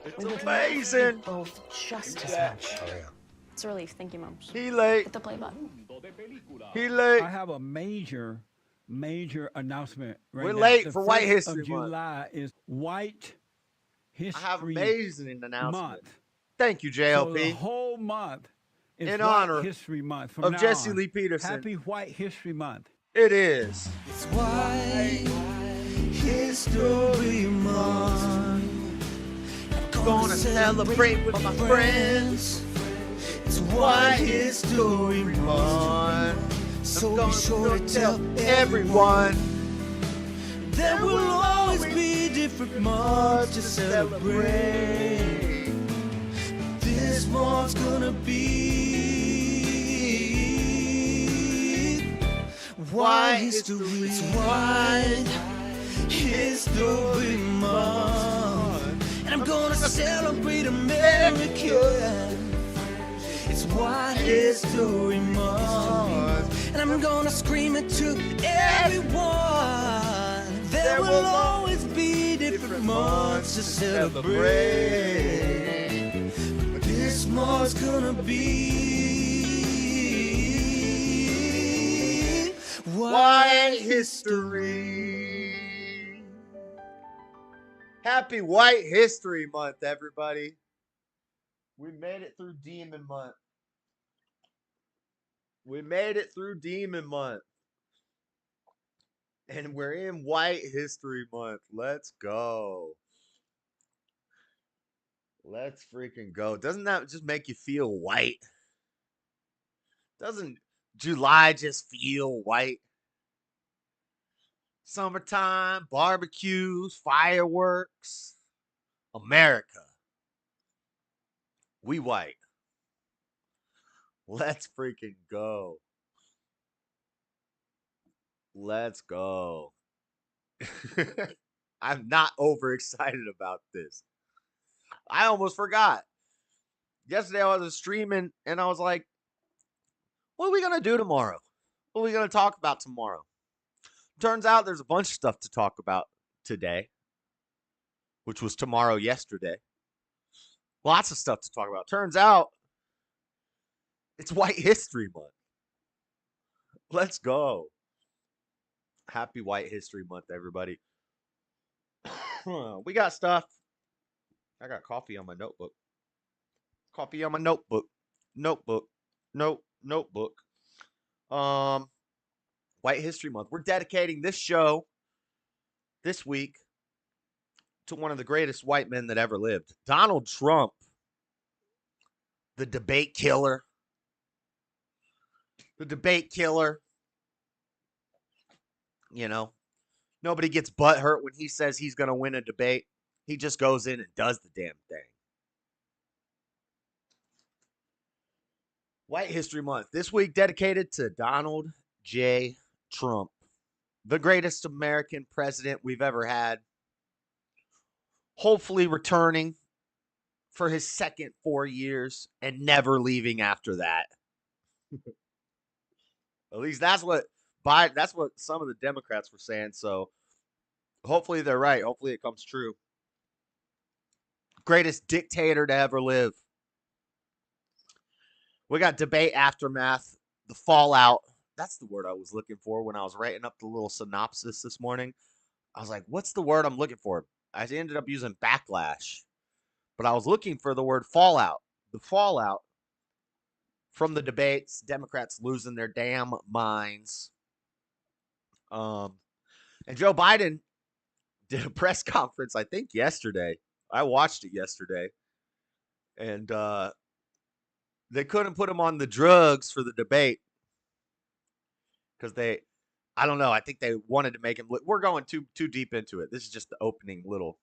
It's amazing. Both just as much. Oh, yeah. It's a relief. Thank you, Mom. He late. Hit the play button. He late. I have a major announcement right We're now. late The for White 1st History of Month. July is White I History have amazing announcement. Month. Thank you, So the JLP. whole month is In White honor History Month. From of now Jesse on. Lee Peterson. Happy White History Month. It is. It's White History Month. Gonna celebrate with my friends. It's White History Month. So be sure to tell everyone there will always be different months to celebrate. This month's gonna be White History. It's White History Month. And I'm gonna celebrate America. It's White History Month. And I'm gonna scream it to everyone. There will always be different months to celebrate. But this month's gonna be White History. Happy White History Month, everybody. We made it through Demon Month. We made it through Demon Month. And we're in White History Month. Let's go. Let's freaking go. Doesn't that just make you feel white? Doesn't July just feel white? Summertime, barbecues, fireworks. America. We white. Let's freaking go. Let's go. I'm not overexcited about this. I almost forgot. Yesterday I was streaming and I was like, what are we going to do tomorrow? What are we going to talk about tomorrow? Turns out there's a bunch of stuff to talk about today, which was tomorrow yesterday. Lots of stuff to talk about. Turns out it's White History Month. Let's go. Happy White History Month, everybody. We got stuff. I got coffee on my notebook. Coffee on my notebook. Notebook. Notebook. White History Month. We're dedicating this show this week to one of the greatest white men that ever lived, Donald Trump, the debate killer. The debate killer. You know, nobody gets butthurt when he says he's going to win a debate. He just goes in and does the damn thing. White History Month. This week dedicated to Donald J. Trump, the greatest American president we've ever had. Hopefully returning for his second 4 years and never leaving after that. At least that's what some of the Democrats were saying. So hopefully they're right. Hopefully it comes true. Greatest dictator to ever live. We got debate aftermath, the fallout. That's the word I was looking for when I was writing up the little synopsis this morning. I was like, what's the word I'm looking for? I ended up using backlash, but I was looking for the word fallout. The fallout from the debates, Democrats losing their damn minds. And Joe Biden did a press conference, I think yesterday. I watched it yesterday. And they couldn't put him on the drugs for the debate. Because I don't know. I think they wanted to make him. We're going too deep into it. This is just the opening little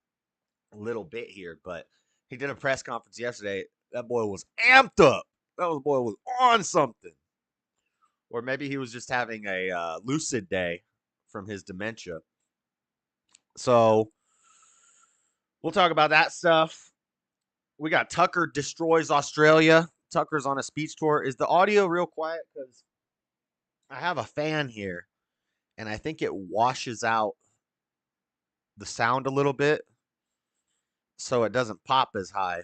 bit here. But he did a press conference yesterday. That boy was amped up. Boy was on something. Or maybe he was just having a lucid day from his dementia. So we'll talk about that stuff. We got Tucker destroys Australia. Tucker's on a speech tour. Is the audio real quiet? Because I have a fan here, and I think it washes out the sound a little bit. so it doesn't pop as high.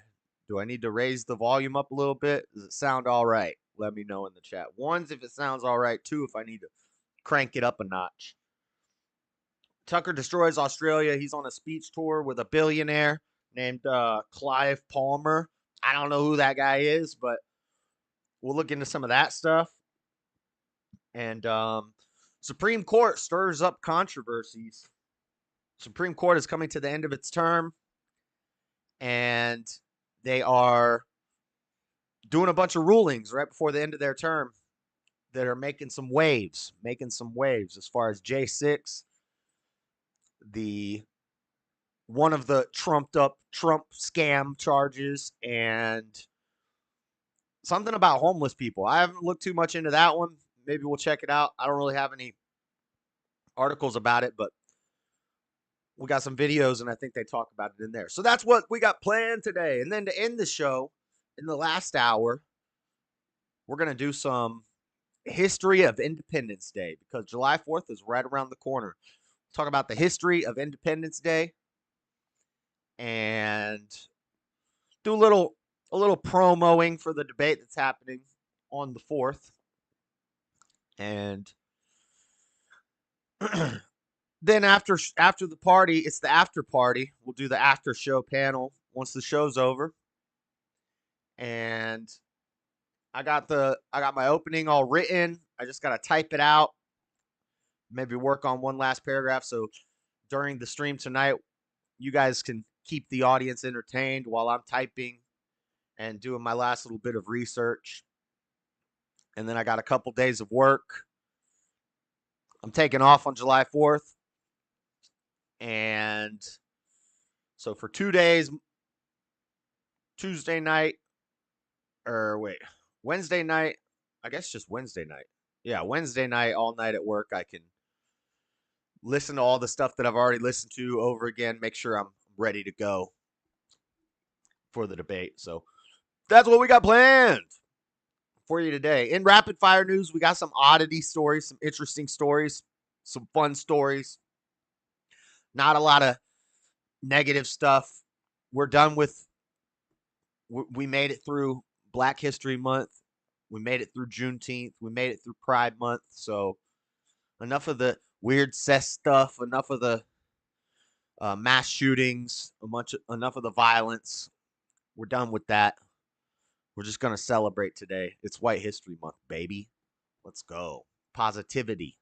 Do I need to raise the volume up a little bit? Does it sound all right? Let me know in the chat. One's if it sounds all right. Two, if I need to crank it up a notch. Tucker destroys Australia. He's on a speech tour with a billionaire named Clive Palmer. I don't know who that guy is, but we'll look into some of that stuff. And Supreme Court stirs up controversies. Supreme Court is coming to the end of its term, and they are doing a bunch of rulings right before the end of their term that are making some waves as far as J6, the one of the trumped up Trump scam charges, and something about homeless people. I haven't looked too much into that one. Maybe we'll check it out. I don't really have any articles about it, but we got some videos, and I think they talk about it in there. So that's what we got planned today. And then to end the show, in the last hour, we're going to do some history of Independence Day, because July 4th is right around the corner. Talk about the history of Independence Day and do a little promoing for the debate that's happening on the 4th. And then after the party, it's the after party. We'll do the after show panel once the show's over. And I got my opening all written. I just got to type it out. Maybe work on one last paragraph. So during the stream tonight, you guys can keep the audience entertained while I'm typing and doing my last little bit of research. And then I got a couple days of work. I'm taking off on July 4th. And so for 2 days, Wednesday night, I guess just Wednesday night. Yeah, Wednesday night, all night at work, I can listen to all the stuff that I've already listened to over again, make sure I'm ready to go for the debate. So that's what we got planned for you today. In rapid fire news, we got some oddity stories, some interesting stories, some fun stories. Not a lot of negative stuff. We're done with, we made it through Black History Month. We made it through Juneteenth. We made it through Pride Month. So enough of the weird cess stuff, enough of the mass shootings, enough of the violence. We're done with that. We're just going to celebrate today. It's White History Month, baby. Let's go. Positivity.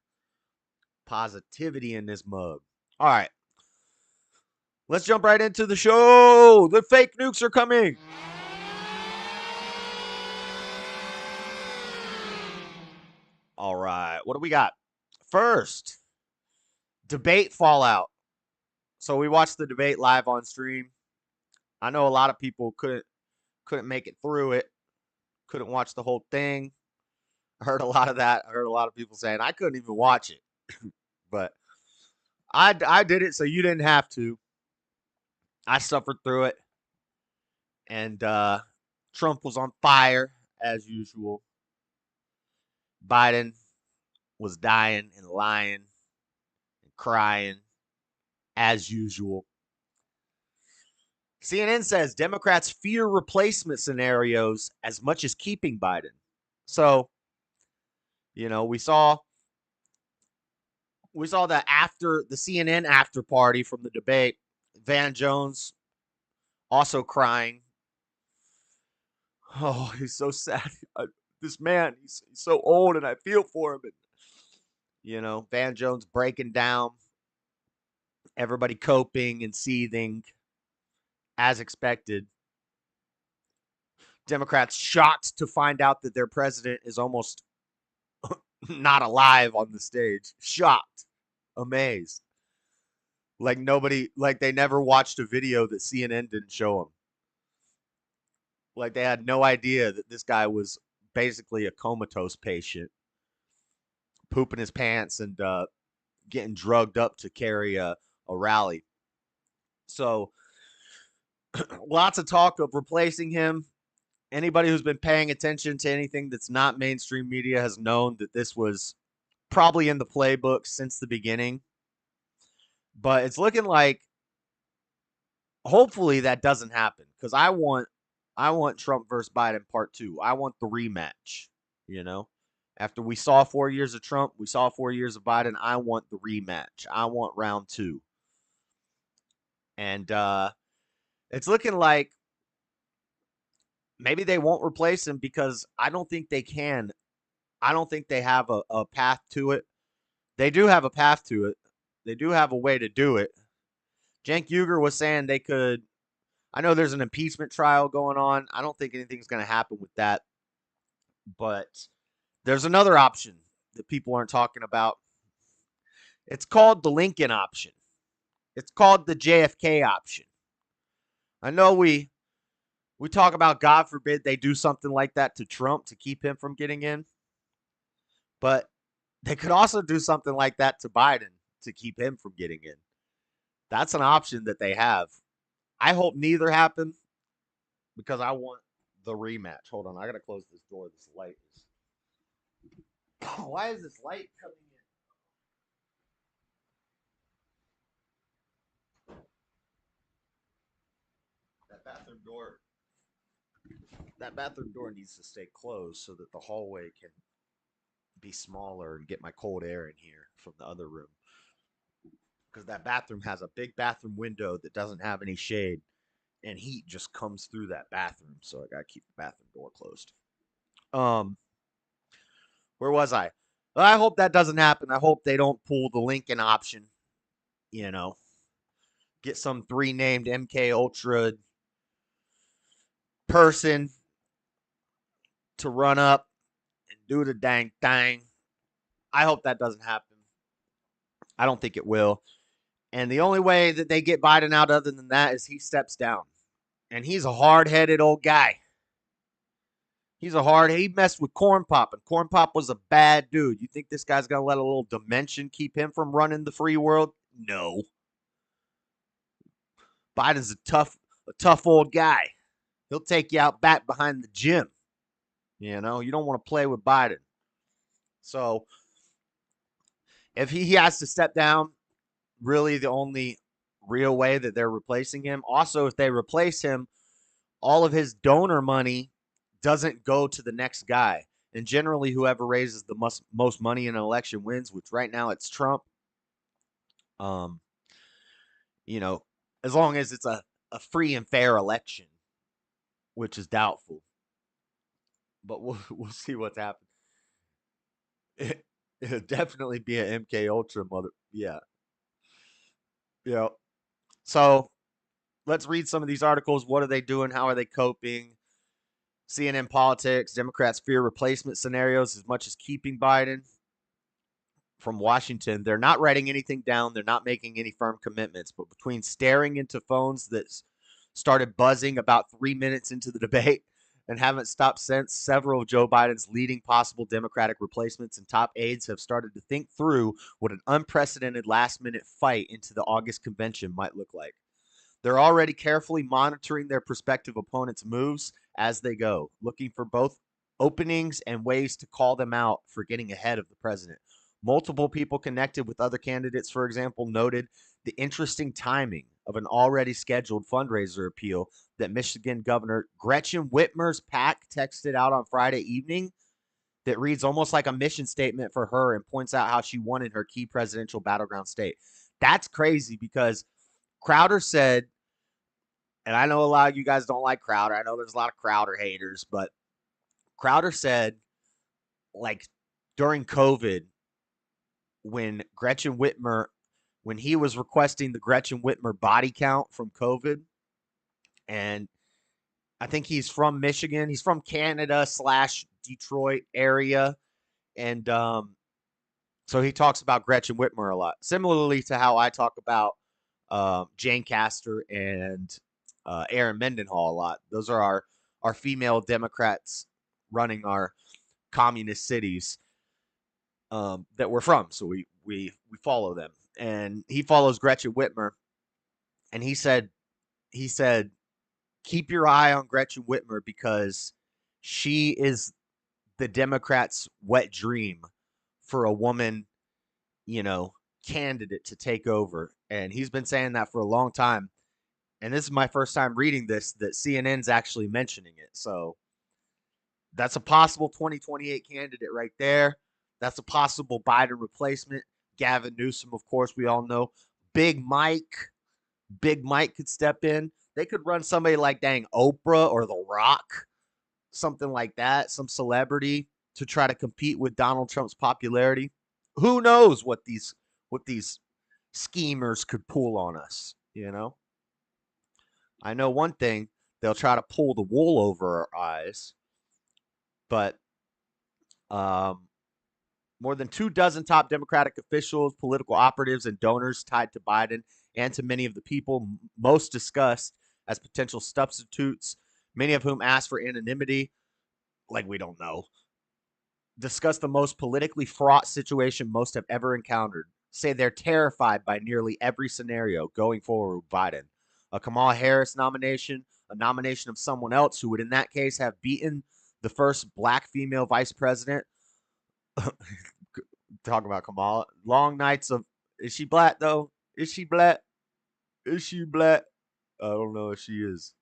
Positivity in this mug. All right. Let's jump right into the show. The fake nukes are coming. All right. What do we got? First, debate fallout. So we watched the debate live on stream. I know a lot of people couldn't make it through it. Couldn't watch the whole thing. I heard a lot of that. I heard a lot of people saying I couldn't even watch it. But I did it so you didn't have to. I suffered through it. And Trump was on fire as usual. Biden was dying and lying and crying as usual. CNN says Democrats fear replacement scenarios as much as keeping Biden. So, you know, we saw that after the CNN after party from the debate, Van Jones also crying. Oh, he's so sad. This man, he's so old, and I feel for him. And, you know, Van Jones breaking down. Everybody coping and seething as expected. Democrats shocked to find out that their president is almost not alive on the stage. Shocked. Amazed. Like they never watched a video that CNN didn't show them. Like they had no idea that this guy was basically a comatose patient, pooping his pants and getting drugged up to carry a rally. So lots of talk of replacing him. Anybody who's been paying attention to anything that's not mainstream media has known that this was probably in the playbook since the beginning. But it's looking like hopefully that doesn't happen, because I want Trump versus Biden part 2. I want the rematch. After we saw 4 years of Trump, we saw 4 years of Biden. I want the rematch. I want round 2. And it's looking like maybe they won't replace him, because I don't think they can. I don't think they have a path to it. They do have a path to it. They do have a way to do it. Cenk Uygur was saying they could. I know there's an impeachment trial going on. I don't think anything's going to happen with that. But there's another option that people aren't talking about. It's called the Lincoln option. It's called the JFK option. I know we talk about, God forbid they do something like that to Trump to keep him from getting in. But they could also do something like that to Biden to keep him from getting in. That's an option that they have. I hope neither happen, because I want the rematch. Hold on, I gotta close this door. This light is. Why is this light coming in? That bathroom door needs to stay closed so that the hallway can be smaller and get my cold air in here from the other room. Because that bathroom has a big bathroom window that doesn't have any shade, and heat just comes through that bathroom. So I gotta keep the bathroom door closed. Where was I? Well, I hope that doesn't happen. I hope they don't pull the Lincoln option. Get some 3 named MK Ultra person to run up and do the dang thing. I hope that doesn't happen. I don't think it will. And the only way that they get Biden out other than that is he steps down. And he's a hard-headed old guy. He messed with Corn Pop, and Corn Pop was a bad dude. You think this guy's going to let a little dimension keep him from running the free world? No. Biden's a tough old guy. He'll take you out back behind the gym. You don't want to play with Biden. So if he has to step down, really the only real way that they're replacing him. Also, if they replace him, all of his donor money doesn't go to the next guy. And generally, whoever raises the most money in an election wins, which right now it's Trump. As long as it's a free and fair election, which is doubtful. But we'll see what's happening. It'll definitely be an MK Ultra mother. Yeah. So let's read some of these articles. What are they doing? How are they coping? CNN Politics, Democrats fear replacement scenarios as much as keeping Biden. From Washington, they're not writing anything down. They're not making any firm commitments. But between staring into phones that started buzzing about 3 minutes into the debate and haven't stopped since, several of Joe Biden's leading possible Democratic replacements and top aides have started to think through what an unprecedented last-minute fight into the August convention might look like. They're already carefully monitoring their prospective opponents' moves as they go, looking for both openings and ways to call them out for getting ahead of the president. Multiple people connected with other candidates, for example, noted the interesting timing of an already scheduled fundraiser appeal that Michigan Governor Gretchen Whitmer's PAC texted out on Friday evening that reads almost like a mission statement for her and points out how she won in her key presidential battleground state. That's crazy, because Crowder said, and I know a lot of you guys don't like Crowder. I know there's a lot of Crowder haters, but Crowder said, like, during COVID, when he was requesting the Gretchen Whitmer body count from COVID, and I think he's from Michigan. He's from Canada / Detroit area. And so he talks about Gretchen Whitmer a lot. Similarly to how I talk about Jane Castor and Aaron Mendenhall a lot. Those are our female Democrats running our communist cities that we're from. So we follow them. And he follows Gretchen Whitmer. And he said, keep your eye on Gretchen Whitmer, because she is the Democrats' wet dream for a woman, candidate to take over. And he's been saying that for a long time. and this is my first time reading this, that CNN's actually mentioning it. So that's a possible 2028 candidate right there. That's a possible Biden replacement. Gavin Newsom, of course, we all know. Big Mike. Big Mike could step in. They could run somebody like dang Oprah or The Rock, something like that, some celebrity to try to compete with Donald Trump's popularity. Who knows what these schemers could pull on us, you know? I know one thing, they'll try to pull the wool over our eyes, but more than 24 top Democratic officials, political operatives, and donors tied to Biden and to many of the people most discussed as potential substitutes, many of whom asked for anonymity, like we don't know, discuss the most politically fraught situation most have ever encountered, say they're terrified by nearly every scenario going forward with Biden. A Kamala Harris nomination, a nomination of someone else who would in that case have beaten the first black female vice president. Talking about Kamala. Long nights of, is she black though? Is she black? Is she black? I don't know if she is.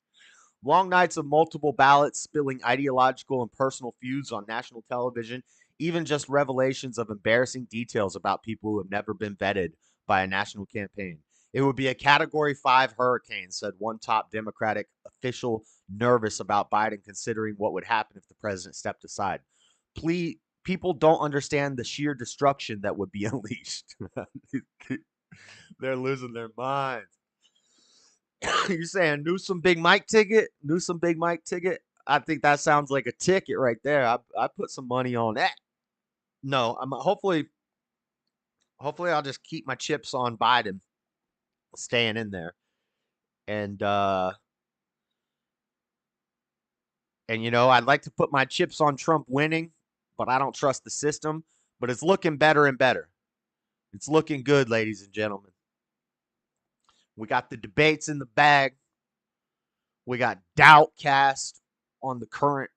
Long nights of multiple ballots spilling ideological and personal feuds on national television, even just revelations of embarrassing details about people who have never been vetted by a national campaign. It would be a Category 5 hurricane, said one top Democratic official, nervous about Biden considering what would happen if the president stepped aside. People don't understand the sheer destruction that would be unleashed. They're losing their minds. You saying Newsom Big Mike ticket? Newsom Big Mike ticket? I think that sounds like a ticket right there. I put some money on that. No, I'm hopefully I'll just keep my chips on Biden staying in there. And you know, I'd like to put my chips on Trump winning, but I don't trust the system, but it's looking better and better. It's looking good, ladies and gentlemen. We got the debates in the bag. We got doubt cast on the current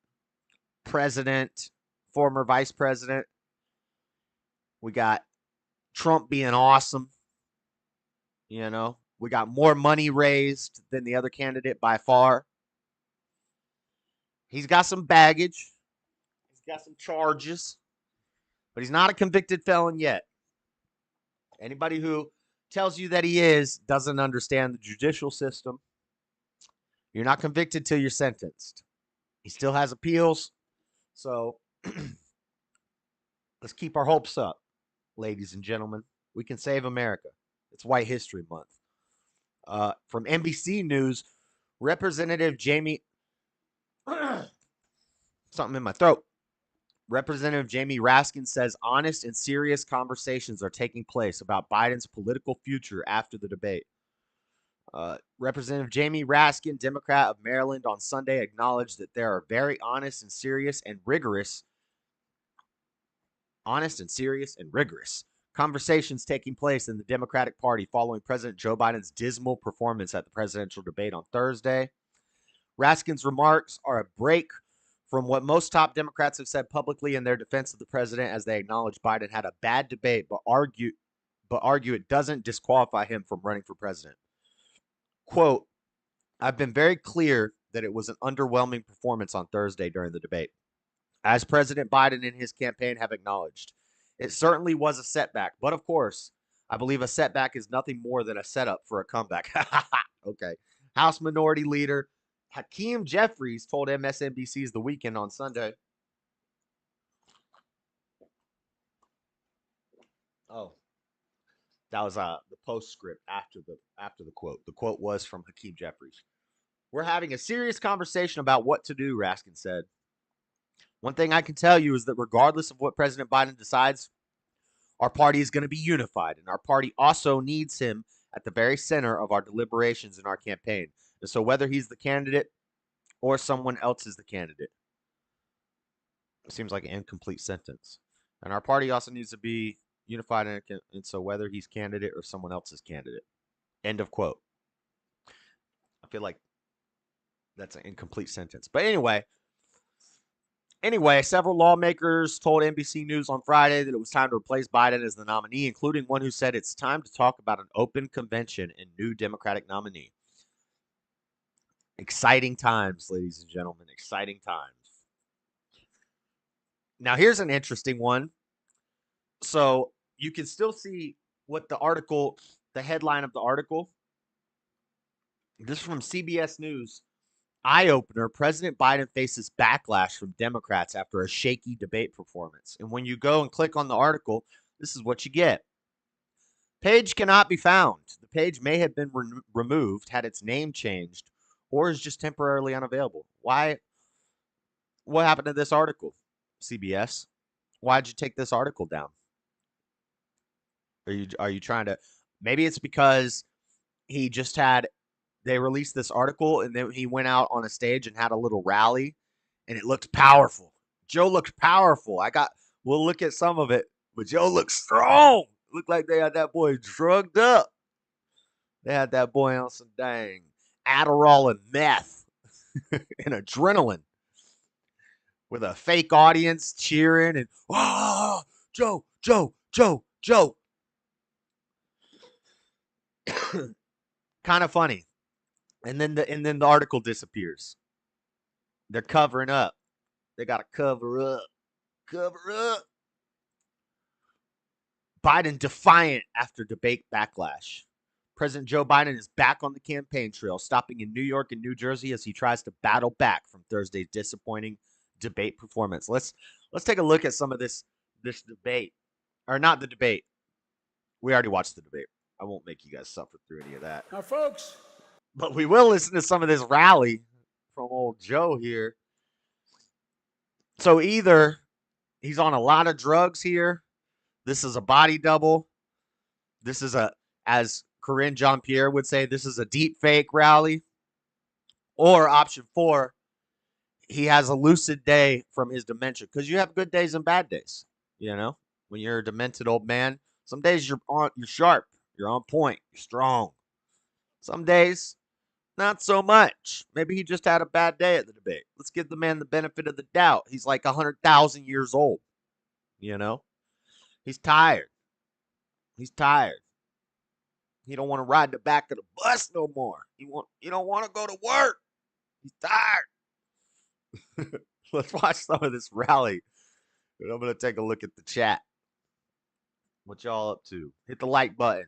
president, former vice president. We got Trump being awesome. You know, we got more money raised than the other candidate by far. He's got some baggage. He's got some charges, but he's not a convicted felon yet. Anybody who tells you that he is doesn't understand the judicial system. You're not convicted till you're sentenced. He still has appeals. So let's keep our hopes up, ladies and gentlemen. We can save America. It's White History Month. From NBC News, Representative Jamie... something in my throat. Representative Jamie Raskin says honest and serious conversations are taking place about Biden's political future after the debate. Representative Jamie Raskin, Democrat of Maryland, on Sunday acknowledged that there are very honest and serious and rigorous conversations taking place in the Democratic Party following President Joe Biden's dismal performance at the presidential debate on Thursday. Raskin's remarks are a break from what most top Democrats have said publicly in their defense of the president, as they acknowledge Biden had a bad debate, but argue it doesn't disqualify him from running for president. Quote, I've been very clear that it was an underwhelming performance on Thursday during the debate, as President Biden and his campaign have acknowledged. It certainly was a setback, but of course, I believe a setback is nothing more than a setup for a comeback. Okay. House Minority Leader Hakeem Jeffries told MSNBC's The Weekend on Sunday. Oh, that was the postscript after the quote. The quote was from Hakeem Jeffries. We're having a serious conversation about what to do, Raskin said. One thing I can tell you is that regardless of what President Biden decides, our party is going to be unified, and our party also needs him at the very center of our deliberations in our campaign. And so whether he's the candidate or someone else is the candidate, it seems like an incomplete sentence. And our party also needs to be unified, and so whether he's candidate or someone else is candidate. End of quote. I feel like that's an incomplete sentence. But Anyway, several lawmakers told NBC News on Friday that it was time to replace Biden as the nominee, including one who said it's time to talk about an open convention and new Democratic nominee. Exciting times, ladies and gentlemen. Exciting times. Now, here's an interesting one. So you can still see what the headline of the article. This is from CBS News. Eye opener: President Biden faces backlash from Democrats after a shaky debate performance. And when you go and click on the article, this is what you get. Page cannot be found. The page may have been removed, had its name changed, or is just temporarily unavailable. Why? What happened to this article, CBS? Why'd you take this article down? Are you trying to? Maybe it's because they released this article and then he went out on a stage and had a little rally, and it looked powerful. Joe looked powerful. We'll look at some of it, but Joe looked strong. Looked like they had that boy drugged up. They had that boy on some dang Adderall and meth and adrenaline, with a fake audience cheering and Joe. Kind of funny. And then the article disappears. They're covering up. They got to cover up. Cover up. Biden defiant after debate backlash. President Joe Biden is back on the campaign trail, stopping in New York and New Jersey as he tries to battle back from Thursday's disappointing debate performance. Let's take a look at some of this debate. Or not the debate. We already watched the debate. I won't make you guys suffer through any of that. Now, folks. But we will listen to some of this rally from old Joe here. So either he's on a lot of drugs here. This is a body double. This is as Corinne Jean-Pierre would say, this is a deep fake rally. Or option 4, he has a lucid day from his dementia. Because you have good days and bad days. You know, when you're a demented old man, some days you're sharp, you're on point, you're strong. Some days, not so much. Maybe he just had a bad day at the debate. Let's give the man the benefit of the doubt. He's like 100,000 years old. You know, he's tired. He's tired. He don't want to ride the back of the bus no more. He don't want to go to work. He's tired. Let's watch some of this rally. And I'm going to take a look at the chat. What y'all up to? Hit the like button.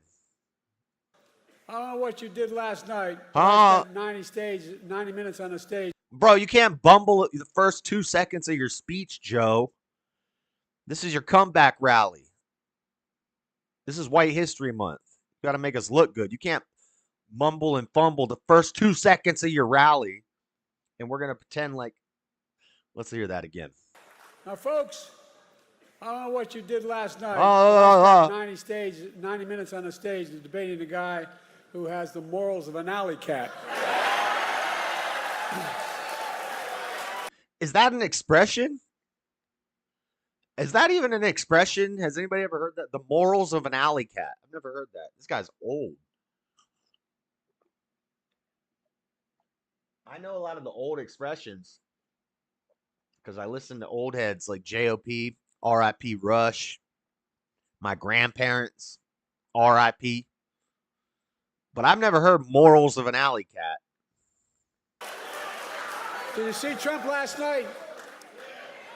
I don't know what you did last night. 90 minutes on the stage. Bro, you can't bumble the first 2 seconds of your speech, Joe. This is your comeback rally. This is White History Month. You got to make us look good. You can't mumble and fumble the first 2 seconds of your rally. And we're going to pretend like, let's hear that again. Now, folks, I don't know what you did last night. 90 minutes on the stage debating a guy who has the morals of an alley cat. Is that an expression? Is that even an expression? Has anybody ever heard that? The morals of an alley cat. I've never heard that. This guy's old. I know a lot of the old expressions because I listen to old heads like J.O.P., R.I.P. Rush, my grandparents, R.I.P. But I've never heard morals of an alley cat. Did you see Trump last night?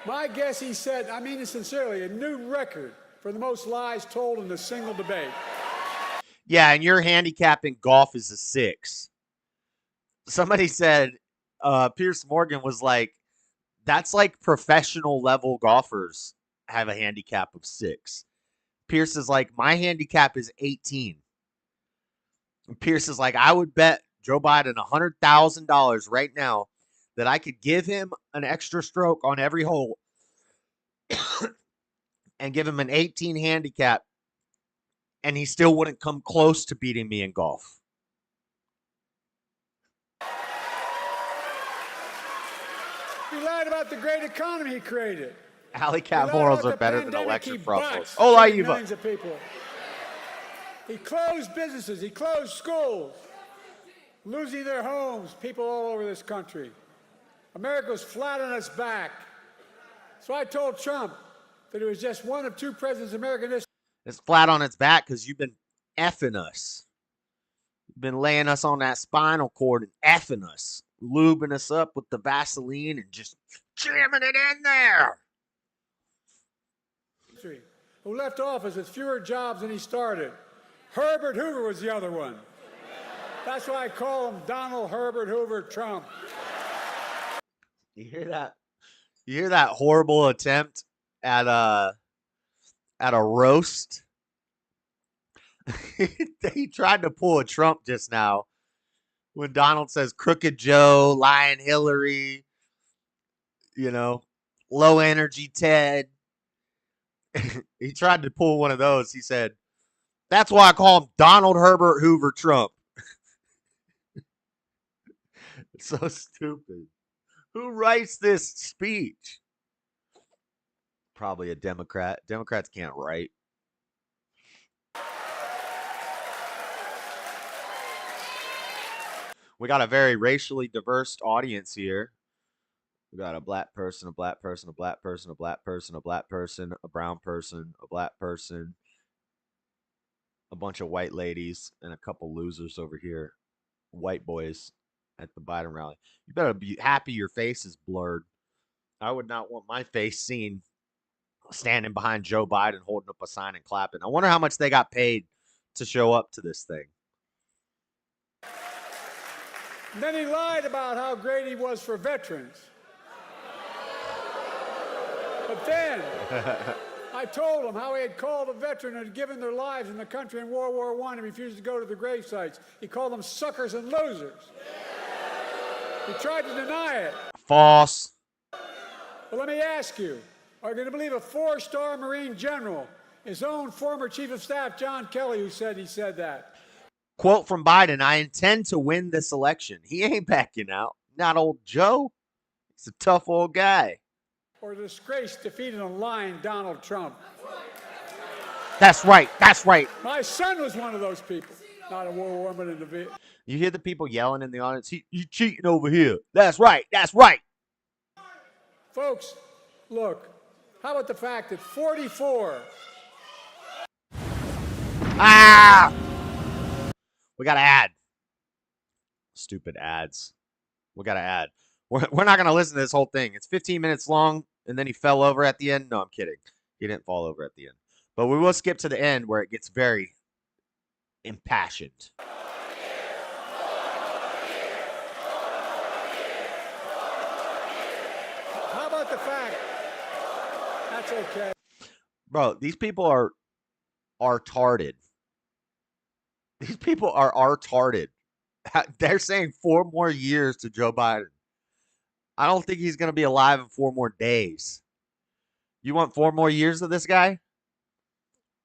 My guess he said, I mean it sincerely, a new record for the most lies told in a single debate. Yeah, and your handicap in golf is a 6. Somebody said, Pierce Morgan was like, that's like professional level golfers have a handicap of 6. Pierce is like, my handicap is 18. And Pierce is like, I would bet Joe Biden $100,000 right now that I could give him an extra stroke on every hole and give him an 18 handicap, and he still wouldn't come close to beating me in golf. He lied about the great economy he created. Alley cat morals are better than election frauds. Oh, Olaiva. Of people. He closed businesses. He closed schools, losing their homes, people all over this country. America's flat on its back. So I told Trump that it was just one of 2 presidents in American history. It's flat on its back because you've been effing us. You've been laying us on that spinal cord and effing us lubing us up with the Vaseline and just jamming it in there. Who left office with fewer jobs than he started. Herbert Hoover was the other one. That's why I call him Donald Herbert Hoover Trump. You hear that? You hear that horrible attempt at a roast? He tried to pull a Trump just now when Donald says crooked Joe, lying Hillary, low energy Ted. He tried to pull one of those. He said, that's why I call him Donald Herbert Hoover Trump. It's so stupid. Who writes this speech? Probably a Democrat. Democrats can't write. We got a very racially diverse audience here. We got a black person, a black person, a black person, a black person, a black person, a brown person, a black person, a bunch of white ladies, and a couple losers over here. White boys at the Biden rally. You better be happy your face is blurred. I would not want my face seen standing behind Joe Biden holding up a sign and clapping. I wonder how much they got paid to show up to this thing. And then he lied about how great he was for veterans. But then I told him how he had called a veteran who had given their lives in the country in World War I and refused to go to the grave sites. He called them suckers and losers. He tried to deny it. False. But let me ask you, are you going to believe a 4-star Marine general, his own former chief of staff, John Kelly, who said he said that? Quote from Biden, I intend to win this election. He ain't backing out. Not old Joe. He's a tough old guy. Or the disgrace defeating a lying Donald Trump. That's right. That's right. My son was one of those people. Not a war woman in the video. You hear the people yelling in the audience, you cheating over here. That's right. That's right. Folks, look, how about the fact that 44... Ah! We got to add. Stupid ads. We got to add. We're not going to listen to this whole thing. It's 15 minutes long, and then he fell over at the end. No, I'm kidding. He didn't fall over at the end. But we will skip to the end where it gets very impassioned. How about the fact... That's okay. Bro, these people are retarded. These people are retarded. They're saying 4 more years to Joe Biden. I don't think he's going to be alive in 4 more days. You want 4 more years of this guy?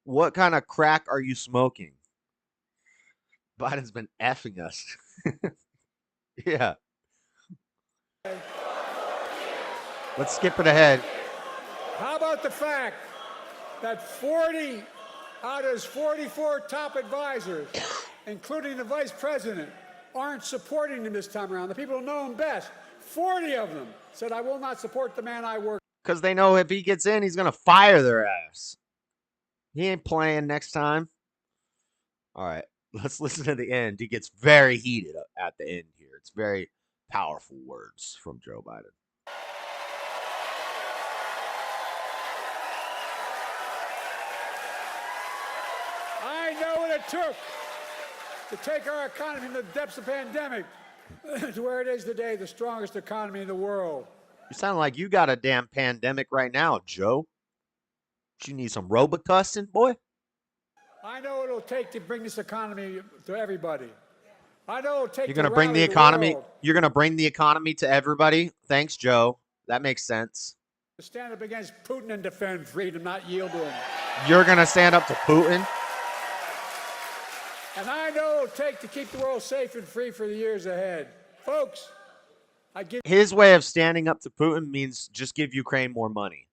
What kind of crack are you smoking? Biden's been effing us. Yeah. Let's skip it ahead. How about the fact that 40 out of his 44 top advisors, including the vice president, aren't supporting him this time around? The people who know him best, 40 of them said, I will not support the man I work. Because they know if he gets in, he's going to fire their ass. He ain't playing next time. All right, let's listen to the end. He gets very heated at the end here. It's very powerful words from Joe Biden. I know what it took to take our economy from the depths of the pandemic to where it is today, the strongest economy in the world. You sound like you got a damn pandemic right now, Joe. You need some Robitussin, boy? I know what it'll take to bring this economy to everybody. I know it'll take You're going to bring the economy. You're going to bring the economy to everybody. Thanks, Joe. That makes sense. To stand up against Putin and defend freedom, not yield to him. You're going to stand up to Putin? And I know it'll take to keep the world safe and free for the years ahead. Folks, his way of standing up to Putin means just give Ukraine more money.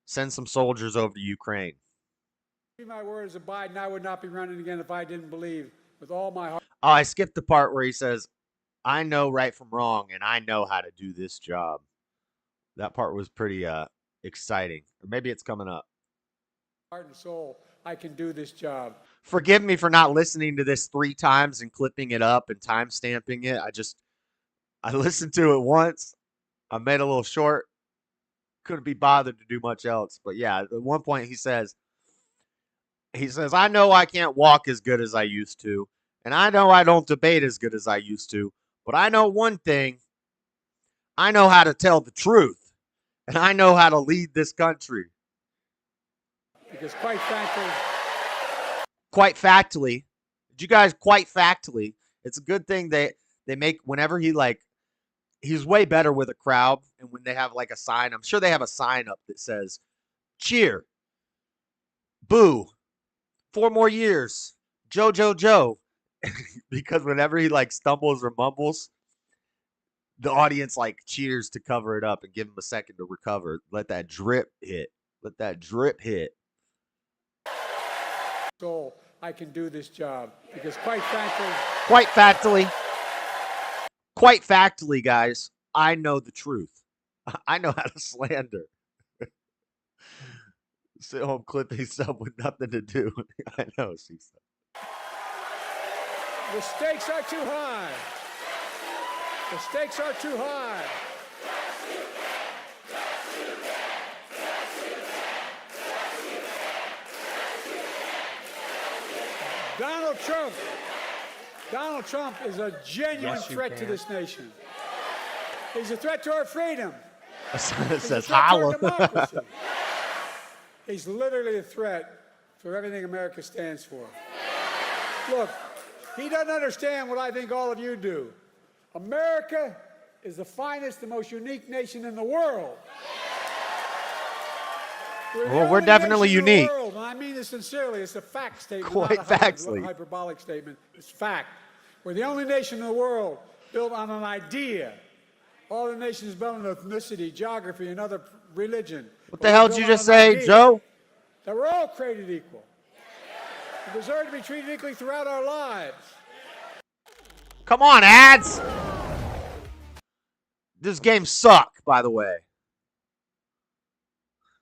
Send some soldiers over to Ukraine. My word as a Biden, I would not be running again if I didn't believe with all my heart. Oh, I skipped the part where he says, I know right from wrong, and I know how to do this job. That part was pretty exciting. Or maybe it's coming up. Heart and soul, I can do this job. Forgive me for not listening to this 3 times and clipping it up and time stamping it. I listened to it once. I made a little short. Couldn't be bothered to do much else. But yeah, at one point he says, I know I can't walk as good as I used to, and I know I don't debate as good as I used to, but I know one thing. I know how to tell the truth, and I know how to lead this country. Because quite factually, did you guys quite factually? It's a good thing they make whenever he's way better with a crowd, and when they have like a sign, I'm sure they have a sign up that says, "Cheer, boo, 4 more years, Joe," because whenever he like stumbles or mumbles, the audience like cheers to cover it up and give him a second to recover. Let that drip hit. So I can do this job because quite factually, guys, I know the truth. I know how to slander. Sit home clipping stuff with nothing to do. I know, she said. The stakes are too high. The stakes are too high. Donald Trump is a genuine threat to this nation. He's a threat to our freedom. It says holla. Democracy. He's literally a threat for everything America stands for. Look, he doesn't understand what I think all of you do. America is the finest, the most unique nation in the world. We're definitely unique. And I mean this sincerely. It's a fact statement, Quite not factually. a hyperbolic statement. It's fact. We're the only nation in the world built on an idea. All the nations built on ethnicity, geography, and other religion. What the hell did you just say, Joe? That we're all created equal. We deserve to be treated equally throughout our lives. Come on, ads. This game suck, by the way.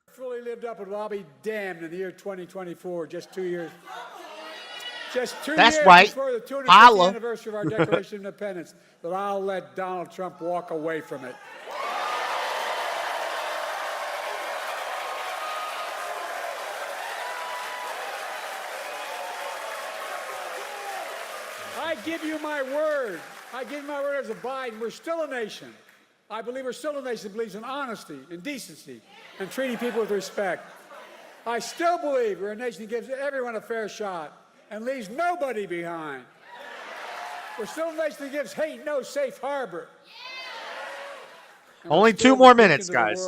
Fully lived up, and I'll be damned in the year 2024, just 2 years. Just 2 That's years right. before the 250th Holla. anniversary of our Declaration of Independence, that I'll let Donald Trump walk away from it. I give you my word. I give you my word as a Biden. We're still a nation. I believe we're still a nation that believes in honesty and decency and treating people with respect. I still believe we're a nation that gives everyone a fair shot and leaves nobody behind. We're still a nation that gives hate no safe harbor. And Only 2 more minutes, guys.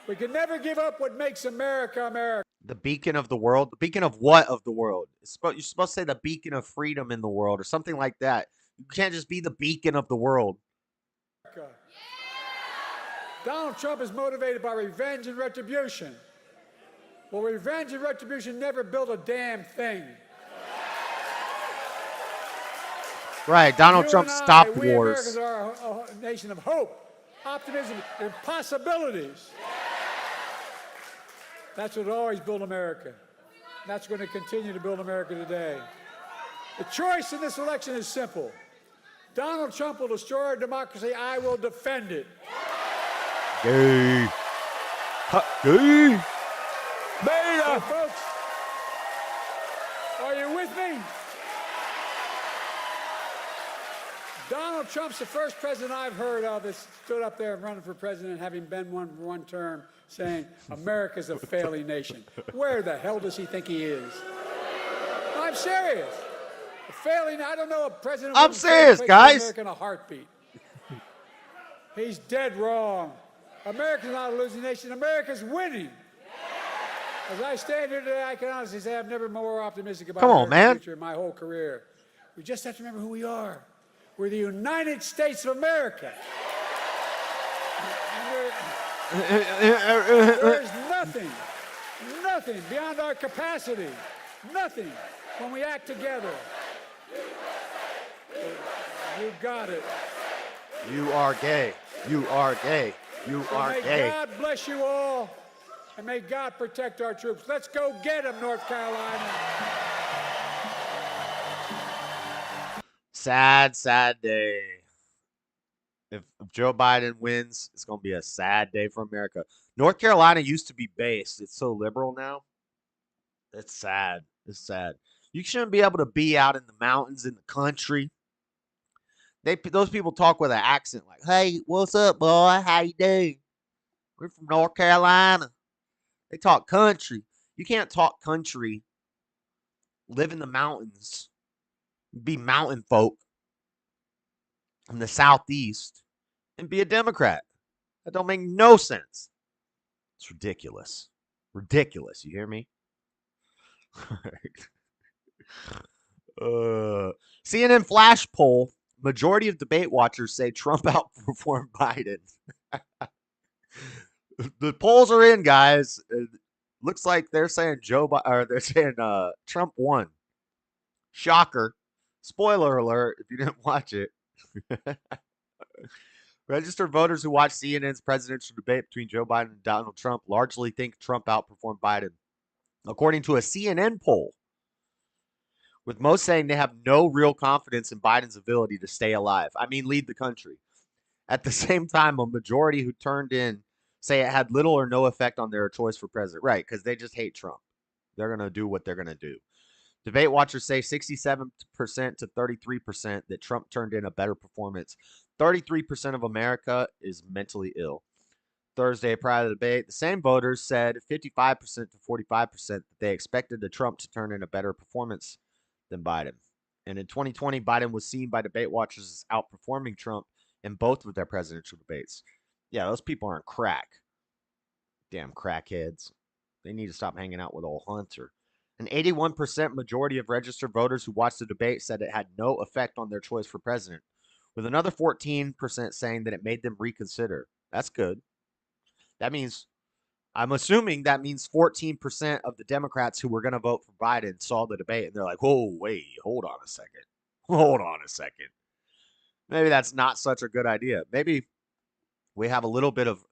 We can never give up what makes America America. The beacon of the world. The beacon of what of the world? You're supposed to say the beacon of freedom in the world or something like that. You can't just be the beacon of the world. Donald Trump is motivated by revenge and retribution. Well, revenge and retribution never built a damn thing. Right, Donald Trump stopped we wars. Americans are a nation of hope, optimism, and possibilities. That's what always built America. That's going to continue to build America today. The choice in this election is simple. Donald Trump will destroy our democracy. I will defend it. Gay. Gay. So, folks, are you with me? Donald Trump's the first president I've heard of that stood up there running for president, having been one for one term, saying America's a failing nation. Where the hell does he think he is? I'm serious. A failing, I don't know a president. I'm serious, guys. America in a heartbeat. He's dead wrong. America's not a losing nation. America's winning. As I stand here today, I can honestly say I've never been more optimistic about America's future in my whole career. We just have to remember who we are. We're the United States of America. There's nothing beyond our capacity. Nothing when we act together. You got it. You are gay. You are gay. You are may gay. God bless you all, and may God protect our troops. Let's go get them, North Carolina. Sad, sad day. If Joe Biden wins, it's going to be a sad day for America. North Carolina used to be based. It's so liberal now. It's sad. It's sad. You shouldn't be able to be out in the mountains in the country. Those people talk with an accent like, "Hey, what's up, boy? How you doing? We're from North Carolina." They talk country. You can't talk country, live in the mountains, be mountain folk in the southeast, and be a Democrat. That don't make no sense. It's ridiculous. Ridiculous. You hear me? CNN flash poll. Majority of debate watchers say Trump outperformed Biden. The polls are in, guys. It looks like they're saying Trump won. Shocker. Spoiler alert if you didn't watch it. Registered voters who watched CNN's presidential debate between Joe Biden and Donald Trump largely think Trump outperformed Biden, according to a CNN poll, with most saying they have no real confidence in Biden's ability to stay alive. I mean, lead the country. At the same time, a majority who turned in say it had little or no effect on their choice for president. Right, because they just hate Trump. They're going to do what they're going to do. Debate watchers say 67% to 33% that Trump turned in a better performance. 33% of America is mentally ill. Thursday, prior to the debate, the same voters said 55% to 45% that they expected the Trump to turn in a better performance than Biden. And in 2020, Biden was seen by debate watchers as outperforming Trump in both of their presidential debates. Yeah, those people aren't crack. Damn crackheads. They need to stop hanging out with old Hunter. An 81% majority of registered voters who watched the debate said it had no effect on their choice for president, with another 14% saying that it made them reconsider. That's good. That means, I'm assuming that means 14% of the Democrats who were going to vote for Biden saw the debate and they're like, "Oh, wait, hold on a second. Hold on a second. Maybe that's not such a good idea. Maybe we have a little bit of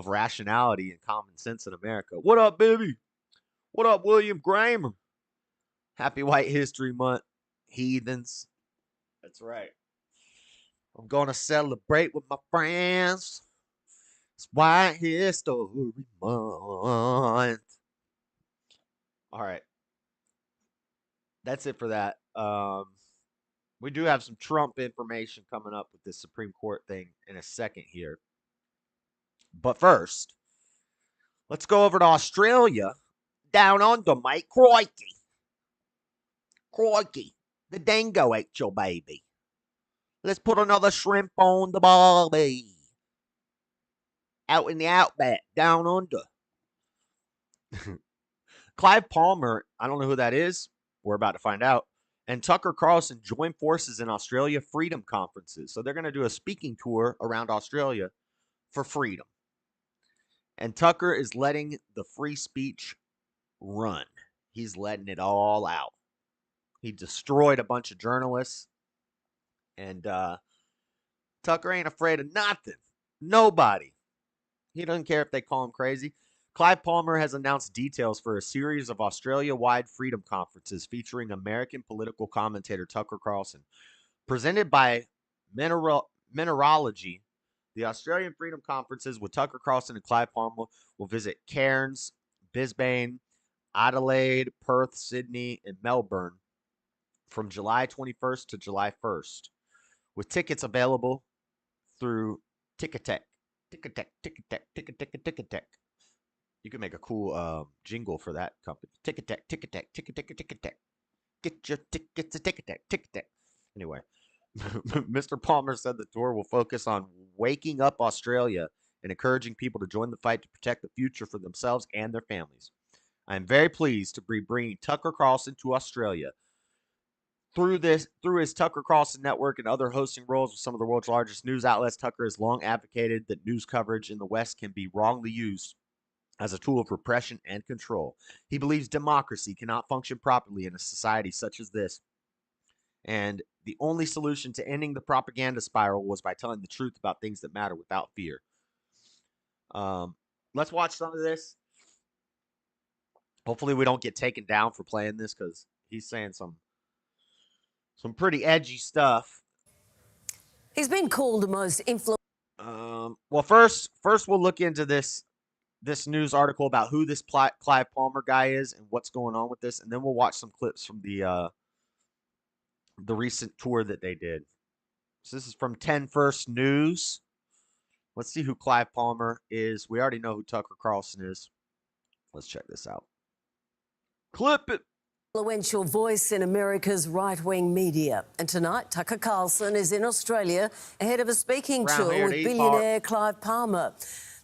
rationality and common sense in America." What up, baby? What up, William Kramer? Happy White History Month, heathens. That's right. I'm going to celebrate with my friends. It's White History Month. All right. That's it for that. We do have some Trump information coming up with this Supreme Court thing in a second here. But first, let's go over to Australia. Down under, mate. Crikey. Crikey. The dingo ate your baby. Let's put another shrimp on the barbie. Out in the outback, down under. Clive Palmer, I don't know who that is. We're about to find out. And Tucker Carlson joined forces in Australia freedom conferences. So they're going to do a speaking tour around Australia for freedom. And Tucker is letting the free speech run. He's letting it all out. He destroyed a bunch of journalists. And Tucker ain't afraid of nothing. Nobody. He doesn't care if they call him crazy. Clive Palmer has announced details for a series of Australia-wide freedom conferences featuring American political commentator Tucker Carlson. Presented by Mineralogy, the Australian Freedom Conferences with Tucker Carlson and Clive Palmer will visit Cairns, Brisbane, Adelaide, Perth, Sydney, and Melbourne from July 21st to July 1st, with tickets available through Ticketek. Ticketek. You can make a cool jingle for that company. Ticketek. Get your tickets to Ticketek. Anyway, Mr. Palmer said the tour will focus on waking up Australia and encouraging people to join the fight to protect the future for themselves and their families. I am very pleased to be bringing Tucker Carlson to Australia. Through his Tucker Carlson network and other hosting roles with some of the world's largest news outlets, Tucker has long advocated that news coverage in the West can be wrongly used as a tool of repression and control. He believes democracy cannot function properly in a society such as this, and the only solution to ending the propaganda spiral was by telling the truth about things that matter without fear. Let's watch some of this. Hopefully we don't get taken down for playing this, because he's saying some pretty edgy stuff. He's been called the most influential. Well, first we'll look into this news article about who this Clive Palmer guy is and what's going on with this, and then we'll watch some clips from the recent tour that they did. So this is from 10 First News. Let's see who Clive Palmer is. We already know who Tucker Carlson is. Let's check this out. Clip it. Influential voice in America's right-wing media. And tonight, Tucker Carlson is in Australia ahead of a speaking tour with billionaire Clive Palmer.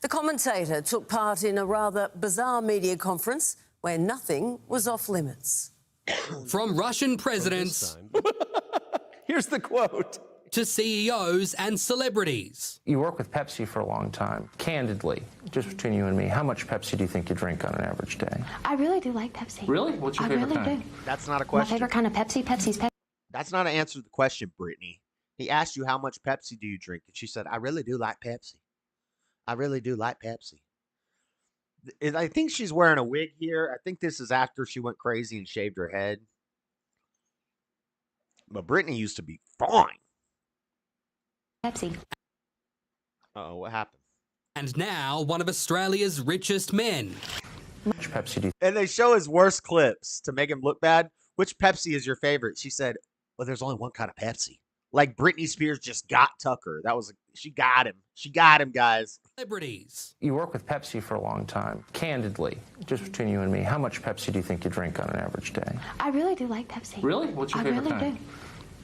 The commentator took part in a rather bizarre media conference where nothing was off limits. From Russian presidents Here's the quote. to CEOs and celebrities. You work with Pepsi for a long time. Candidly, just between you and me, how much Pepsi do you think you drink on an average day? I really do like Pepsi. Really? What's your favorite kind? I really do. That's not a My question. favorite kind of Pepsi, Pepsi's Pepsi. That's not an answer to the question, Brittany. He asked you how much Pepsi do you drink, and she said, I really do like Pepsi. I really do like Pepsi. I think she's wearing a wig here. I think this is after she went crazy and shaved her head. But Brittany used to be fine. Pepsi. Uh-oh, what happened? And now one of Australia's richest men. How much Pepsi do you And they show his worst clips to make him look bad. Which Pepsi is your favorite? She said, well, there's only one kind of Pepsi. Like Britney Spears just got Tucker. She got him. She got him, guys. Celebrities. You work with Pepsi for a long time. Candidly, just between you and me, how much Pepsi do you think you drink on an average day? I really do like Pepsi. Really? What's your favorite I really kind? do.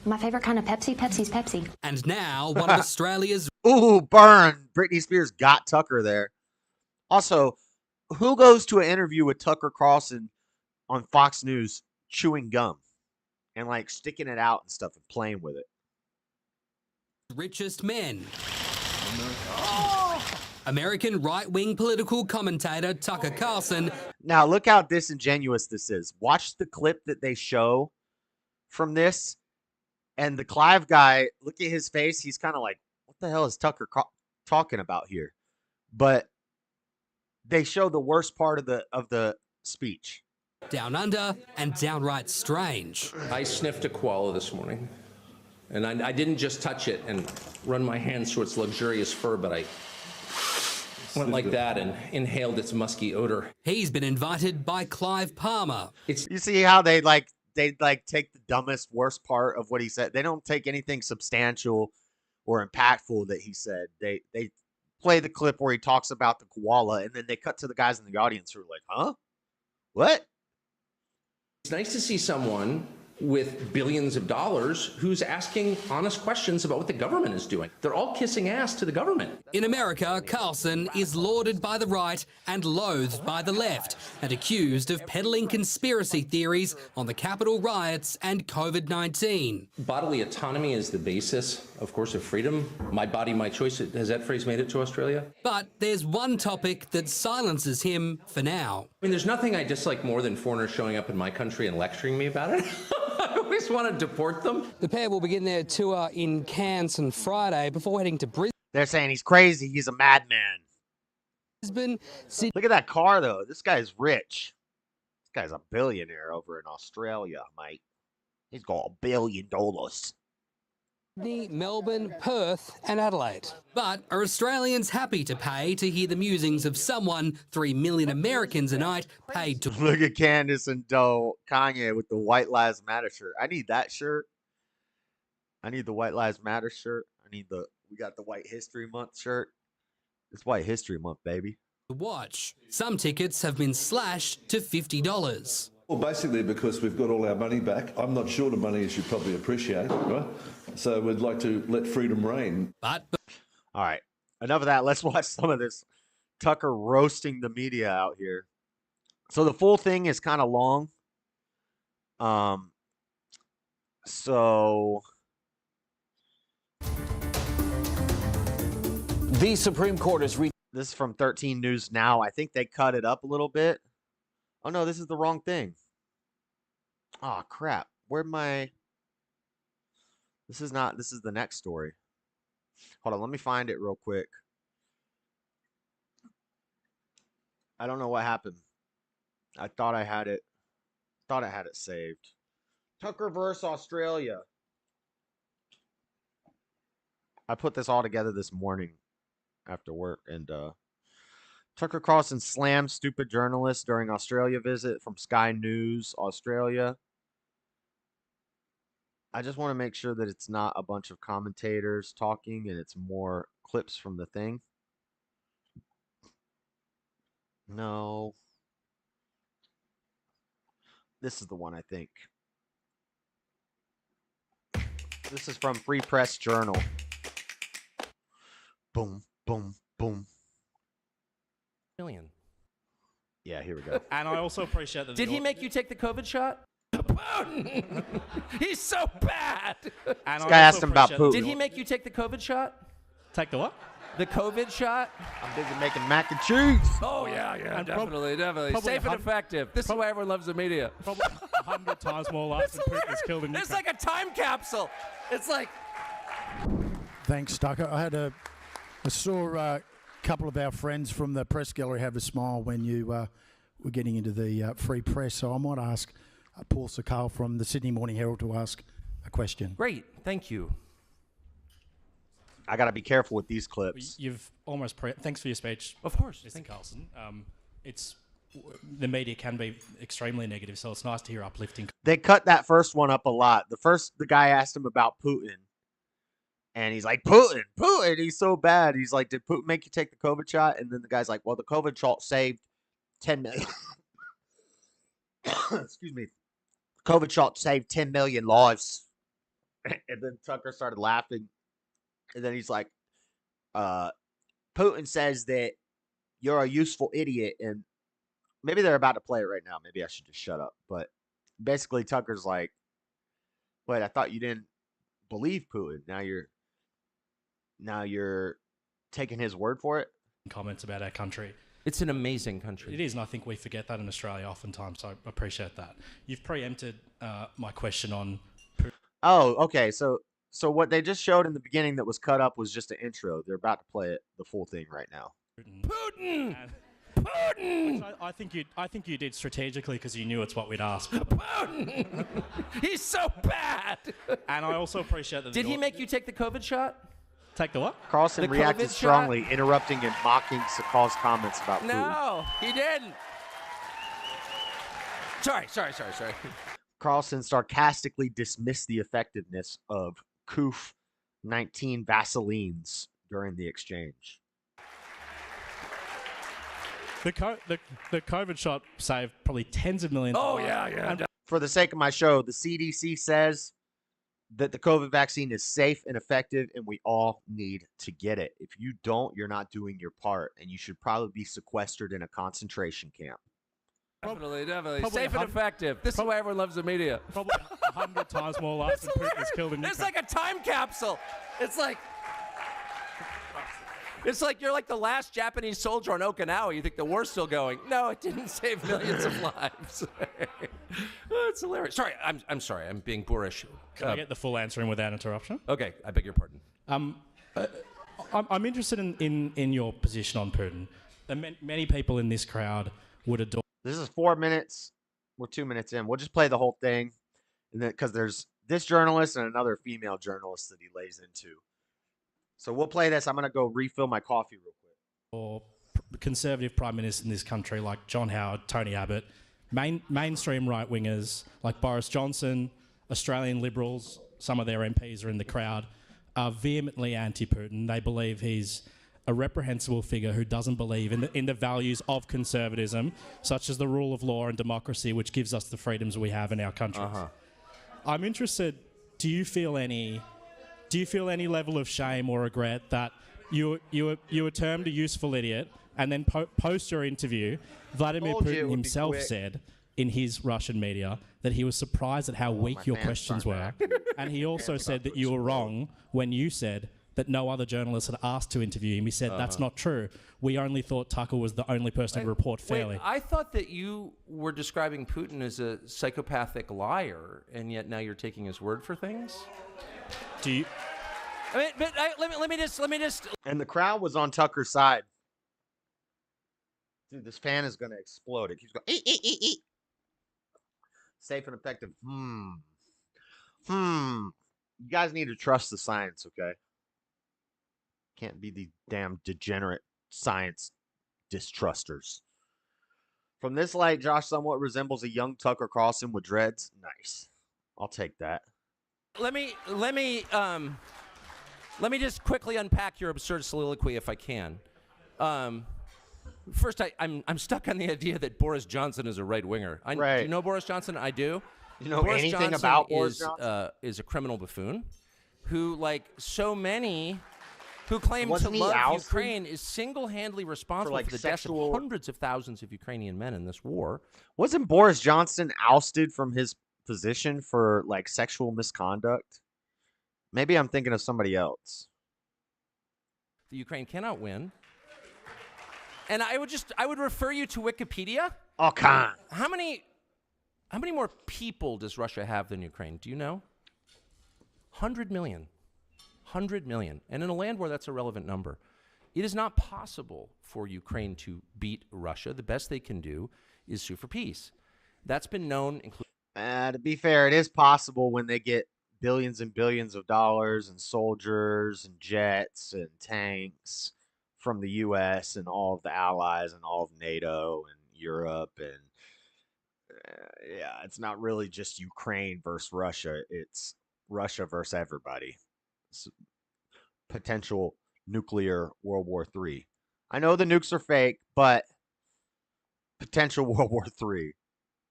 My favorite kind of Pepsi, Pepsi's Pepsi. And now one of Australia's Ooh, burn. Britney Spears got Tucker there. Also, who goes to an interview with Tucker Carlson on Fox News chewing gum and like sticking it out and stuff and playing with it? richest men. American right-wing political commentator Tucker Carlson. Now, look how disingenuous this is. Watch the clip that they show from this. And the Clive guy, look at his face. He's kind of like, what the hell is Tucker talking about here? But they show the worst part of the speech. Down under and downright strange. I sniffed a koala this morning, and I didn't just touch it and run my hands through its luxurious fur, but I went like that and inhaled its musky odor. He's been invited by Clive Palmer. You see how they take the dumbest, worst part of what he said. They don't take anything substantial or impactful that he said. They play the clip where he talks about the koala, and then they cut to the guys in the audience who are like, huh? What? It's nice to see someone with billions of dollars who's asking honest questions about what the government is doing. They're all kissing ass to the government. In America, Carlson is lauded by the right and loathed by the left, and accused of peddling conspiracy theories on the Capitol riots and COVID-19. Bodily autonomy is the basis, of course, of freedom. My body, my choice. Has that phrase made it to Australia? But there's one topic that silences him for now. I mean, there's nothing I dislike more than foreigners showing up in my country and lecturing me about it. I always want to deport them. The pair will begin their tour in Cairns on Friday before heading to They're saying he's crazy. He's a madman. Brisbane, Sydney. Look at that car, though. This guy's rich. This guy's a billionaire over in Australia, mate. He's got $1 billion. Melbourne, Perth and Adelaide. But are Australians happy to pay to hear the musings of someone 3 million Americans a night paid to... Look at Candace and Kanye with the White Lives Matter shirt. I need that shirt. I need the White Lives Matter shirt. We got the White History Month shirt. It's White History Month, baby. watch? Some tickets have been slashed to $50. Well, basically because we've got all our money back. I'm not short of money, as you probably appreciate, right? So we'd like to let freedom reign. All right, enough of that. Let's watch some of this Tucker roasting the media out here. So the full thing is kind of long. So The Supreme Court has reached. This is from 13 News Now. I think they cut it up a little bit. Oh no, this is the wrong thing. Oh crap. Where'd my... This is the next story. Hold on, let me find it real quick. I don't know what happened. I thought I had it. Thought I had it saved. Tucker versus Australia. I put this all together this morning after work, and Tucker Carlson slammed stupid journalists during Australia visit from Sky News Australia. I just want to make sure that it's not a bunch of commentators talking and it's more clips from the thing. No. This is the one, I think. This is from Free Press Journal. Boom, boom, boom. Million. Yeah, here we go. And I also appreciate that. Did he make you take the COVID shot? Putin! He's so bad! And this guy asked him about Putin. Did he make you take the COVID shot? Take the what? The COVID shot? I'm busy making mac and cheese. Oh, yeah, And definitely. Safe and effective. This is why everyone loves the media. Probably 100 times more lives than Putin has killed in Ukraine. It's like a time capsule. It's like... Thanks, Tucker. I saw a couple of our friends from the press gallery have a smile when you were getting into the free press, so I might ask Paul Sakal from the Sydney Morning Herald to ask a question. Great, thank you. I got to be careful with these clips. You've almost... Thanks for your speech. Of course. Mr. Carlson. The media can be extremely negative, so it's nice to hear uplifting. They cut that first one up a lot. The guy asked him about Putin. And he's like, Putin, he's so bad. He's like, did Putin make you take the COVID shot? And then the guy's like, well, the COVID shot saved 10 million. Excuse me. COVID shot saved 10 million lives. And then Tucker started laughing. And then he's like, Putin says that you're a useful idiot. And maybe they're about to play it right now. Maybe I should just shut up. But basically, Tucker's like, wait, I thought you didn't believe Putin. Now you're taking his word for it? Comments about our country. It's an amazing country. It is, and I think we forget that in Australia oftentimes, so I appreciate that. You've preempted my question on... Oh, okay. So what they just showed in the beginning that was cut up was just an intro. They're about to play it, the full thing right now. Putin! Putin! Which I think you did strategically because you knew it's what we'd ask. Putin! He's so bad! And I also appreciate that... Did he make you take the COVID shot? Take the what? Carlson reacted strongly, interrupting and mocking Sakal's comments about Putin. No, he didn't. Sorry. Carlson sarcastically dismissed the effectiveness of COOF-19 Vaselines during the exchange. The COVID shot saved probably tens of millions. Oh, yeah. For the sake of my show, the CDC says that the COVID vaccine is safe and effective, and we all need to get it. If you don't, you're not doing your part, and you should probably be sequestered in a concentration camp. Definitely. Safe and effective. This is why everyone loves the media. Probably 100 times more lives than Putin has killed in Ukraine. It's like a time capsule. It's like you're like the last Japanese soldier on Okinawa. You think the war's still going. No, it didn't save millions of lives. It's hilarious. Sorry, I'm sorry. I'm being boorish. Can I get the full answer in without interruption? Okay, I beg your pardon. I'm interested in your position on Putin. Many people in this crowd would adore... This is 4 minutes. We're 2 minutes in. We'll just play the whole thing. And then, because there's this journalist and another female journalist that he lays into. So we'll play this. I'm going to go refill my coffee real quick. Or conservative prime ministers in this country like John Howard, Tony Abbott, mainstream right-wingers like Boris Johnson, Australian Liberals, some of their MPs are in the crowd, are vehemently anti-Putin. They believe he's a reprehensible figure who doesn't believe in the values of conservatism, such as the rule of law and democracy, which gives us the freedoms we have in our country. I'm interested, do you feel any level of shame or regret that you were termed a useful idiot, and then post your interview, Vladimir Putin himself said in his Russian media that he was surprised at how weak your questions were. And he also said that you were wrong when you said that no other journalist had asked to interview him. He said, that's not true. We only thought Tucker was the only person to report fairly. Wait, I thought that you were describing Putin as a psychopathic liar, and yet now you're taking his word for things? Do you... I mean, but let me just... And the crowd was on Tucker's side. Dude, this fan is going to explode. It keeps going, ee, ee, ee, ee. Safe and effective. You guys need to trust the science, okay? Can't be the damn degenerate science distrusters. From this light, Josh somewhat resembles a young Tucker Carlson with dreads. Nice. I'll take that. Let me just quickly unpack your absurd soliloquy if I can. First, I'm stuck on the idea that Boris Johnson is a right-winger. Right. Do you know Boris Johnson? I do. You know Boris anything Johnson about Boris Johnson? Is a criminal buffoon who, like so many who claim to love ousted Ukraine, is single-handedly responsible for the deaths of hundreds of thousands of Ukrainian men in this war. Wasn't Boris Johnson ousted from his position for like sexual misconduct? Maybe I'm thinking of somebody else. The Ukraine cannot win. And I would refer you to Wikipedia. Oh, come on. How many more people does Russia have than Ukraine? Do you know? 100 million. 100 million. And in a land where that's a relevant number, it is not possible for Ukraine to beat Russia. The best they can do is sue for peace. That's been known. To be fair, it is possible when they get billions and billions of dollars and soldiers and jets and tanks from the U.S. and all of the allies and all of NATO and Europe. And yeah, it's not really just Ukraine versus Russia. It's Russia versus everybody. It's potential nuclear World War III. I know the nukes are fake, but potential World War III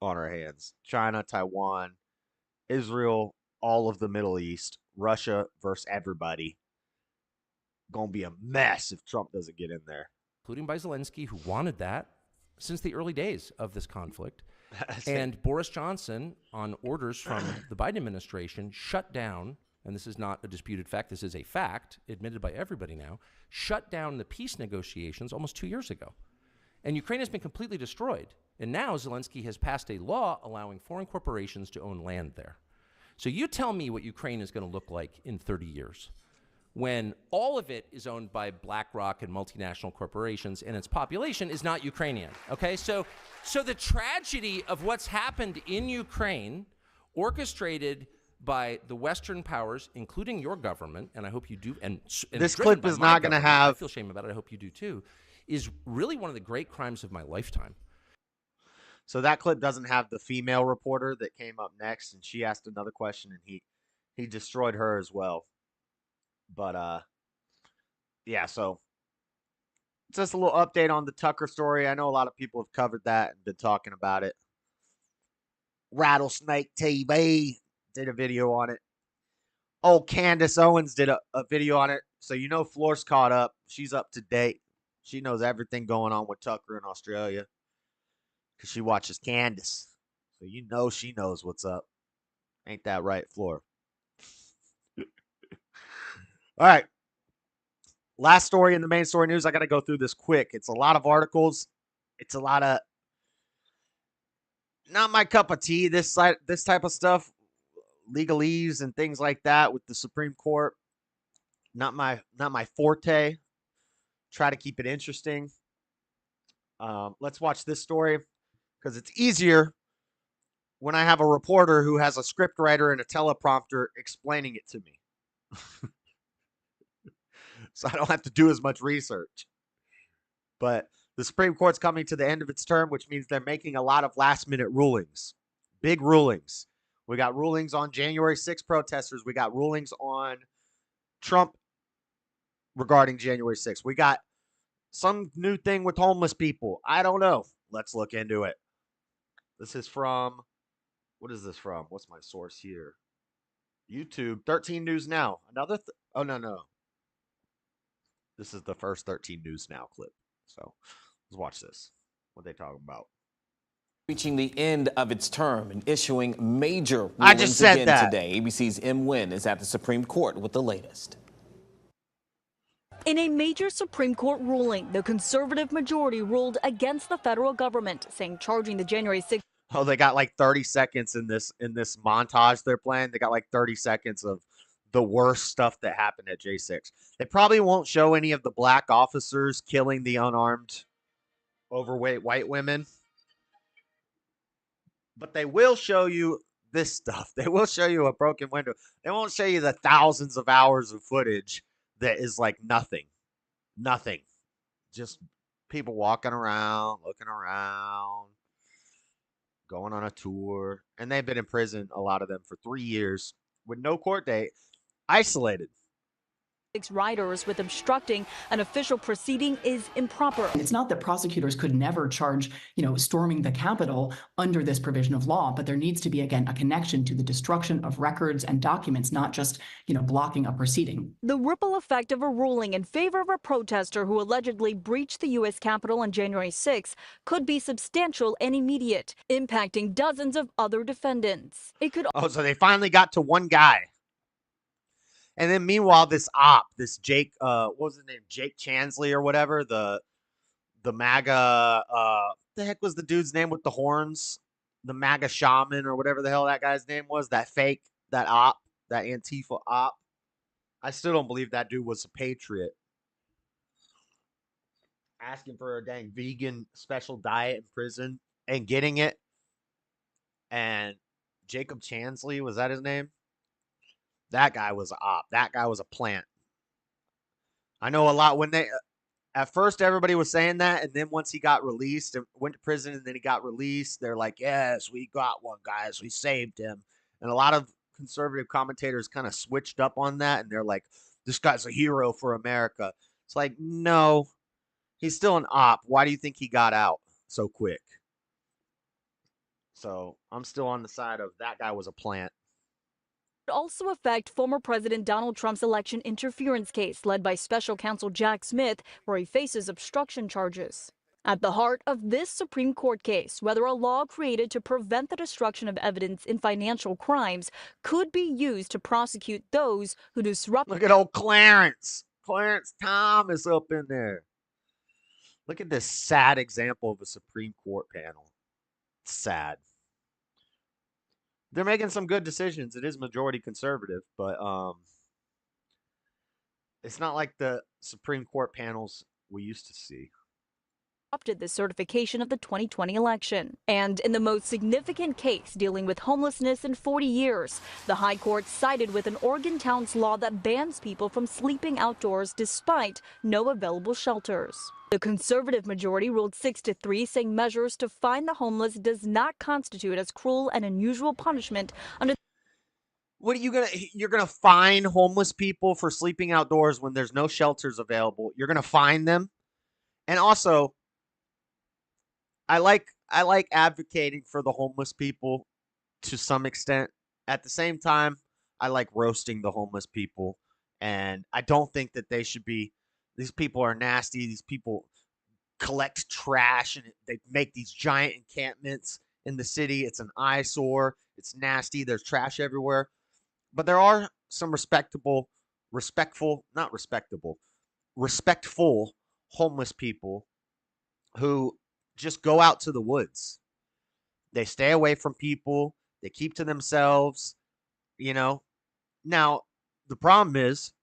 on our hands. China, Taiwan, Israel, all of the Middle East, Russia versus everybody. Gonna be a mess if Trump doesn't get in there. Including by Zelensky, who wanted that since the early days of this conflict. And Boris Johnson, on orders from the Biden administration, shut down, and this is not a disputed fact, this is a fact, admitted by everybody now, shut down the peace negotiations almost 2 years ago. And Ukraine has been completely destroyed. And now Zelensky has passed a law allowing foreign corporations to own land there. So you tell me what Ukraine is going to look like in 30 years when all of it is owned by BlackRock and multinational corporations and its population is not Ukrainian, okay? So the tragedy of what's happened in Ukraine, orchestrated by the Western powers, including your government, and I hope you do, and this clip is not going to have... I feel shame about it, I hope you do too, is really one of the great crimes of my lifetime. So that clip doesn't have the female reporter that came up next, and she asked another question, and he destroyed her as well. But yeah, so just a little update on the Tucker story. I know a lot of people have covered that and been talking about it. Rattlesnake TV did a video on it. Old Candace Owens did a video on it. So you know Floor's caught up. She's up to date. She knows everything going on with Tucker in Australia because she watches Candace. So you know she knows what's up. Ain't that right, Floor? All right. Last story in the main story news. I got to go through this quick. It's a lot of articles. It's a lot of not my cup of tea. This type of stuff, legalese and things like that with the Supreme Court. Not my forte. Try to keep it interesting. Let's watch this story because it's easier when I have a reporter who has a script writer and a teleprompter explaining it to me. So I don't have to do as much research. But the Supreme Court's coming to the end of its term, which means they're making a lot of last-minute rulings. Big rulings. We got rulings on January 6 protesters. We got rulings on Trump regarding January 6. We got some new thing with homeless people. I don't know. Let's look into it. This is from, what is this from? What's my source here? YouTube, 13 News Now. Another, oh, no. This is the first 13 News Now clip. So let's watch this. What they talking about? Reaching the end of its term and issuing major rulings I just said again that. today. ABC's M. Wynn is at the Supreme Court with the latest. In a major Supreme Court ruling, the conservative majority ruled against the federal government, saying charging the January 6th. Oh, they got like 30 seconds in this montage they're playing. They got like 30 seconds of the worst stuff that happened at J6. They probably won't show any of the black officers killing the unarmed, overweight white women. But they will show you this stuff. They will show you a broken window. They won't show you the thousands of hours of footage that is like nothing. Nothing. Just people walking around, looking around, going on a tour. And they've been in prison, a lot of them, for 3 years with no court date, isolated. Riders with obstructing an official proceeding is improper. It's not that prosecutors could never charge, storming the Capitol under this provision of law, but there needs to be, again, a connection to the destruction of records and documents, not just, blocking a proceeding. The ripple effect of a ruling in favor of a protester who allegedly breached the U.S. Capitol on January 6 could be substantial and immediate, impacting dozens of other defendants. It could. Oh, so they finally got to one guy. And then meanwhile, this Jake, what was his name? Jake Chansley or whatever, the MAGA, the heck was the dude's name with the horns? The MAGA shaman or whatever the hell that guy's name was, that Antifa op. I still don't believe that dude was a patriot. Asking for a dang vegan special diet in prison and getting it. And Jacob Chansley, was that his name? That guy was an op. That guy was a plant. I know a lot when at first everybody was saying that, and then once he got released and went to prison and then he got released, they're like, yes, we got one, guys. We saved him. And a lot of conservative commentators kind of switched up on that, and they're like, this guy's a hero for America. It's like, no, he's still an op. Why do you think he got out so quick? So I'm still on the side of that guy was a plant. Also affect former President Donald Trump's election interference case led by special counsel Jack Smith, where he faces obstruction charges. At the heart of this Supreme Court case, whether a law created to prevent the destruction of evidence in financial crimes could be used to prosecute those who disrupt. Look at old Clarence. Clarence Thomas up in there. Look at this sad example of a Supreme Court panel. It's sad. They're making some good decisions. It is majority conservative, but it's not like the Supreme Court panels we used to see. Disrupted the certification of the 2020 election. And in the most significant case dealing with homelessness in 40 years, the High Court sided with an Oregon town's law that bans people from sleeping outdoors despite no available shelters. The conservative majority ruled 6-3, saying measures to fine the homeless does not constitute as cruel and unusual punishment under. What are you're gonna fine homeless people for sleeping outdoors when there's no shelters available? You're gonna fine them? And also, I like advocating for the homeless people to some extent. At the same time, I like roasting the homeless people, and I don't think that they should be. These people are nasty. These people collect trash and they make these giant encampments in the city. It's an eyesore. It's nasty. There's trash everywhere. But there are some respectful homeless people who just go out to the woods. They stay away from people. They keep to themselves, Now, the problem is,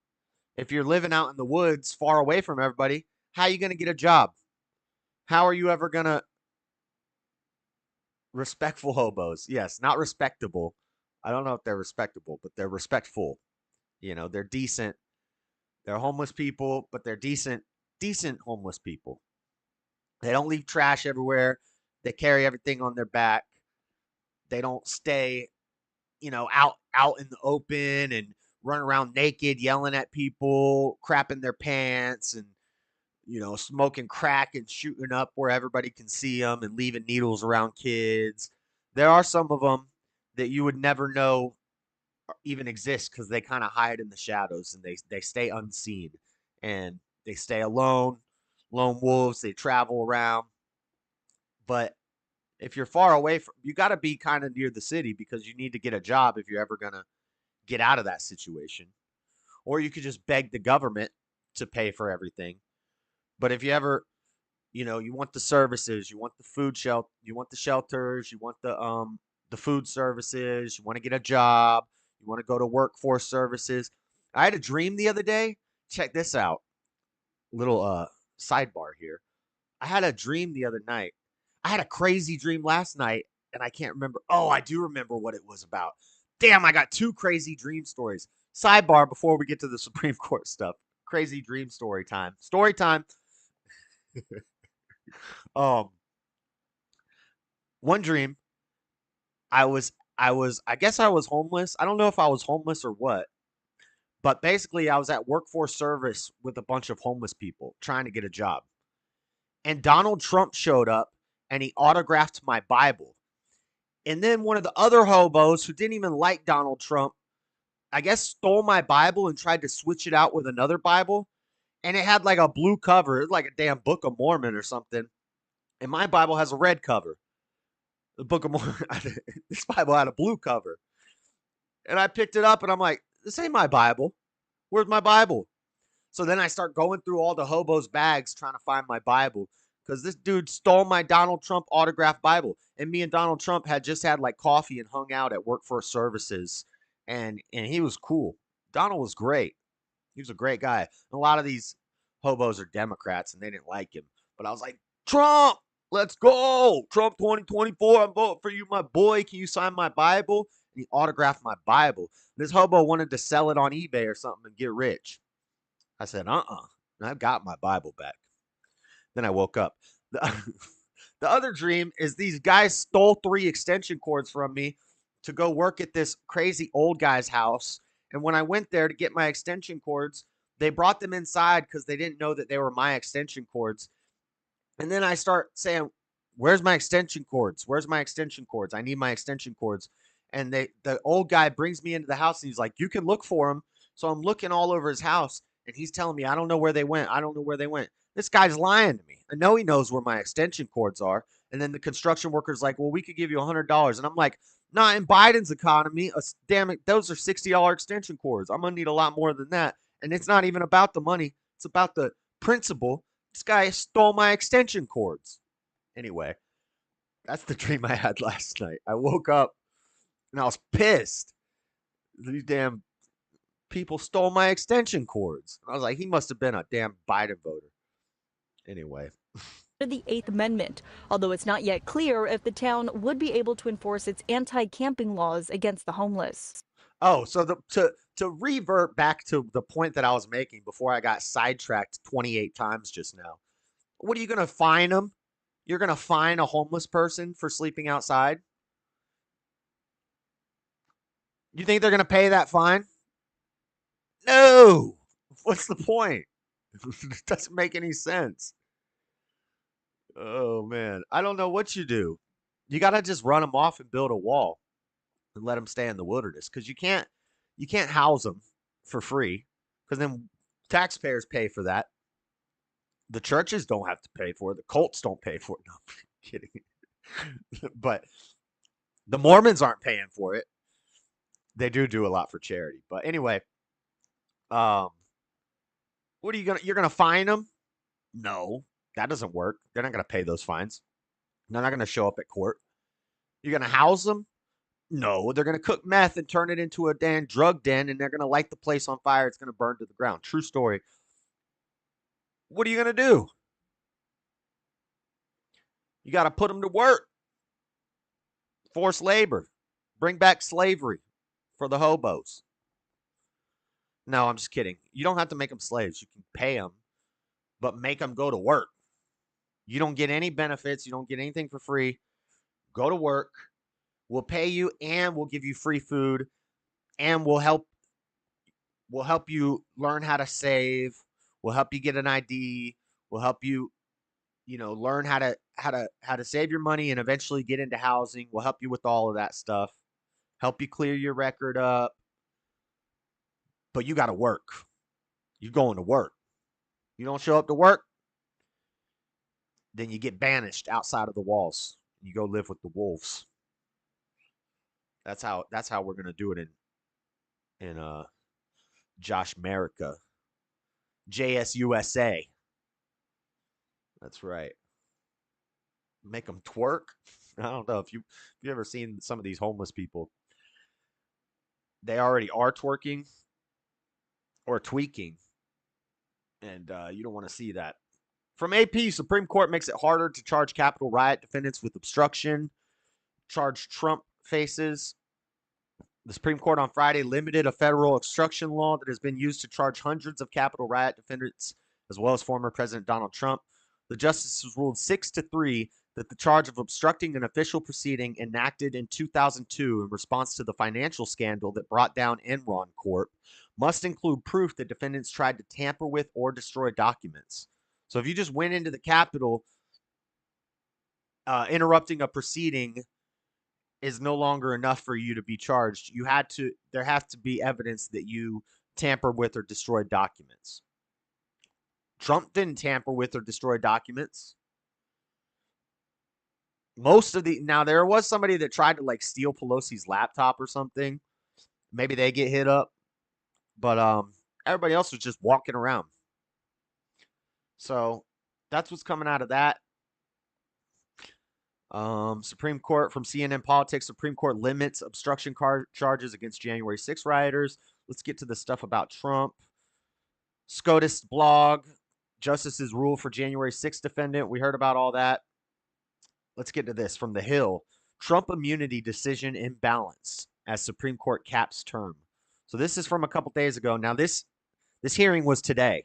if you're living out in the woods far away from everybody, how are you going to get a job? How are you ever going to... Respectful hobos. Yes, not respectable. I don't know if they're respectable, but they're respectful. They're decent. They're homeless people, but they're decent homeless people. They don't leave trash everywhere. They carry everything on their back. They don't stay, out in the open and run around naked, yelling at people, crapping their pants, and, smoking crack and shooting up where everybody can see them and leaving needles around kids. There are some of them that you would never know even exist because they kind of hide in the shadows and they stay unseen and they stay alone, lone wolves. They travel around. But if you're far away from, you got to be kind of near the city because you need to get a job if you're ever going to get out of that situation. Or you could just beg the government to pay for everything. But if you ever, you want the services, you want the food shelter, you want the shelters, you want the food services, you want to get a job, you want to go to workforce services. I had a dream the other day. Check this out. Little sidebar here. I had a dream the other night. I had a crazy dream last night, and I can't remember. Oh, I do remember what it was about. Damn, I got 2 crazy dream stories. Sidebar before we get to the Supreme Court stuff. crazy dream story time. Story time. One dream, I guess I was homeless. I don't know if I was homeless or what, but basically I was at workforce service with a bunch of homeless people trying to get a job. And Donald Trump showed up and he autographed my Bible. And then one of the other hobos who didn't even like Donald Trump, I guess, stole my Bible and tried to switch it out with another Bible. And it had like a blue cover. It was like a damn Book of Mormon or something. And my Bible has a red cover. The Book of Mormon, this Bible had a blue cover. And I picked it up and I'm like, this ain't my Bible. Where's my Bible? So then I start going through all the hobos' bags trying to find my Bible because this dude stole my Donald Trump autographed Bible. And me and Donald Trump had just had like coffee and hung out at Workforce Services. And he was cool. Donald was great. He was a great guy. And a lot of these hobos are Democrats and they didn't like him. But I was like, Trump, let's go. Trump 2024. I'm voting for you, my boy. Can you sign my Bible? And he autographed my Bible. This hobo wanted to sell it on eBay or something and get rich. I said, and I've got my Bible back. Then I woke up. The other dream is these guys stole 3 extension cords from me to go work at this crazy old guy's house. And when I went there to get my extension cords, they brought them inside because they didn't know that they were my extension cords. And then I start saying, where's my extension cords? Where's my extension cords? I need my extension cords. And the old guy brings me into the house and he's like, you can look for them. So I'm looking all over his house and he's telling me, I don't know where they went. I don't know where they went. This guy's lying to me. I know he knows where my extension cords are. And then the construction worker's like, well, we could give you $100. And I'm like, nah, in Biden's economy, damn it, those are $60 extension cords. I'm going to need a lot more than that. And it's not even about the money. It's about the principle. This guy stole my extension cords. Anyway, that's the dream I had last night. I woke up and I was pissed. These damn people stole my extension cords. I was like, he must have been a damn Biden voter. Anyway. The 8th Amendment, although it's not yet clear if the town would be able to enforce its anti-camping laws against the homeless. Oh, so to revert back to the point that I was making before I got sidetracked 28 times just now. What are you going to fine them? You're going to fine a homeless person for sleeping outside? You think they're going to pay that fine? No. What's the point? It doesn't make any sense. Oh, man. I don't know what you do. You got to just run them off and build a wall and let them stay in the wilderness because you can't house them for free because then taxpayers pay for that. The churches don't have to pay for it. The cults don't pay for it. No, I'm kidding. But the Mormons aren't paying for it. They do a lot for charity. But anyway, what are you're going to fine them? No, that doesn't work. They're not going to pay those fines. They're not going to show up at court. You're going to house them? No, they're going to cook meth and turn it into a damn drug den, and they're going to light the place on fire. It's going to burn to the ground. True story. What are you going to do? You got to put them to work. Forced labor. Bring back slavery for the hobos. No, I'm just kidding. You don't have to make them slaves. You can pay them, but make them go to work. You don't get any benefits. You don't get anything for free. Go to work. We'll pay you and we'll give you free food and we'll help you learn how to save. We'll help you get an ID. We'll help you, learn how to save your money and eventually get into housing. We'll help you with all of that stuff. Help you clear your record up. But you got to work. You're going to work. You don't show up to work, then you get banished outside of the walls. You go live with the wolves. That's how we're gonna do it in Josh America. JSUSA. That's right. Make them twerk. I don't know if you've ever seen some of these homeless people. They already are twerking or tweaking, and you don't want to see that. From AP, Supreme Court makes it harder to charge Capitol riot defendants with obstruction. Charge Trump faces The Supreme Court on Friday limited a federal obstruction law that has been used to charge hundreds of Capitol riot defendants, as well as former President Donald Trump. The justices ruled 6-3 that the charge of obstructing an official proceeding enacted in 2002 in response to the financial scandal that brought down Enron Corp. must include proof that defendants tried to tamper with or destroy documents. So if you just went into the Capitol, interrupting a proceeding is no longer enough for you to be charged. There has to be evidence that you tampered with or destroyed documents. Trump didn't tamper with or destroy documents. Now there was somebody that tried to like steal Pelosi's laptop or something. Maybe they get hit up, but everybody else was just walking around. So that's what's coming out of that. Supreme Court from CNN Politics. Supreme Court limits obstruction charges against January 6 rioters. Let's get to the stuff about Trump. SCOTUS blog. Justices rule for January 6 defendant. We heard about all that. Let's get to this from The Hill. Trump immunity decision imbalanced as Supreme Court caps term. So this is from a couple days ago. Now this hearing was today,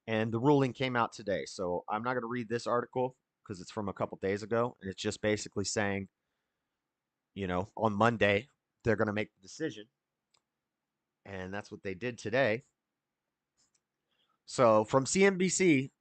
and the ruling came out today. So I'm not going to read this article because it's from a couple days ago, and it's just basically saying, on Monday they're going to make the decision, and that's what they did today. So from CNBC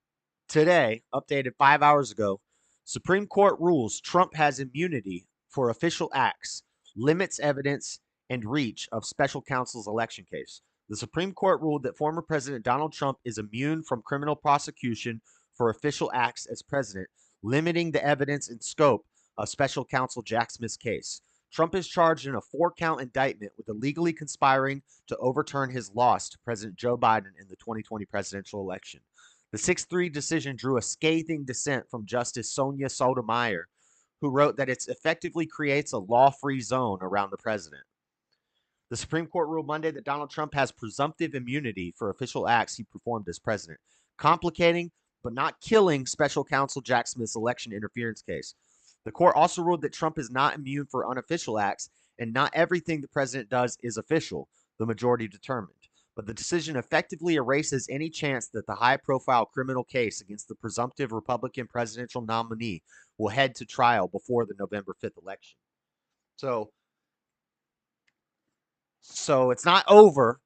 today, updated 5 hours ago, Supreme Court rules Trump has immunity for official acts, limits evidence and reach of special counsel's election case. The Supreme Court ruled that former President Donald Trump is immune from criminal prosecution for official acts as president, limiting the evidence and scope of special counsel Jack Smith's case. Trump is charged in a 4-count indictment with illegally conspiring to overturn his loss to President Joe Biden in the 2020 presidential election. The 6-3 decision drew a scathing dissent from Justice Sonia Sotomayor, who wrote that it effectively creates a law-free zone around the president. The Supreme Court ruled Monday that Donald Trump has presumptive immunity for official acts he performed as president, complicating but not killing special counsel Jack Smith's election interference case. The court also ruled that Trump is not immune for unofficial acts, and not everything the president does is official, the majority determined. But the decision effectively erases any chance that the high-profile criminal case against the presumptive Republican presidential nominee will head to trial before the November 5th election. So it's not over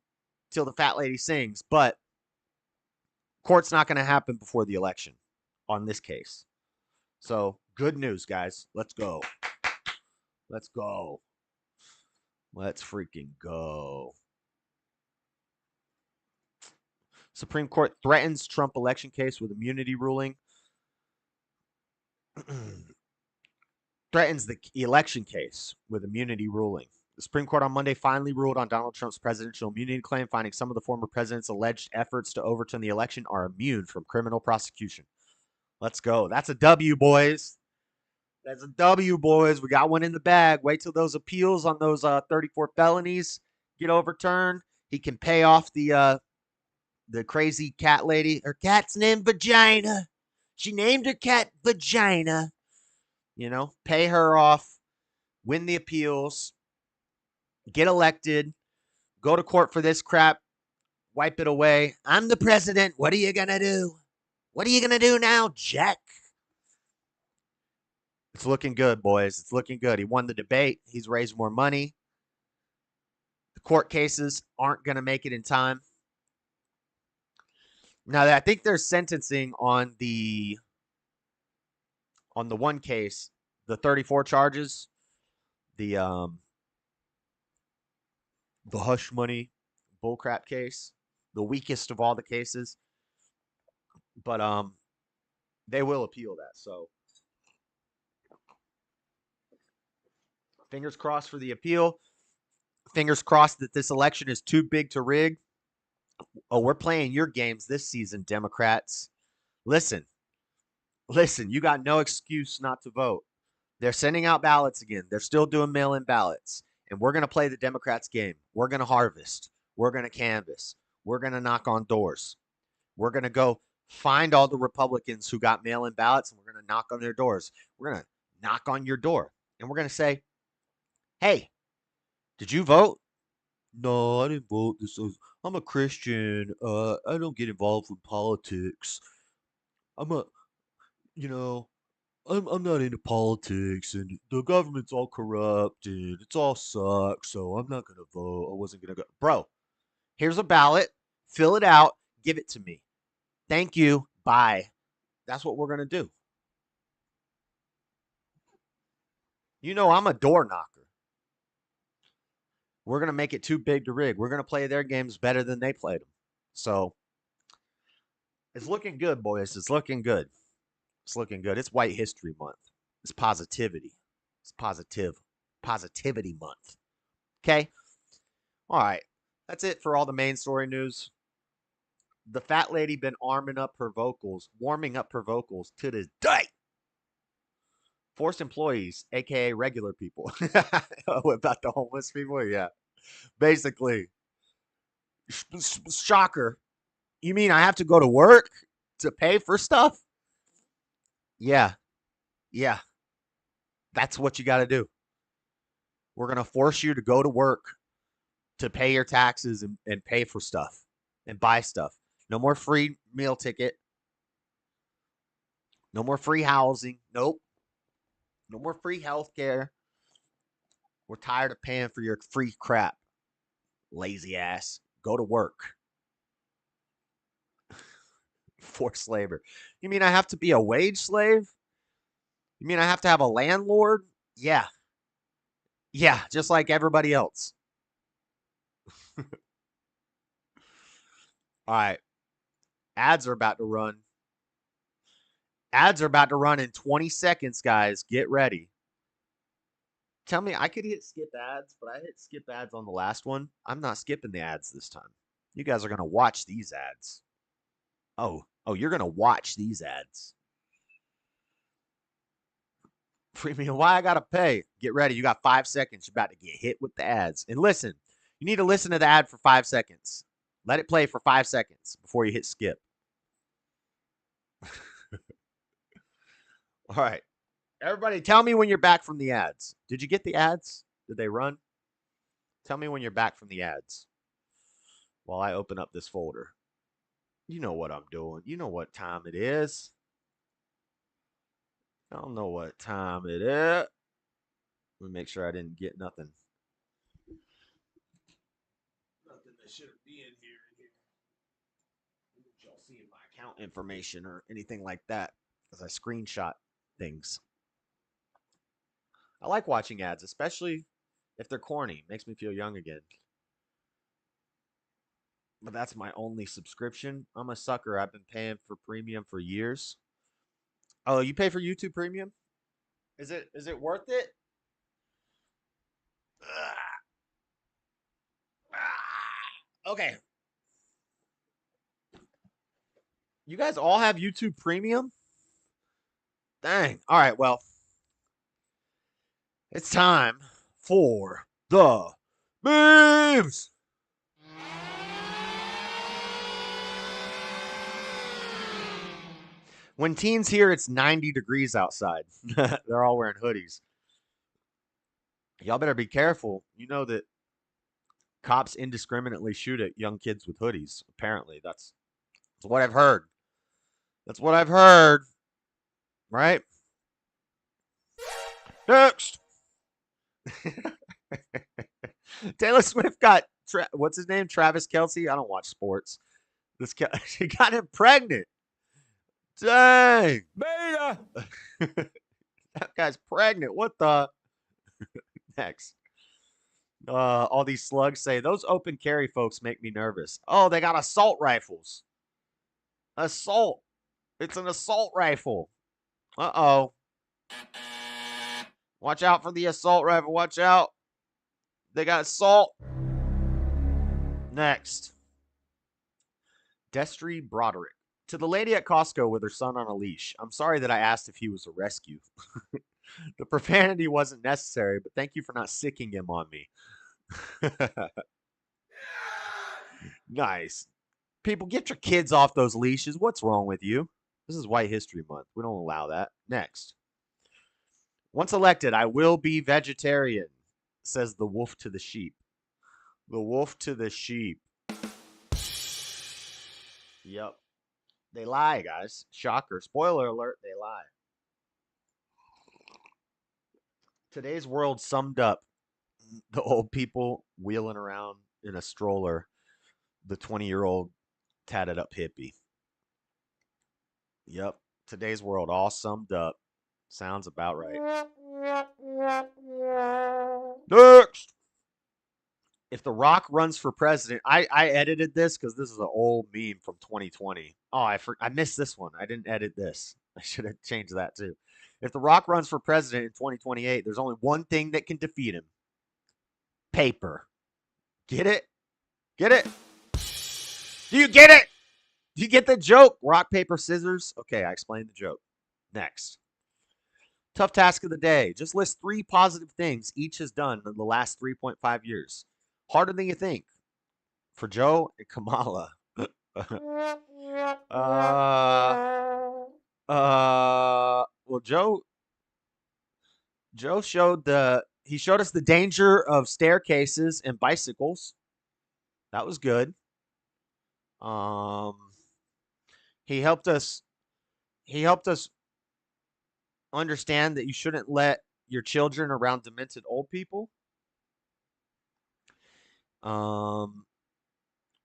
till the fat lady sings, but court's not going to happen before the election on this case. So good news, guys. Let's go. Let's go. Let's freaking go. Supreme Court threatens Trump election case with immunity ruling. Threatens the election case with immunity ruling. The Supreme Court on Monday finally ruled on Donald Trump's presidential immunity claim, finding some of the former president's alleged efforts to overturn the election are immune from criminal prosecution. Let's go. That's a W, boys. That's a W, boys. We got one in the bag. Wait till those appeals on those 34 felonies get overturned. He can pay off the crazy cat lady. Her cat's named Vagina. She named her cat Vagina. Pay her off, win the appeals, get elected, go to court for this crap, wipe it away. I'm the president. What are you going to do? What are you going to do now, Jack? It's looking good, boys. It's looking good. He won the debate. He's raised more money. The court cases aren't going to make it in time. Now, I think they're sentencing on the one case, the 34 charges, the hush money bullcrap case, the weakest of all the cases. But they will appeal that. So fingers crossed for the appeal. Fingers crossed that this election is too big to rig. Oh, we're playing your games this season, Democrats. Listen, you got no excuse not to vote. They're sending out ballots again. They're still doing mail-in ballots. And we're going to play the Democrats' game. We're going to harvest. We're going to canvass. We're going to knock on doors. We're going to go find all the Republicans who got mail-in ballots, and we're going to knock on their doors. We're going to knock on your door. And we're going to say, hey, Did you vote? No, I didn't vote. I'm a Christian. I don't get involved with politics. I'm a, you know, I'm not into politics, and the government's all corrupt, and it's all sucks. So I'm not gonna vote. I wasn't gonna go. Bro, here's a ballot. Fill it out. Give it to me. Thank you. Bye. That's what we're gonna do. You know I'm a door knocker. We're gonna make it too big to rig. We're gonna play their games better than they played them. So it's looking good, boys. It's looking good. It's looking good. It's White History Month. It's positivity. It's positivity month. Okay? All right. That's it for all the main story news. The fat lady been warming up her vocals to this day. Forced employees, aka regular people. Oh, about the homeless people? Yeah. Basically. Shocker. You mean I have to go to work to pay for stuff? Yeah. Yeah. That's what you got to do. We're going to force you to go to work to pay your taxes and pay for stuff and buy stuff. No more free meal ticket. No more free housing. Nope. No more free health care. We're tired of paying for your free crap. Lazy ass. Go to work. Forced labor. You mean I have to be a wage slave? You mean I have to have a landlord? Yeah. Yeah, just like everybody else. All right. Ads are about to run. Ads are about to run in 20 seconds, guys. Get ready. Tell me, I could hit skip ads, but I hit skip ads on the last one. I'm not skipping the ads this time. You guys are going to watch these ads. Oh, you're going to watch these ads. Premium, why I got to pay? Get ready. You got 5 seconds. You're about to get hit with the ads. And listen, you need to listen to the ad for 5 seconds. Let it play for 5 seconds before you hit skip. All right. Everybody, tell me when you're back from the ads. Did you get the ads? Did they run? Tell me when you're back from the ads while I open up this folder. You know what I'm doing. You know what time it is. I don't know what time it is. Let me make sure I didn't get nothing. Nothing that shouldn't be in here. Y'all seeing my account information or anything like that as I screenshot things. I like watching ads, especially if they're corny. Makes me feel young again. But that's my only subscription. I'm a sucker. I've been paying for premium for years. Oh, you pay for YouTube Premium? Is it worth it? Okay. You guys all have YouTube Premium? Dang. All right, well. It's time for the memes. When teens hear it's 90 degrees outside, they're all wearing hoodies. Y'all better be careful. You know that cops indiscriminately shoot at young kids with hoodies. Apparently, that's what I've heard. That's what I've heard. Right? Next. Taylor Swift got what's his name? Travis Kelce. I don't watch sports. She got him pregnant. Dang. Beta. That guy's pregnant. What the? Next. All these slugs say those open carry folks make me nervous. Oh, they got assault rifles. Assault. It's an assault rifle. Uh-oh. Watch out for the assault rifle. Watch out. They got assault. Next. Destry Broderick. To the lady at Costco with her son on a leash. I'm sorry that I asked if he was a rescue. The profanity wasn't necessary, but thank you for not sicking him on me. Nice. People, get your kids off those leashes. What's wrong with you? This is White History Month. We don't allow that. Next. Once elected, I will be vegetarian. says the wolf to the sheep. The wolf to the sheep. Yep. They lie, guys. Shocker. Spoiler alert, they lie. Today's world summed up the old people wheeling around in a stroller, the 20-year-old tatted up hippie. Yep. Today's world all summed up. Sounds about right. Next. If The Rock runs for president, I edited this because this is an old meme from 2020. Oh, I missed this one. I didn't edit this. I should have changed that too. If The Rock runs for president in 2028, there's only one thing that can defeat him. Paper. Get it? Get it? Do you get it? Do you get the joke? Rock, paper, scissors? Okay, I explained the joke. Next. Tough task of the day. Just list 3 positive things each has done in the last 3.5 years. Harder than you think. For Joe and Kamala. Well, Joe showed us the danger of staircases and bicycles. That was good. He helped us understand that you shouldn't let your children around demented old people.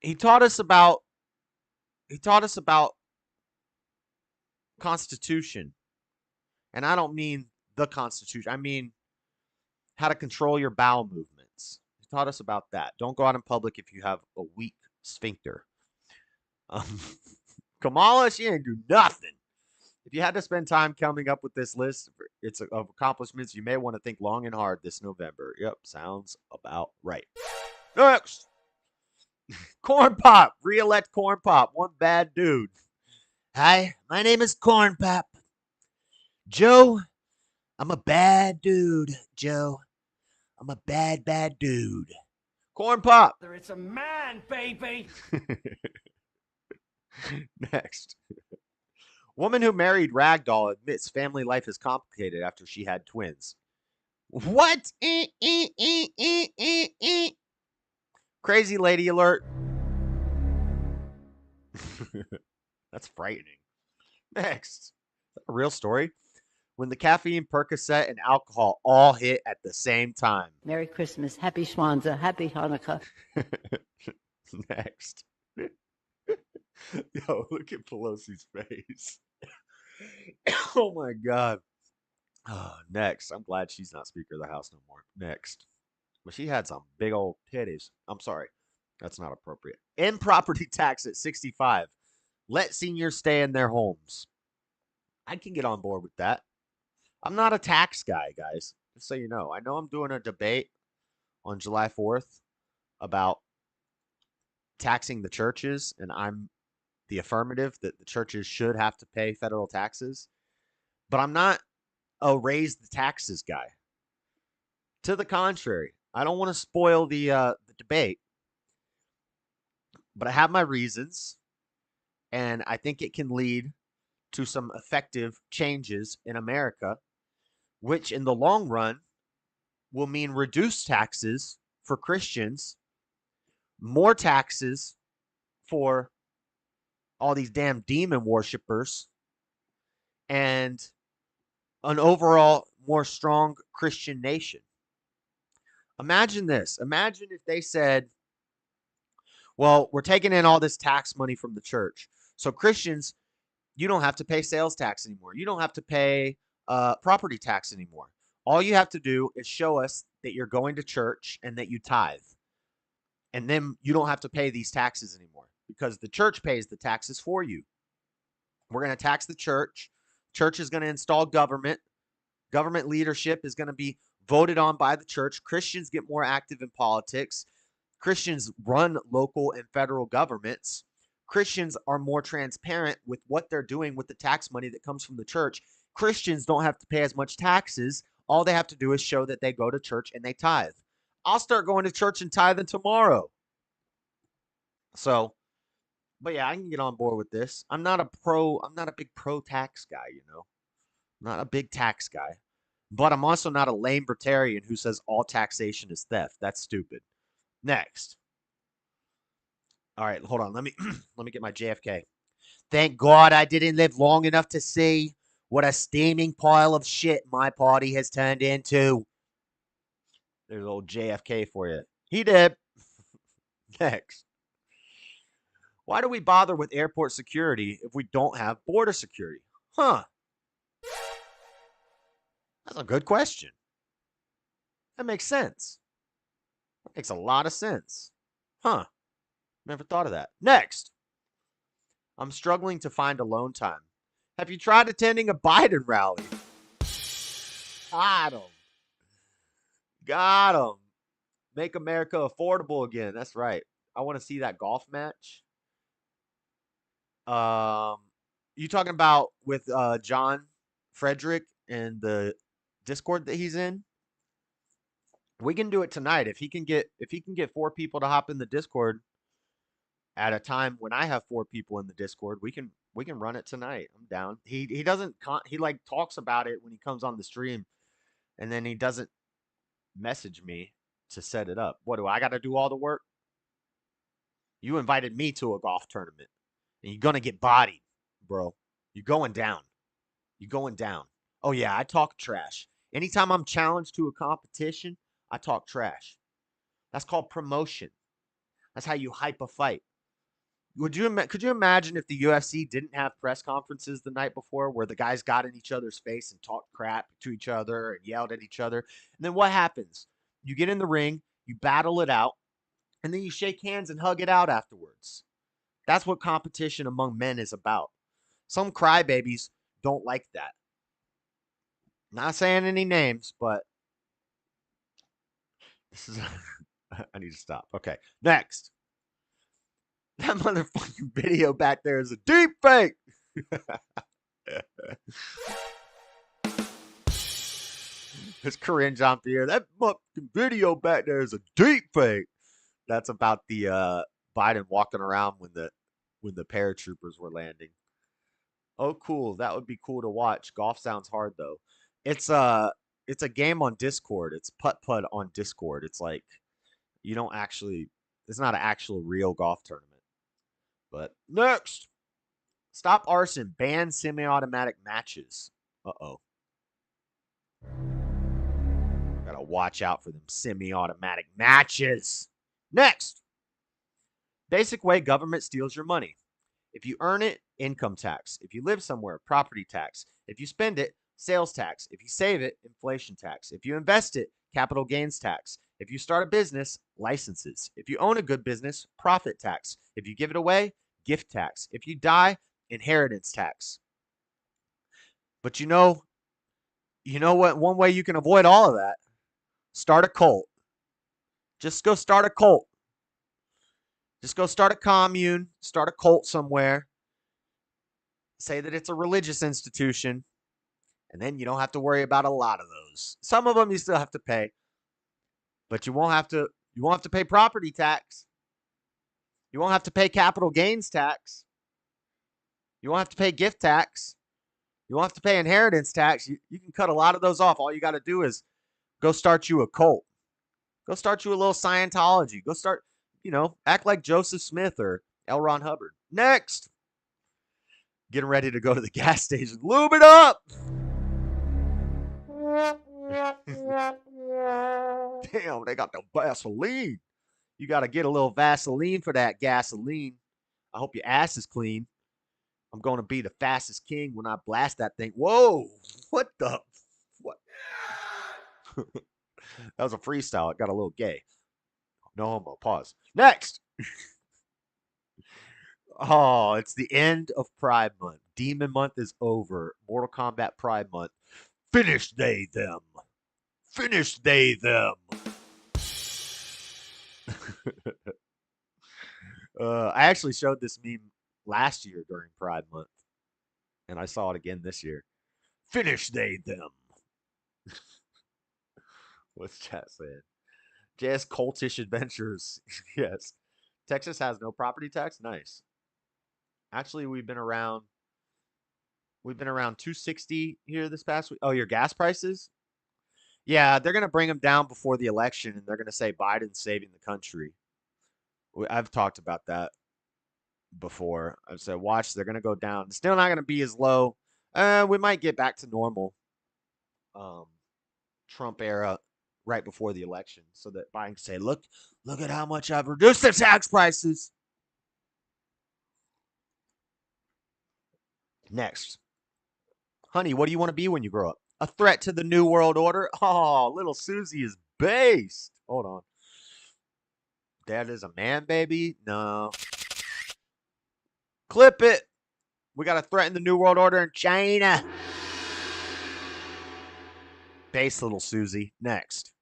He taught us about Constitution. And I don't mean the Constitution. I mean how to control your bowel movements. He taught us about that. Don't go out in public if you have a weak sphincter. Kamala, she ain't do nothing. If you had to spend time coming up with this list of accomplishments, you may want to think long and hard this November. Yep, sounds about right. Next. Corn Pop. Re-elect Corn Pop. One bad dude. Hi, my name is Corn Pop. Joe, I'm a bad dude, Joe. I'm a bad, bad dude. Corn Pop. It's a man, baby. Next. Woman who married Ragdoll admits family life is complicated after she had twins. What? Crazy lady alert. That's frightening. Next. A real story. When the caffeine, Percocet, and alcohol all hit at the same time. Merry Christmas, Happy Schwanza, Happy Hanukkah. Next. Yo, look at Pelosi's face. Oh my God. Next. I'm glad she's not Speaker of the House no more. Next. But she had some big old titties. I'm sorry. That's not appropriate. End property tax at 65. Let seniors stay in their homes. I can get on board with that. I'm not a tax guy, guys. Just so you know. I know I'm doing a debate on July 4th about taxing the churches, and I'm the affirmative that the churches should have to pay federal taxes. But I'm not a raise the taxes guy. To the contrary, I don't want to spoil the debate, but I have my reasons, and I think it can lead to some effective changes in America, which in the long run will mean reduced taxes for Christians, more taxes for all these damn demon worshipers, and an overall more strong Christian nation. Imagine this. Imagine if they said, well, we're taking in all this tax money from the church. So Christians, you don't have to pay sales tax anymore. You don't have to pay property tax anymore. All you have to do is show us that you're going to church and that you tithe. And then you don't have to pay these taxes anymore because the church pays the taxes for you. We're going to tax the church. Church is going to install government. Government leadership is going to be voted on by the church. Christians get more active in politics. Christians run local and federal governments. Christians are more transparent with what they're doing with the tax money that comes from the church. Christians don't have to pay as much taxes. All they have to do is show that they go to church and they tithe. I'll start going to church and tithing tomorrow. So, but yeah, I can get on board with this. I'm not a big pro tax guy, you know. I'm not a big tax guy. But I'm also not a lame libertarian who says all taxation is theft. That's stupid. Next. All right, hold on. Let me let me get my JFK. Thank God I didn't live long enough to see what a steaming pile of shit my party has turned into. There's old JFK for you. He did. Next. Why do we bother with airport security if we don't have border security? Huh. That's a good question. That makes sense. That makes a lot of sense. Huh. Never thought of that. Next. I'm struggling to find alone time. Have you tried attending a Biden rally? Got him. Got him. Make America affordable again. That's right. I want to see that golf match. You talking about with John Frederick and the Discord that he's in? We can do it tonight if he can get 4 people to hop in the Discord at a time when I have 4 people in the Discord. We can run it tonight. I'm down. He doesn't he like talks about it when he comes on the stream, and then he doesn't message me to set it up. What do I got to do all the work? You invited me to a golf tournament, and you're gonna get bodied, bro. You're going down. You're going down. Oh yeah, I talk trash. Anytime I'm challenged to a competition, I talk trash. That's called promotion. That's how you hype a fight. Could you imagine if the UFC didn't have press conferences the night before where the guys got in each other's face and talked crap to each other and yelled at each other? And then what happens? You get in the ring, you battle it out, and then you shake hands and hug it out afterwards. That's what competition among men is about. Some crybabies don't like that. Not saying any names, but this is I need to stop. Okay, next. That motherfucking video back there is a deep fake. It's Corinne Jean-Pierre. That fucking video back there is a deep fake. That's about the Biden walking around when the paratroopers were landing. Oh, cool. That would be cool to watch. Golf sounds hard though. It's a game on Discord. It's putt-putt on Discord. It's like you don't actually. It's not an actual real golf tournament. But next, stop arson. Ban semi-automatic matches. Uh-oh. Gotta watch out for them semi-automatic matches. Next, basic way government steals your money. If you earn it, income tax. If you live somewhere, property tax. If you spend it, sales tax. If you save it, inflation tax. If you invest it, capital gains tax. If you start a business, licenses. If you own a good business, profit tax. If you give it away, gift tax. If you die, inheritance tax. But you know what? One way you can avoid all of that, start a cult. Just go start a cult. Just go start a commune, start a cult somewhere. Say that it's a religious institution, and then you don't have to worry about a lot of those. Some of them you still have to pay, but you won't have to pay property tax. You won't have to pay capital gains tax. You won't have to pay gift tax. You won't have to pay inheritance tax. You can cut a lot of those off. All you got to do is go start you a cult. Go start you a little Scientology. Go start, act like Joseph Smith or L. Ron Hubbard. Next. Getting ready to go to the gas station. Lube it up. Damn, they got the Vaseline. You got to get a little Vaseline for that gasoline. I hope your ass is clean. I'm going to be the fastest king when I blast that thing. Whoa. What? That was a freestyle. It got a little gay. No homo. Pause. Next. Oh, it's the end of Pride Month. Demon Month is over. Mortal Kombat Pride Month. Finish they them. Finish they them. I actually showed this meme last year during Pride Month, and I saw it again this year. Finish they them. What's chat saying? JS Cultish Adventures. Yes. Texas has no property tax? Nice. Actually, we've been around 260 here this past week. Oh, your gas prices? Yeah, they're going to bring him down before the election, and they're going to say Biden's saving the country. I've talked about that before. I've said, watch, they're going to go down. It's still not going to be as low. We might get back to normal Trump era right before the election so that Biden can say, look at how much I've reduced the tax prices. Next. Honey, what do you want to be when you grow up? A threat to the New World Order? Oh, little Susie is based. Hold on. Dad is a man, baby? No. Clip it. We got to threaten the New World Order in China. Base, little Susie. Next.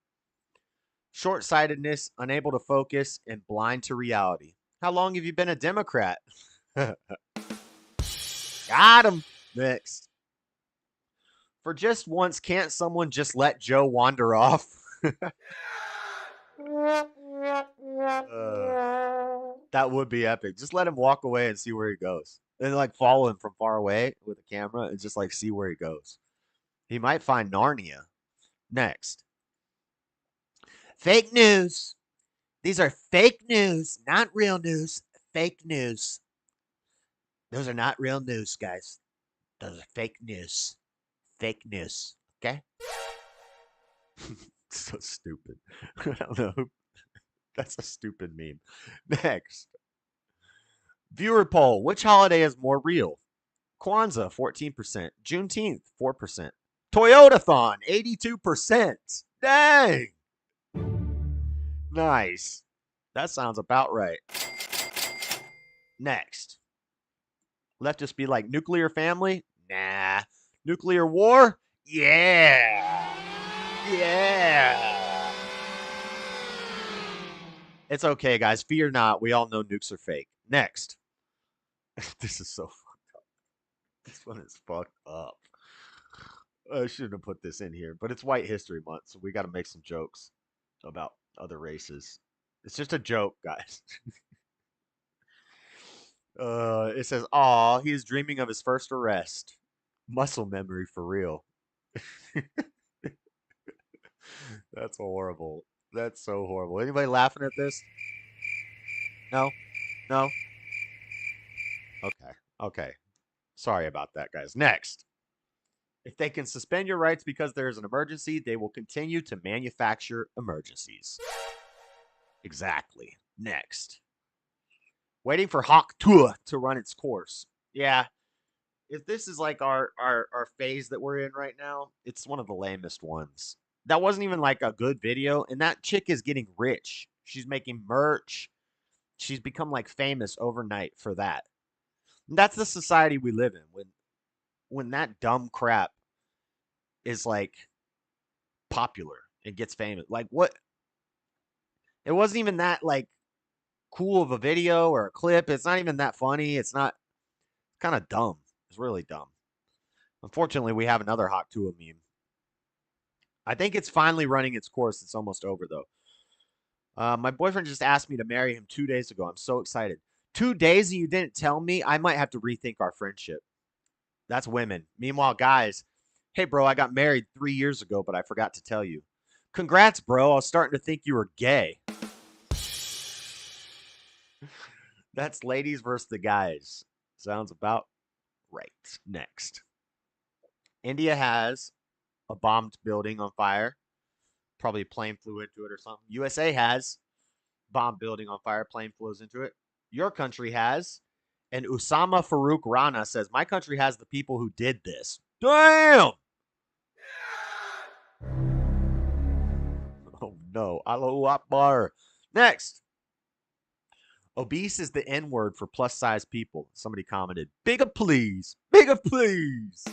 Short-sightedness, unable to focus, and blind to reality. How long have you been a Democrat? Got him. Next. For just once, can't someone just let Joe wander off? That would be epic. Just let him walk away and see where he goes. And like follow him from far away with a camera and just like see where he goes. He might find Narnia. Next. Fake news. These are fake news, not real news. Fake news. Those are not real news, guys. Those are fake news. Fake news. Okay? So stupid. I don't know. That's a stupid meme. Next. Viewer poll. Which holiday is more real? Kwanzaa, 14%. Juneteenth, 4%. Toyotathon, 82%. Dang. Nice. That sounds about right. Next. Leftists be like, nuclear family? Nah. Nuclear war? Yeah. Yeah. It's okay, guys. Fear not. We all know nukes are fake. Next. This is so fucked up. This one is fucked up. I shouldn't have put this in here, but it's White History Month, so we got to make some jokes about other races. It's just a joke, guys. It says, aw, he is dreaming of his first arrest. Muscle memory for real. That's horrible. That's so horrible. Anybody laughing at this? No? No? Okay. Okay. Sorry about that, guys. Next. If they can suspend your rights because there is an emergency, they will continue to manufacture emergencies. Exactly. Next. Waiting for Hawk Tuah to run its course. Yeah. If this is like our phase that we're in right now, it's one of the lamest ones. That wasn't even like a good video, and that chick is getting rich. She's making merch. She's become like famous overnight for that. And that's the society we live in. When that dumb crap is like popular and gets famous. Like what? It wasn't even that like cool of a video or a clip. It's not even that funny. It's not kind of dumb. It's really dumb. Unfortunately, we have another Hawk Tuah meme. I think it's finally running its course. It's almost over though. My boyfriend just asked me to marry him 2 days ago. I'm so excited. 2 days and you didn't tell me? I might have to rethink our friendship. That's women. Meanwhile, guys, hey, bro, I got married 3 years ago, but I forgot to tell you. Congrats, bro. I was starting to think you were gay. That's ladies versus the guys. Sounds about right. Next. India has a bombed building on fire. Probably a plane flew into it or something. USA has bombed building on fire. Plane flows into it. Your country has. And Usama Farouk Rana says, my country has the people who did this. Damn! Oh, no. Allahu Akbar. Next. Obese is the N-word for plus-size people. Somebody commented, bigger please. Bigger please.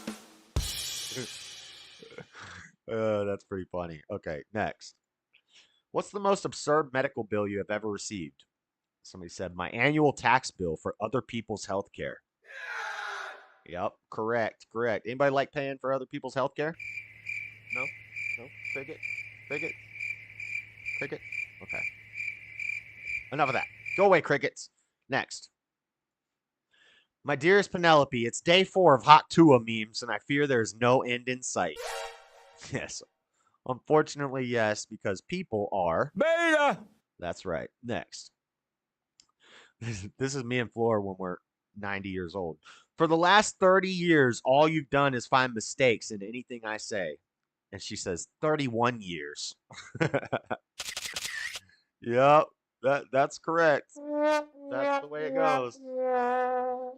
That's pretty funny. Okay, next. What's the most absurd medical bill you have ever received? Somebody said, my annual tax bill for other people's health care. Yep, correct. Anybody like paying for other people's health care? No? Cricket? Okay. Enough of that. Go away, crickets. Next. My dearest Penelope, it's day 4 of Hawk Tuah memes, and I fear there is no end in sight. Yes. Unfortunately, yes, because people are beta. That's right. Next. This is me and Flora when we're 90 years old. For the last 30 years, all you've done is find mistakes in anything I say. And she says, 31 years. Yep, that's correct. That's the way it goes.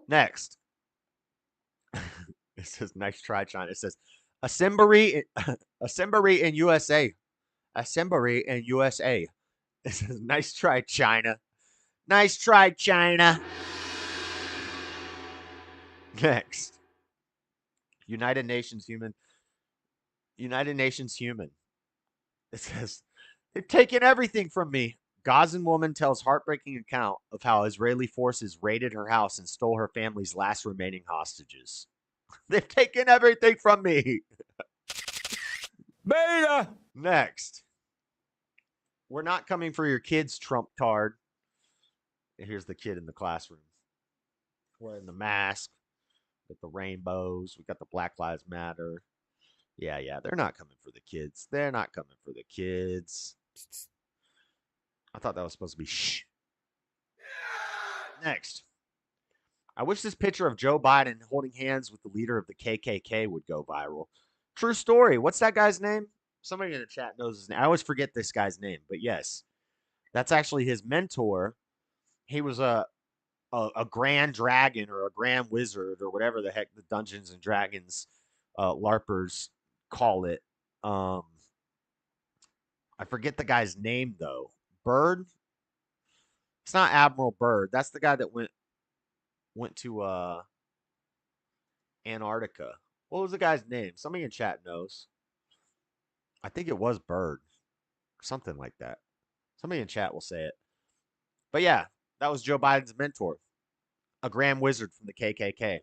Next. It says, nice try, China. It says, assembly in USA. Assembly in USA. It says, nice try, China. Nice try, China. Next. United Nations Human. It says, they've taken everything from me. Gazan woman tells heartbreaking account of how Israeli forces raided her house and stole her family's last remaining hostages. They've taken everything from me. Beta. Next. We're not coming for your kids, Trump tard. And here's the kid in the classroom. Wearing the mask with the rainbows. We got the Black Lives Matter. Yeah, they're not coming for the kids. They're not coming for the kids. I thought that was supposed to be shh. Next. I wish this picture of Joe Biden holding hands with the leader of the KKK would go viral. True story. What's that guy's name? Somebody in the chat knows his name. I always forget this guy's name, but yes. That's actually his mentor. He was a grand dragon or a grand wizard or whatever the heck the Dungeons and Dragons LARPers call it. I forget the guy's name though. Bird? It's not Admiral Byrd. That's the guy that went to Antarctica. What was the guy's name? Somebody in chat knows. I think it was Bird. Something like that. Somebody in chat will say it. But yeah, that was Joe Biden's mentor. A grand wizard from the KKK.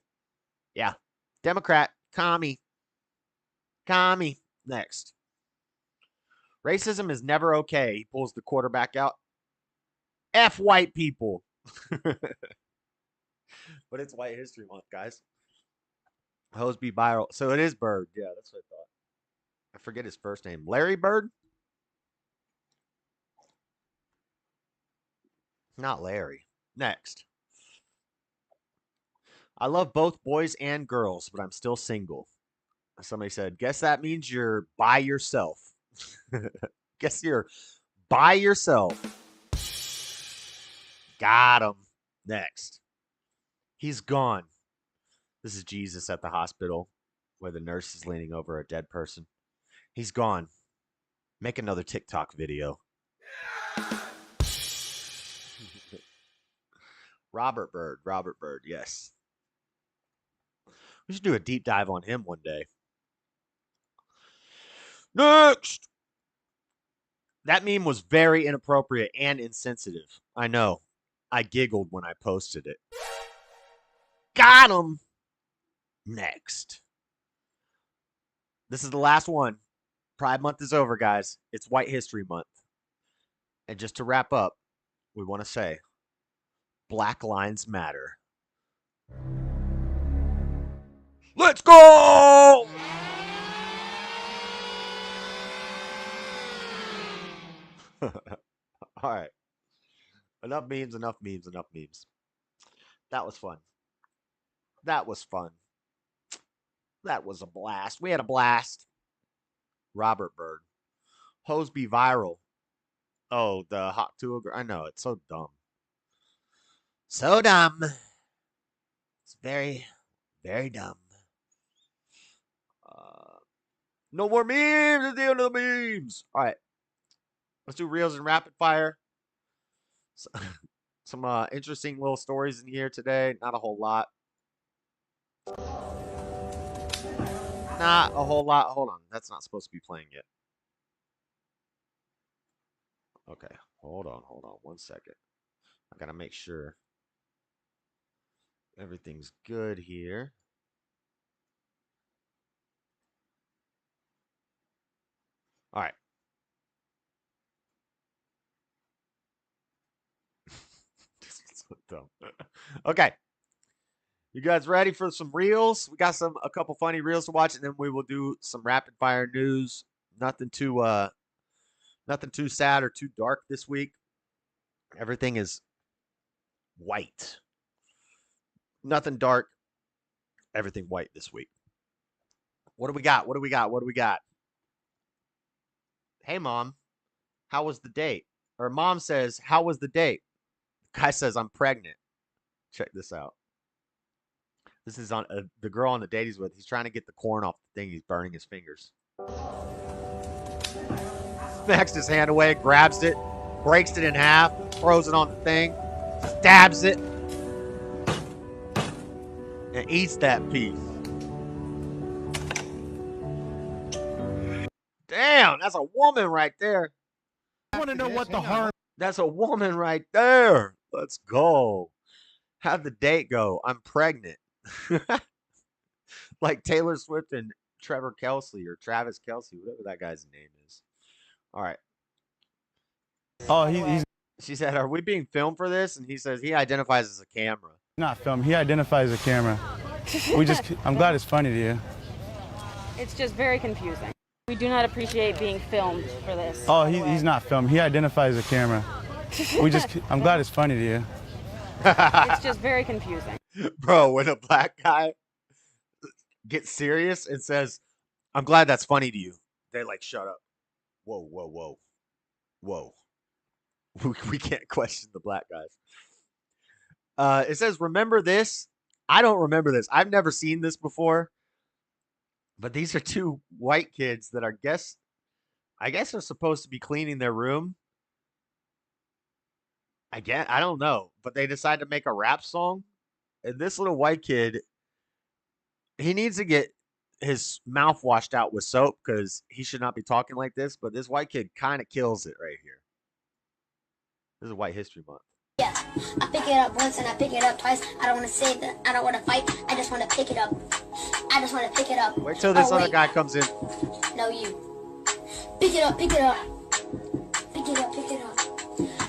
Yeah. Democrat. Commie. Next. Racism is never okay. He pulls the quarterback out. F white people. But it's White History Month, guys. Hose be viral. So it is Bird. Yeah, that's what I thought. I forget his first name. Larry Bird? Not Larry. Next. I love both boys and girls, but I'm still single. Somebody said, guess that means you're by yourself. Guess you're by yourself. Got him. Next. He's gone. This is Jesus at the hospital where the nurse is leaning over a dead person. He's gone. Make another TikTok video. Robert Bird, yes. We should do a deep dive on him one day. Next! That meme was very inappropriate and insensitive. I know. I giggled when I posted it. Got him! Next. This is the last one. Pride Month is over, guys. It's White History Month. And just to wrap up, we want to say, Black Lives Matter. Let's go! All right. Enough memes. That was fun. That was a blast. We had a blast. Robert Bird. Hose be viral. Oh, the hot tool. I know, it's so dumb. So dumb. It's very, very dumb. No more memes. It's the end of the memes. All right. Let's do reels and rapid fire. Some interesting little stories in here today. Not a whole lot. Not a whole lot. Hold on. That's not supposed to be playing yet. Okay. Hold on. 1 second. I got to make sure everything's good here. All right. This is so dumb. Okay. You guys ready for some reels? We got a couple funny reels to watch, and then we will do some rapid fire news. Nothing too sad or too dark this week. Everything is white. Nothing dark. Everything white this week. What do we got? What do we got? What do we got? Hey, Mom, how was the date? Or Mom says, how was the date? Guy says, I'm pregnant. Check this out. This is on the girl on the date he's with. He's trying to get the corn off the thing. He's burning his fingers. Smacks his hand away, grabs it, breaks it in half, throws it on the thing, stabs it, and eats that piece. Damn, that's a woman right there. I want to know what the harm. That's a woman right there. Let's go. How'd the date go? I'm pregnant. Like Taylor Swift and Trevor Kelsey or Travis Kelsey, whatever that guy's name is. All right. Oh, he's She said, are we being filmed for this? And he says he identifies as a camera. not filmed. He identifies as a camera. I'm glad it's funny to you. It's just very confusing. We do not appreciate being filmed for this. Oh, he's not filmed. He identifies as a camera. I'm glad it's funny to you. It's just very confusing. Bro, when a black guy gets serious and says, I'm glad that's funny to you, they like, shut up. Whoa, whoa, whoa. Whoa. We can't question the black guys. It says, remember this? I don't remember this. I've never seen this before. But these are two white kids that I guess are supposed to be cleaning their room. I don't know. But they decide to make a rap song. And this little white kid, he needs to get his mouth washed out with soap because he should not be talking like this. But this white kid kind of kills it right here. This is White History Month. Yeah, I pick it up once and I pick it up twice. I don't want to say that I don't want to fight. I just want to pick it up. I just want to pick it up. Wait till this other guy comes in. No, you. Pick it up, pick it up. Pick it up, pick it up.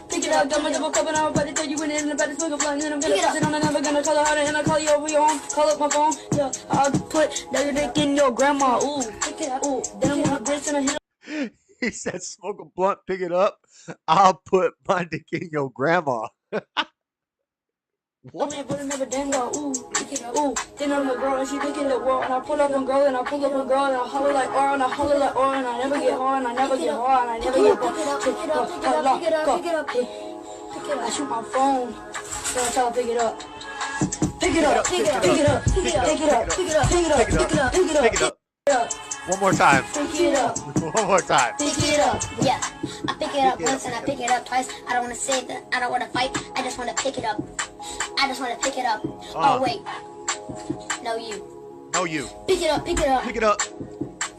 Pick it up, got my double cup and I'm about to tell you when it's about to smoke a blunt. And I'm gonna sit on another, gonna call her harder and I'll call you over your arm. Call up my phone. Yeah, I'll put that dick in your grandma. Ooh, pick it up. Ooh, then I'm gonna brace and I hit. He said, smoke a blunt, pick it up. I'll put my dick in your grandma. What? Ooh, pick it up. Ooh, then I'm a girl and she picking the world. And I pull up on girl and I pull up on girl and I holler like R and I holler like R and I never get hard and I never get hard and I never get hard. Pick it up, pick it up, pick it up, pick it up, pick it up. I shoot my phone. Then I tell her pick it up. Pick it up, pick it up, pick it up, pick it up, pick it up, pick it up, pick it up, pick it up, pick it up, pick it up. One more time. Pick it up. One more time. Pick it up. Yeah. I pick it up once and I pick it up twice. I don't want to say that I don't want to fight. I just want to pick it up. I just want to pick it up. Oh, wait. No, you. No, you. Pick it up. Pick it up. Pick it up.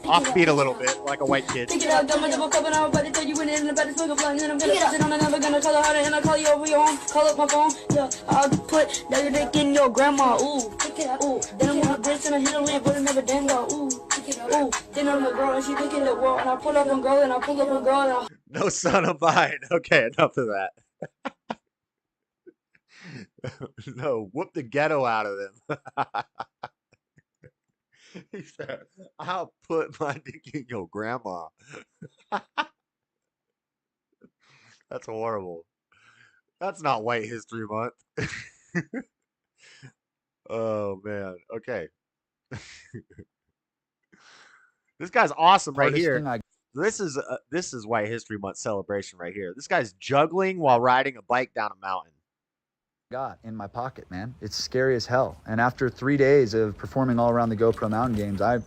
Offbeat a little bit, like a white kid. Pick it up. Got my double cup and I'm about to tell you when it's about to smoke a blunt. And I'm gonna sit on another, gonna call her harder and I'll call you over your arm. Call up my phone. Yeah, I'll put that dick in your grandma. Ooh, pick it up. Ooh, then I'm gonna brace and I hit a lamp, but I never dangle. Ooh, pick it up. Ooh, then I'm a girl and she picking the world. And I pull up on girl and I pull up on girl and I... No son of mine. Okay, enough of that. No, whoop the ghetto out of them. He said, I'll put my dick in your grandma. That's horrible. That's not White History Month. Oh, man. Okay. This guy's awesome right here. This is White History Month celebration right here. This guy's juggling while riding a bike down a mountain. Got in my pocket, man. It's scary as hell. And after 3 days of performing all around the GoPro Mountain Games, I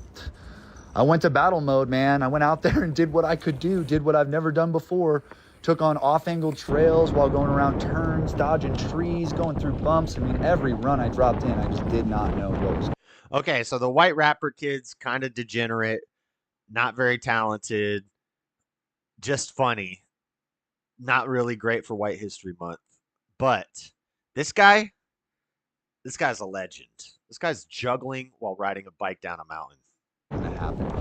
went to battle mode, man. I went out there and did what I could do, did what I've never done before. Took on off-angled trails while going around turns, dodging trees, going through bumps. I mean, every run I dropped in, I just did not know what was. Okay, so the white rapper kid's kind of degenerate, not very talented, just funny. Not really great for White History Month. But this guy's a legend. This guy's juggling while riding a bike down a mountain. That happened.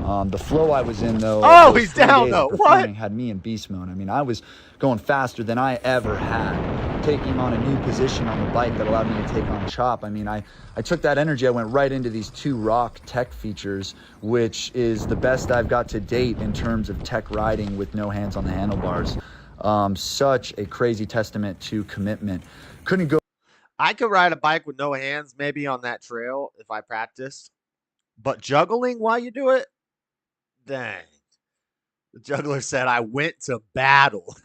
The flow I was in, though, Oh, those he's 3 down, days though. of performing What? had me in beast mode. I mean, I was going faster than I ever had, taking on a new position on the bike that allowed me to take on chop. I mean, I took that energy, I went right into these 2 rock tech features, which is the best I've got to date in terms of tech riding with no hands on the handlebars. Such a crazy testament to commitment. Couldn't go. I could ride a bike with no hands maybe on that trail if I practiced. But juggling while you do it? Dang. The juggler said, I went to battle.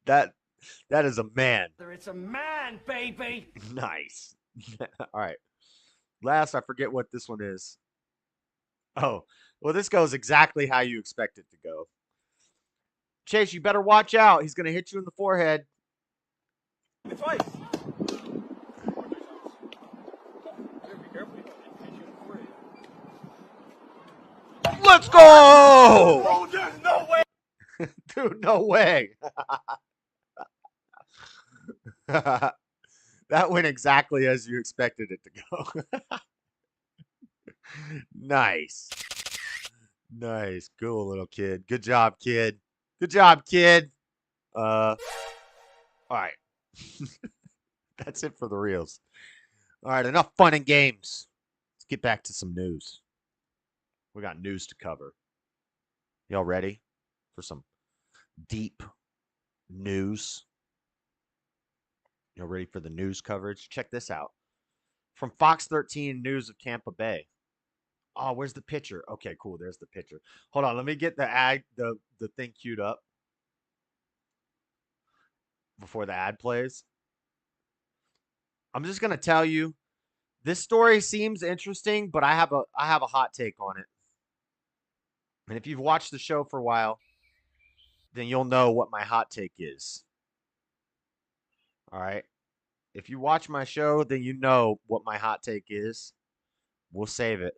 That is a man. It's a man, baby. Nice. All right. Last, I forget what this one is. Oh, well, this goes exactly how you expect it to go. Chase, you better watch out. He's going to hit you in the forehead. Twice. Let's go! Oh, there's no way. Dude, no way. That went exactly as you expected it to go. Nice. Nice. Cool, little kid. Good job, kid. Good job, kid. All right. That's it for the reels. All right, enough fun and games. Let's get back to some news. We got news to cover. Y'all ready for some deep news? Y'all ready for the news coverage? Check this out. From Fox 13 News of Tampa Bay. Oh, where's the picture? Okay, cool. There's the picture. Hold on. Let me get the ad, the thing queued up before the ad plays. I'm just gonna tell you, this story seems interesting, but I have a hot take on it. And if you've watched the show for a while, then you'll know what my hot take is. All right. If you watch my show, then you know what my hot take is. We'll save it.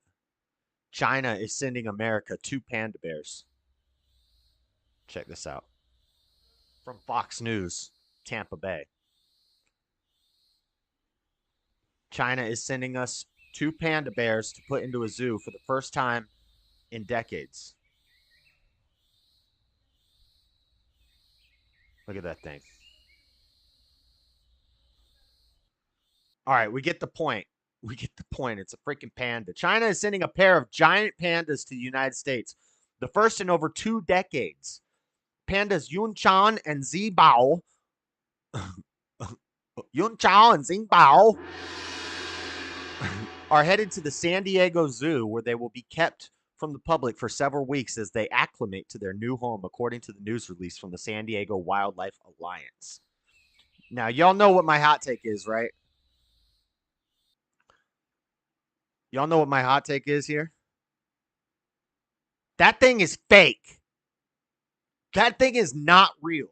China is sending America 2 panda bears. Check this out. From Fox News, Tampa Bay. China is sending us 2 panda bears to put into a zoo for the first time in decades. Look at that thing. All right, we get the point. We get the point. It's a freaking panda. China is sending a pair of giant pandas to the United States, the first in over 2 decades. Pandas Yunchan and Zibao. Yunchan and Zibao are headed to the San Diego Zoo, where they will be kept from the public for several weeks as they acclimate to their new home, according to the news release from the San Diego Wildlife Alliance. Now, y'all know what my hot take is, right? Y'all know what my hot take is here? That thing is fake. That thing is not real.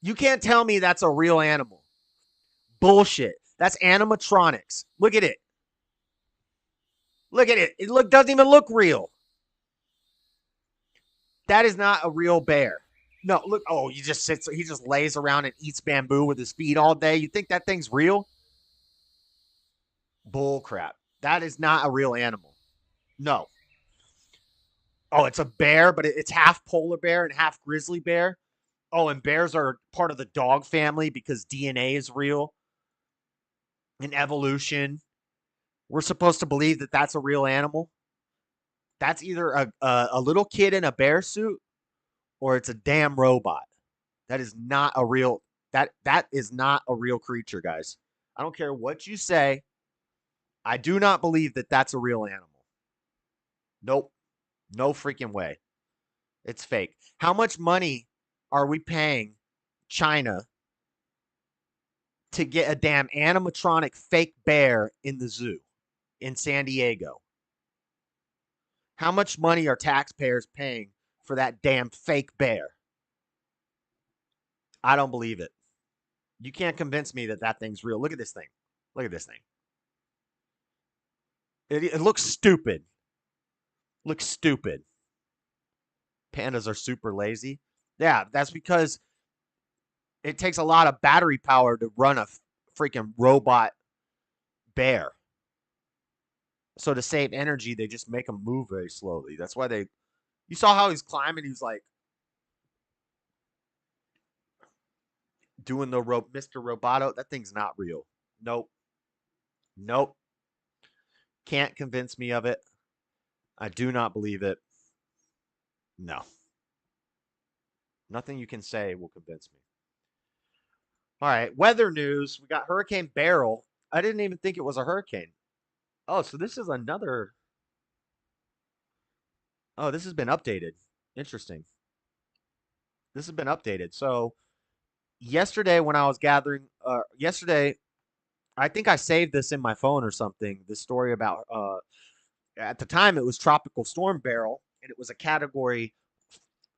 You can't tell me that's a real animal. Bullshit. That's animatronics. Look at it. Look at it. It doesn't even look real. That is not a real bear. No, look. Oh, he just lays around and eats bamboo with his feet all day. You think that thing's real? Bull crap. That is not a real animal. No. Oh, it's a bear, but it's half polar bear and half grizzly bear. Oh, and bears are part of the dog family because DNA is real. In evolution, we're supposed to believe that that's a real animal. That's either a little kid in a bear suit or it's a damn robot. That is not a real that is not a real creature, guys. I don't care what you say. I do not believe that that's a real animal. Nope. No freaking way. It's fake. How much money are we paying China to get a damn animatronic fake bear in the zoo in San Diego? How much money are taxpayers paying for that damn fake bear? I don't believe it. You can't convince me that that thing's real. Look at this thing. Look at this thing. It looks stupid. Looks stupid. Pandas are super lazy. Yeah, that's because it takes a lot of battery power to run a freaking robot bear. So to save energy, they just make them move very slowly. That's why you saw how he's climbing. He's like doing the Mr. Roboto. That thing's not real. Nope. Nope. Can't convince me of it. I do not believe it. No. Nothing you can say will convince me. All right, weather news. We got Hurricane Beryl. I didn't even think it was a hurricane. Oh, so this is another. Oh, this has been updated. Interesting. This has been updated. So yesterday when I was gathering, yesterday, I think I saved this in my phone or something. This story about, at the time it was Tropical Storm Beryl, and it was a category.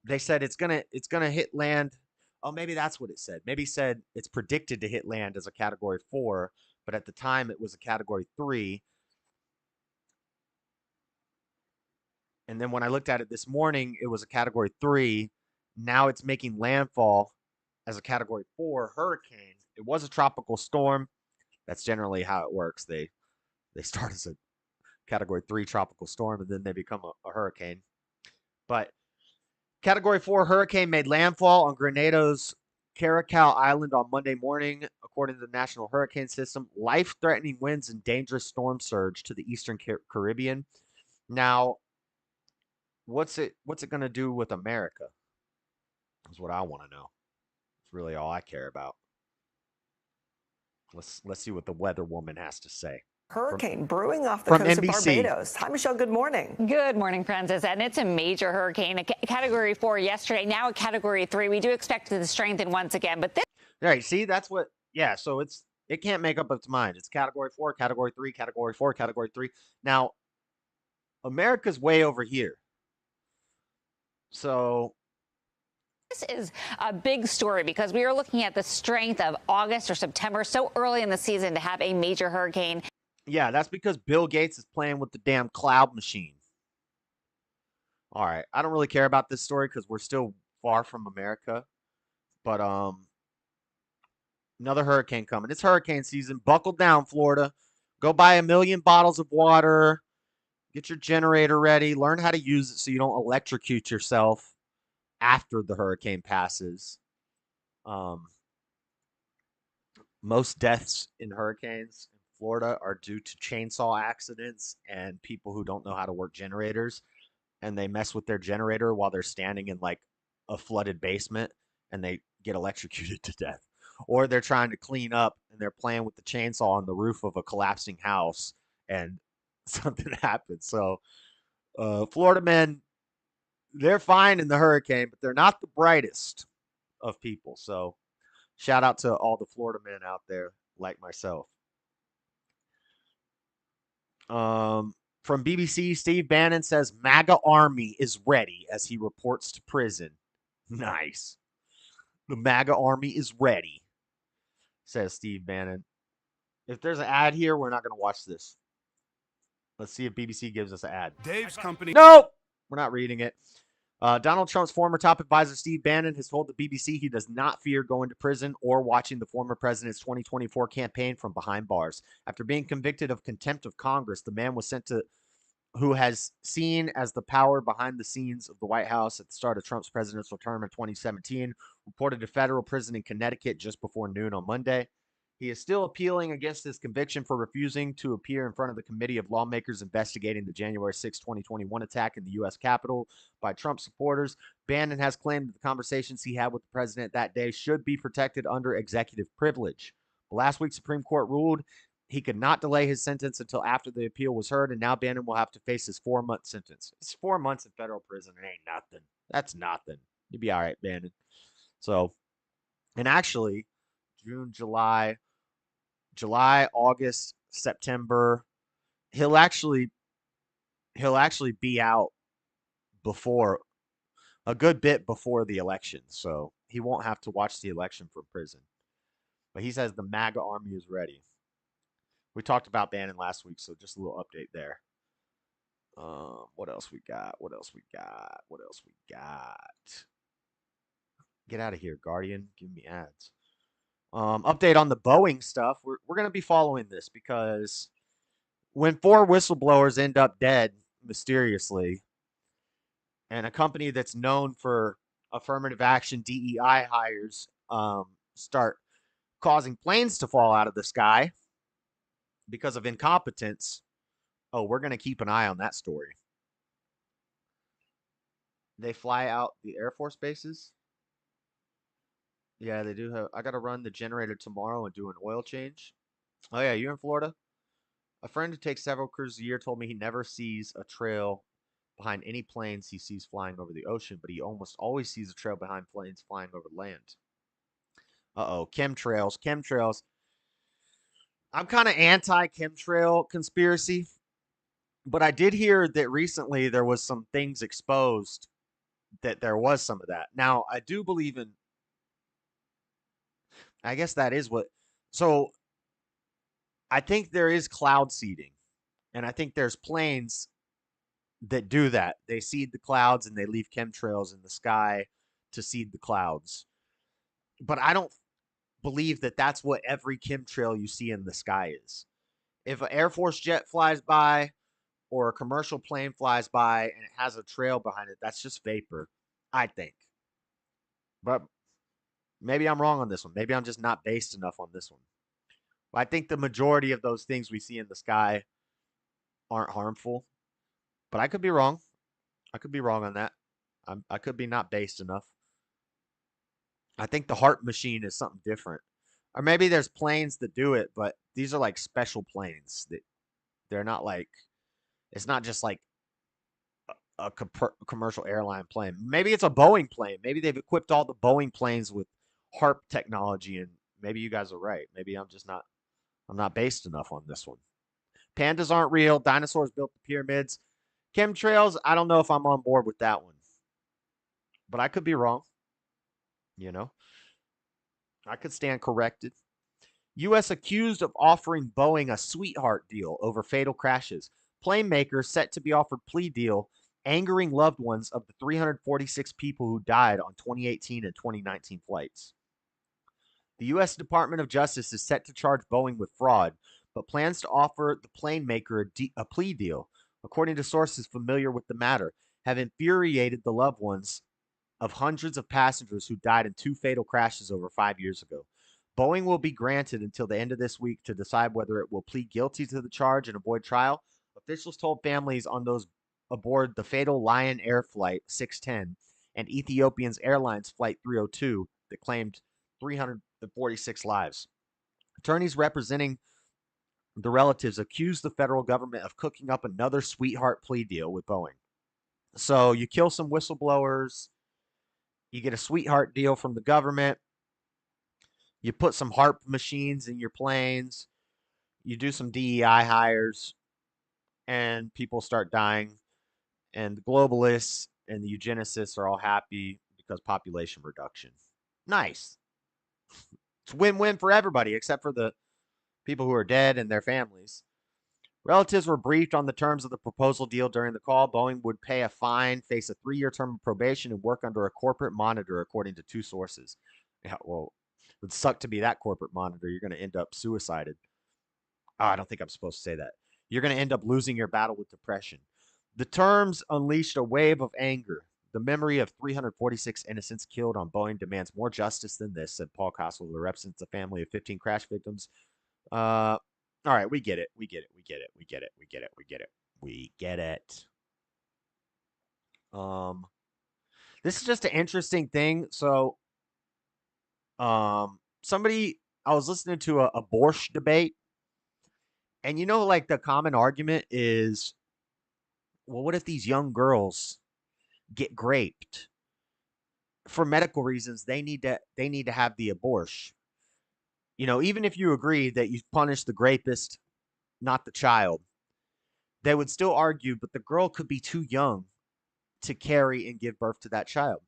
They said it's gonna hit land. Oh, maybe that's what it said. Maybe it said it's predicted to hit land as a Category 4, but at the time it was a Category 3. And then when I looked at it this morning, it was a Category 3. Now it's making landfall as a Category 4 hurricane. It was a tropical storm. That's generally how it works. They start as a Category 3 tropical storm, and then they become a hurricane. But Category 4 hurricane made landfall on Grenada's Caracal Island on Monday morning, according to the National Hurricane System. Life-threatening winds and dangerous storm surge to the eastern Caribbean. Now, what's it going to do with America? Is what I want to know. It's really all I care about. Let's see what the weather woman has to say. Hurricane brewing off the coast NBC. of Barbados. Hi, Michelle. Good morning. Good morning, Francis. And it's a major hurricane, a Category 4 yesterday, now a Category 3. We do expect it to strengthen once again, but this. All right, see, that's what. Yeah, so it can't make up its mind. It's Category 4, Category 3, Category 4, Category 3. Now, America's way over here. So. This is a big story because we are looking at the strength of August or September, so early in the season to have a major hurricane. Yeah, that's because Bill Gates is playing with the damn cloud machine. All right, I don't really care about this story because we're still far from America. But another hurricane coming. It's hurricane season. Buckle down, Florida. Go buy 1 million bottles of water. Get your generator ready. Learn how to use it so you don't electrocute yourself after the hurricane passes. Most deaths in hurricanes in Florida are due to chainsaw accidents and people who don't know how to work generators, and they mess with their generator while they're standing in like a flooded basement and they get electrocuted to death. Or they're trying to clean up and they're playing with the chainsaw on the roof of a collapsing house and something happens. So Florida men, they're fine in the hurricane, but they're not the brightest of people. So shout out to all the Florida men out there like myself. From BBC, Steve Bannon says MAGA army is ready as he reports to prison. Nice. The MAGA army is ready, says Steve Bannon. If there's an ad here, we're not going to watch this. Let's see if BBC gives us an ad. Dave's company. Nope. We're not reading it. Donald Trump's former top advisor, Steve Bannon, has told the BBC he does not fear going to prison or watching the former president's 2024 campaign from behind bars. After being convicted of contempt of Congress, the man was sent to who has seen as the power behind the scenes of the White House at the start of Trump's presidential term in 2017, reported to federal prison in Connecticut just before noon on Monday. He is still appealing against his conviction for refusing to appear in front of the committee of lawmakers investigating the January 6, 2021 attack in the U.S. Capitol by Trump supporters. Bannon has claimed that the conversations he had with the president that day should be protected under executive privilege. Last week, Supreme Court ruled he could not delay his sentence until after the appeal was heard, and now Bannon will have to face his 4-month sentence. It's 4 months in federal prison. It ain't nothing. That's nothing. You'll be all right, Bannon. So, and actually, June, July, August, September, he'll actually be out before a good bit before the election. So he won't have to watch the election from prison. But he says the MAGA army is ready. We talked about Bannon last week, so just a little update there. What else we got? Get out of here, Guardian. Give me ads. Update on the Boeing stuff. We're going to be following this because when 4 whistleblowers end up dead mysteriously, and a company that's known for affirmative action DEI hires start causing planes to fall out of the sky because of incompetence, we're going to keep an eye on that story. They fly out the Air Force bases. Yeah, they do have. I got to run the generator tomorrow and do an oil change. Oh, yeah, you in Florida? A friend who takes several cruises a year told me he never sees a trail behind any planes he sees flying over the ocean, but he almost always sees a trail behind planes flying over land. Uh-oh, chemtrails. Chemtrails. I'm kind of anti-chemtrail conspiracy, but I did hear that recently there was some things exposed that there was some of that. Now, I do believe in, I guess that is what, so I think there is cloud seeding, and I think there's planes that do that. They seed the clouds and they leave chemtrails in the sky to seed the clouds. But I don't believe that that's what every chemtrail you see in the sky is. If an Air Force jet flies by or a commercial plane flies by and it has a trail behind it, that's just vapor, I think. But maybe I'm wrong on this one. Maybe I'm just not based enough on this one. I think the majority of those things we see in the sky aren't harmful, but I could be wrong. I could be wrong on that. I could be not based enough. I think the heart machine is something different. Or maybe there's planes that do it, but these are like special planes that they're not like, it's not just like a commercial airline plane. Maybe it's a Boeing plane. Maybe they've equipped all the Boeing planes with HARP technology, and maybe you guys are right. Maybe I'm not based enough on this one. Pandas aren't real. Dinosaurs built the pyramids. Chemtrails, I don't know if I'm on board with that one. But I could be wrong. You know, I could stand corrected. U.S. accused of offering Boeing a sweetheart deal over fatal crashes. Plane maker set to be offered plea deal, angering loved ones of the 346 people who died on 2018 and 2019 flights. The U.S. Department of Justice is set to charge Boeing with fraud, but plans to offer the plane maker a plea deal, according to sources familiar with the matter, have infuriated the loved ones of hundreds of passengers who died in 2 fatal crashes over 5 years ago. Boeing will be granted until the end of this week to decide whether it will plead guilty to the charge and avoid trial. Officials told families on those aboard the fatal Lion Air Flight 610 and Ethiopian Airlines Flight 302 that claimed 346 lives. Attorneys representing the relatives accused the federal government of cooking up another sweetheart plea deal with Boeing. So you kill some whistleblowers, you get a sweetheart deal from the government, you put some HARP machines in your planes, you do some DEI hires, and people start dying. And the globalists and the eugenicists are all happy because population reduction. Nice. It's win-win for everybody except for the people who are dead and their families. Relatives were briefed on the terms of the proposal deal during the call. Boeing would pay a fine, face a 3-year term of probation, and work under a corporate monitor, according to 2 sources. Yeah, well, it would suck to be that corporate monitor. You're going to end up suicided. Oh, I don't think I'm supposed to say that. You're going to end up losing your battle with depression. The terms unleashed a wave of anger. The memory of 346 innocents killed on Boeing demands more justice than this, said Paul Costle, who represents a family of 15 crash victims. All right, we get it. We get it. We get it. We get it. We get it. We get it. We get it. This is just an interesting thing. So, somebody, I was listening to a Borscht debate, and you know, like the common argument is, well, what if these young girls get raped for medical reasons? They need to have the abortion. You know, even if you agree that you punish the rapist, not the child, they would still argue, but the girl could be too young to carry and give birth to that child.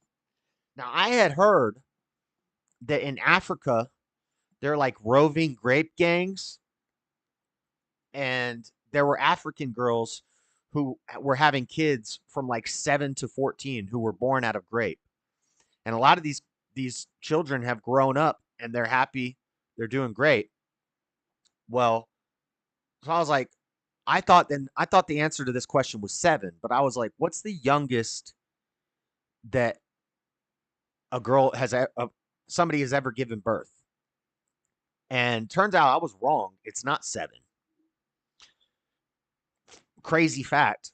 Now, I had heard that in Africa, they're like roving grape gangs, and there were African girls who were having kids from like 7 to 14 who were born out of grape. And a lot of these children have grown up and they're happy. They're doing great. Well, so I was like, I thought the answer to this question was 7, but I was like, what's the youngest that a girl has somebody has ever given birth? And turns out I was wrong. It's not 7. Crazy fact.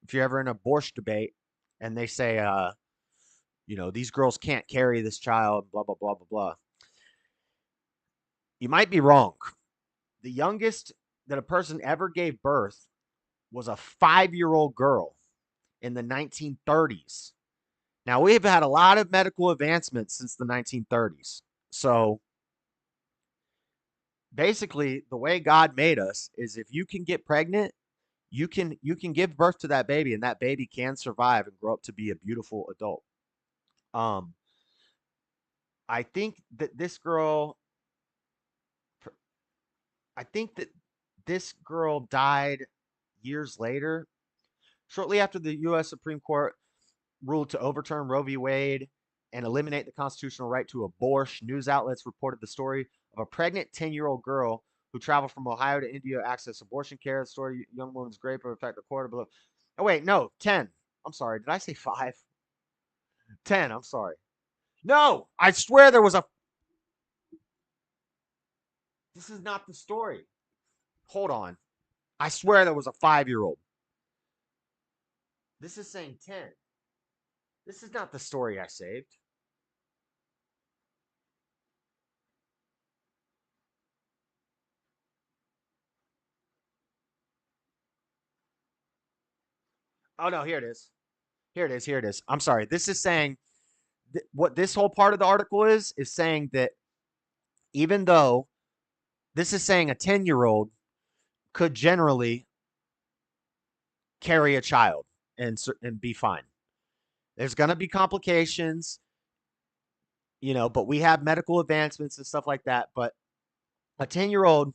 If you're ever in a borscht debate and they say, these girls can't carry this child, blah, blah, blah, blah, blah. You might be wrong. The youngest that a person ever gave birth was a 5-year-old girl in the 1930s. Now, we've had a lot of medical advancements since the 1930s. So basically, the way God made us is if you can get pregnant, you can give birth to that baby, and that baby can survive and grow up to be a beautiful adult. I think that this girl died years later, shortly after the U.S. Supreme Court ruled to overturn Roe v. Wade and eliminate the constitutional right to abortion. News outlets reported the story of a pregnant 10-year-old girl who traveled from Ohio to India to access abortion care. The story, young woman's grave, in fact, the quarter below. Oh, wait, no, 10. I'm sorry. Did I say 5? 10, I'm sorry. No, I swear there was a... This is not the story. Hold on. I swear there was a 5-year-old. This is saying 10. This is not the story I saved. Oh, no, here it is. Here it is. I'm sorry. This is saying, what this whole part of the article is saying that even though this is saying a 10-year-old could generally carry a child and be fine. There's going to be complications, but we have medical advancements and stuff like that. But a 10-year-old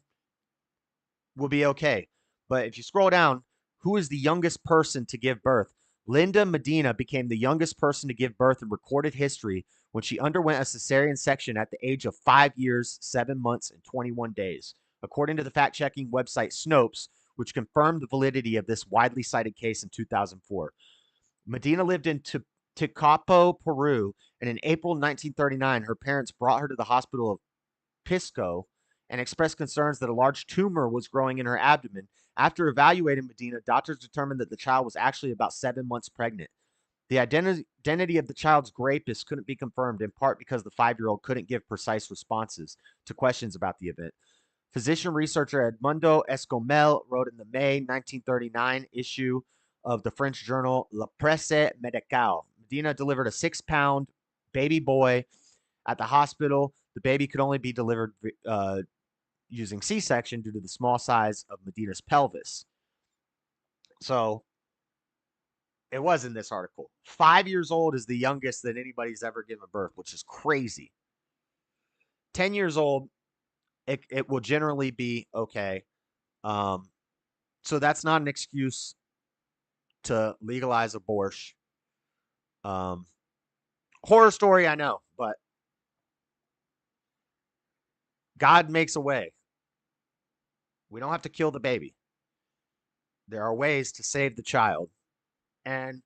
will be okay. But if you scroll down, who is the youngest person to give birth? Linda Medina became the youngest person to give birth in recorded history when she underwent a cesarean section at the age of 5 years, 7 months, and 21 days, according to the fact-checking website Snopes, which confirmed the validity of this widely cited case in 2004. Medina lived in Tekapo, Peru, and in April 1939, her parents brought her to the hospital of Pisco and expressed concerns that a large tumor was growing in her abdomen. After evaluating Medina, doctors determined that the child was actually about 7 months pregnant. The identity of the child's rapist couldn't be confirmed, in part because the 5-year-old couldn't give precise responses to questions about the event. Physician researcher Edmundo Escomel wrote in the May 1939 issue of the French journal La Presse Médicale. Medina delivered a 6-pound baby boy at the hospital. The baby could only be delivered using C-section due to the small size of Medina's pelvis. So it was in this article. 5 years old is the youngest that anybody's ever given birth, which is crazy. 10 years old, it will generally be okay. So that's not an excuse to legalize abortion. Horror story, I know, but God makes a way. We don't have to kill the baby. There are ways to save the child. And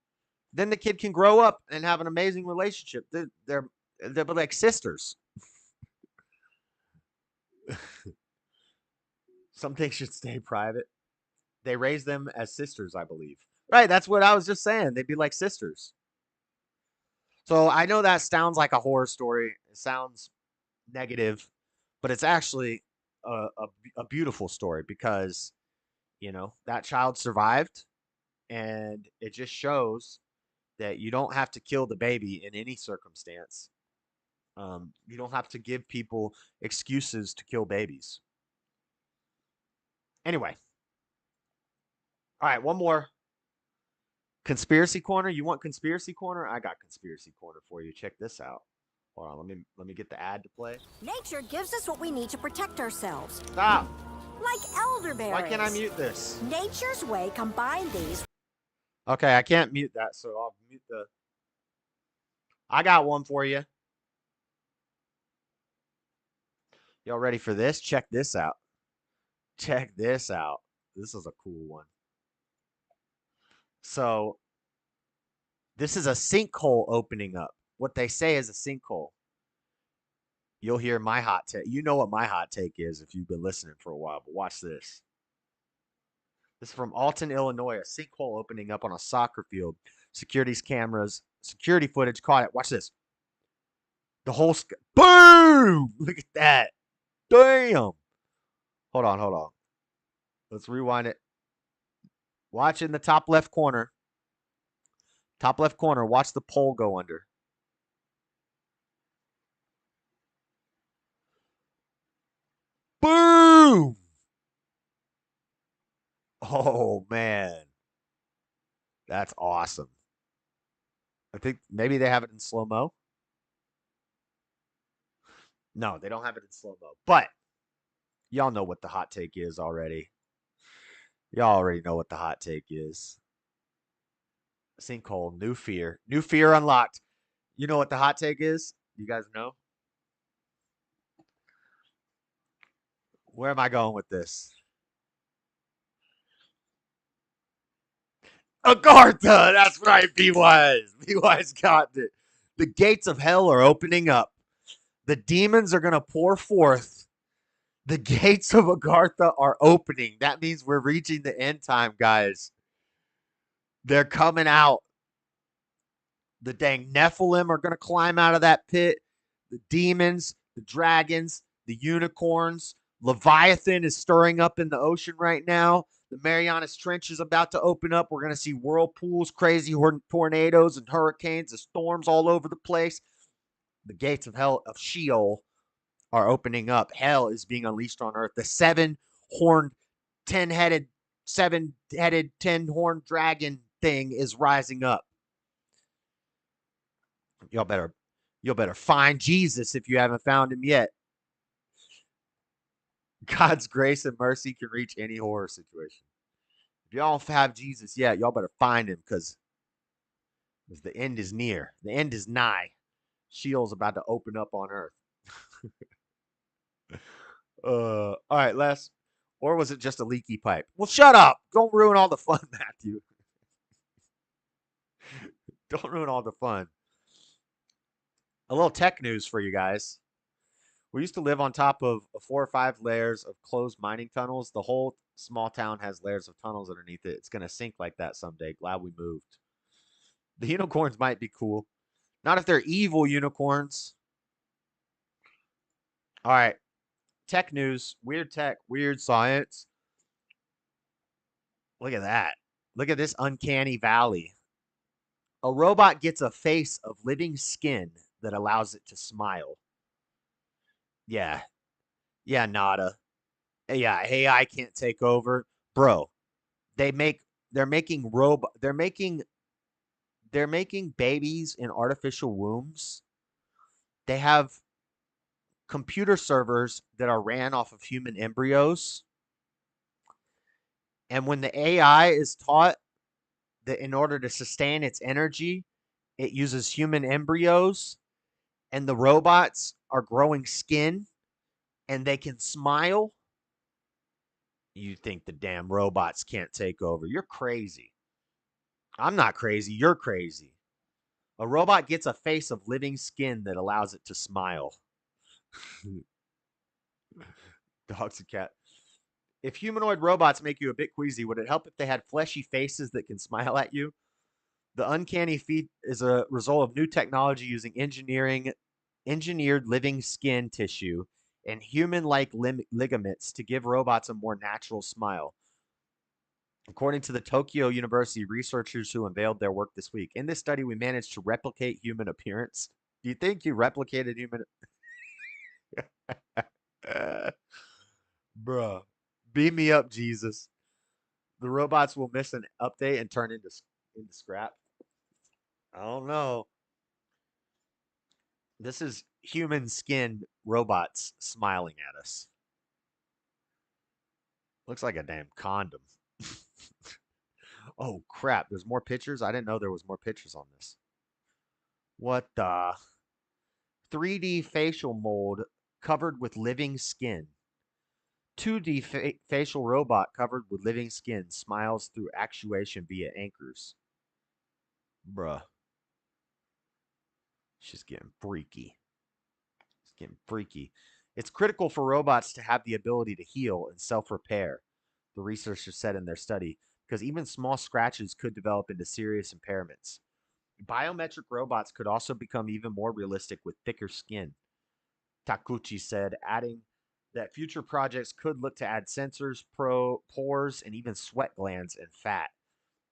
then the kid can grow up and have an amazing relationship. They're like sisters. Some things should stay private. They raise them as sisters, I believe. Right, that's what I was just saying. They'd be like sisters. So I know that sounds like a horror story. It sounds negative, but it's actually a beautiful story because, that child survived, and it just shows that you don't have to kill the baby in any circumstance. You don't have to give people excuses to kill babies. Anyway. All right, one more. Conspiracy Corner. You want Conspiracy Corner? I got Conspiracy Corner for you. Check this out. Hold on, let me get the ad to play. Nature gives us what we need to protect ourselves. Stop. Like elderberries. Why can't I mute this? Nature's Way combined these. Okay, I can't mute that, so I'll mute the... I got one for you. Y'all ready for this? Check this out. Check this out. This is a cool one. So this is a sinkhole opening up. What they say is a sinkhole. You'll hear my hot take. You know what my hot take is if you've been listening for a while, but watch this. This is from Alton, Illinois. A sinkhole opening up on a soccer field. Security footage caught it. Watch this. The whole boom! Look at that. Damn. Hold on. Let's rewind it. Watch in the top left corner. Top left corner. Watch the pole go under. Boom! Oh, man. That's awesome. I think maybe they have it in slow-mo. No, they don't have it in slow-mo. But y'all know what the hot take is already. Y'all already know what the hot take is. Sinkhole, new fear. New fear unlocked. You know what the hot take is? You guys know? Where am I going with this? Agartha! That's right, B-Wise. B-Wise got it. The gates of hell are opening up. The demons are going to pour forth. The gates of Agartha are opening. That means we're reaching the end time, guys. They're coming out. The dang Nephilim are going to climb out of that pit. The demons, the dragons, the unicorns. Leviathan is stirring up in the ocean right now. The Marianas Trench is about to open up. We're going to see whirlpools, crazy tornadoes, and hurricanes and storms all over the place. The gates of hell, of Sheol, are opening up. Hell is being unleashed on earth. The seven-horned, ten-headed, ten-horned dragon thing is rising up. Y'all better find Jesus if you haven't found him yet. God's grace and mercy can reach any horror situation. If y'all don't have Jesus yet, y'all better find him because the end is near. The end is nigh. Sheol's about to open up on earth. All right, Les. Or was it just a leaky pipe? Well, shut up. Don't ruin all the fun, Matthew. Don't ruin all the fun. A little tech news for you guys. We used to live on top of 4 or 5 layers of closed mining tunnels. The whole small town has layers of tunnels underneath it. It's going to sink like that someday. Glad we moved. The unicorns might be cool. Not if they're evil unicorns. All right. Tech news. Weird tech. Weird science. Look at that. Look at this uncanny valley. A robot gets a face of living skin that allows it to smile. Yeah. Yeah, nada. Yeah, AI can't take over. Bro, they're making babies in artificial wombs. They have computer servers that are ran off of human embryos. And when the AI is taught that in order to sustain its energy, it uses human embryos, and the robots are growing skin and they can smile, you think the damn robots can't take over. You're crazy. I'm not crazy. You're crazy. A robot gets a face of living skin that allows it to smile. Dogs and cat. If humanoid robots make you a bit queasy, would it help if they had fleshy faces that can smile at you? The uncanny feat is a result of new technology using engineered living skin tissue and human-like ligaments to give robots a more natural smile. According to the Tokyo University researchers who unveiled their work this week, in this study, we managed to replicate human appearance. Do you think you replicated human? Bruh. Beam me up, Jesus. The robots will miss an update and turn into scrap. I don't know. This is human skin robots smiling at us. Looks like a damn condom. Oh, crap. There's more pictures? I didn't know there was more pictures on this. What the? 3D facial mold covered with living skin. 2D facial robot covered with living skin smiles through actuation via anchors. Bruh. She's getting freaky. It's getting freaky. It's critical for robots to have the ability to heal and self-repair, the researchers said in their study, because even small scratches could develop into serious impairments. Biometric robots could also become even more realistic with thicker skin, Takuchi said, adding that future projects could look to add sensors, pores, and even sweat glands and fat.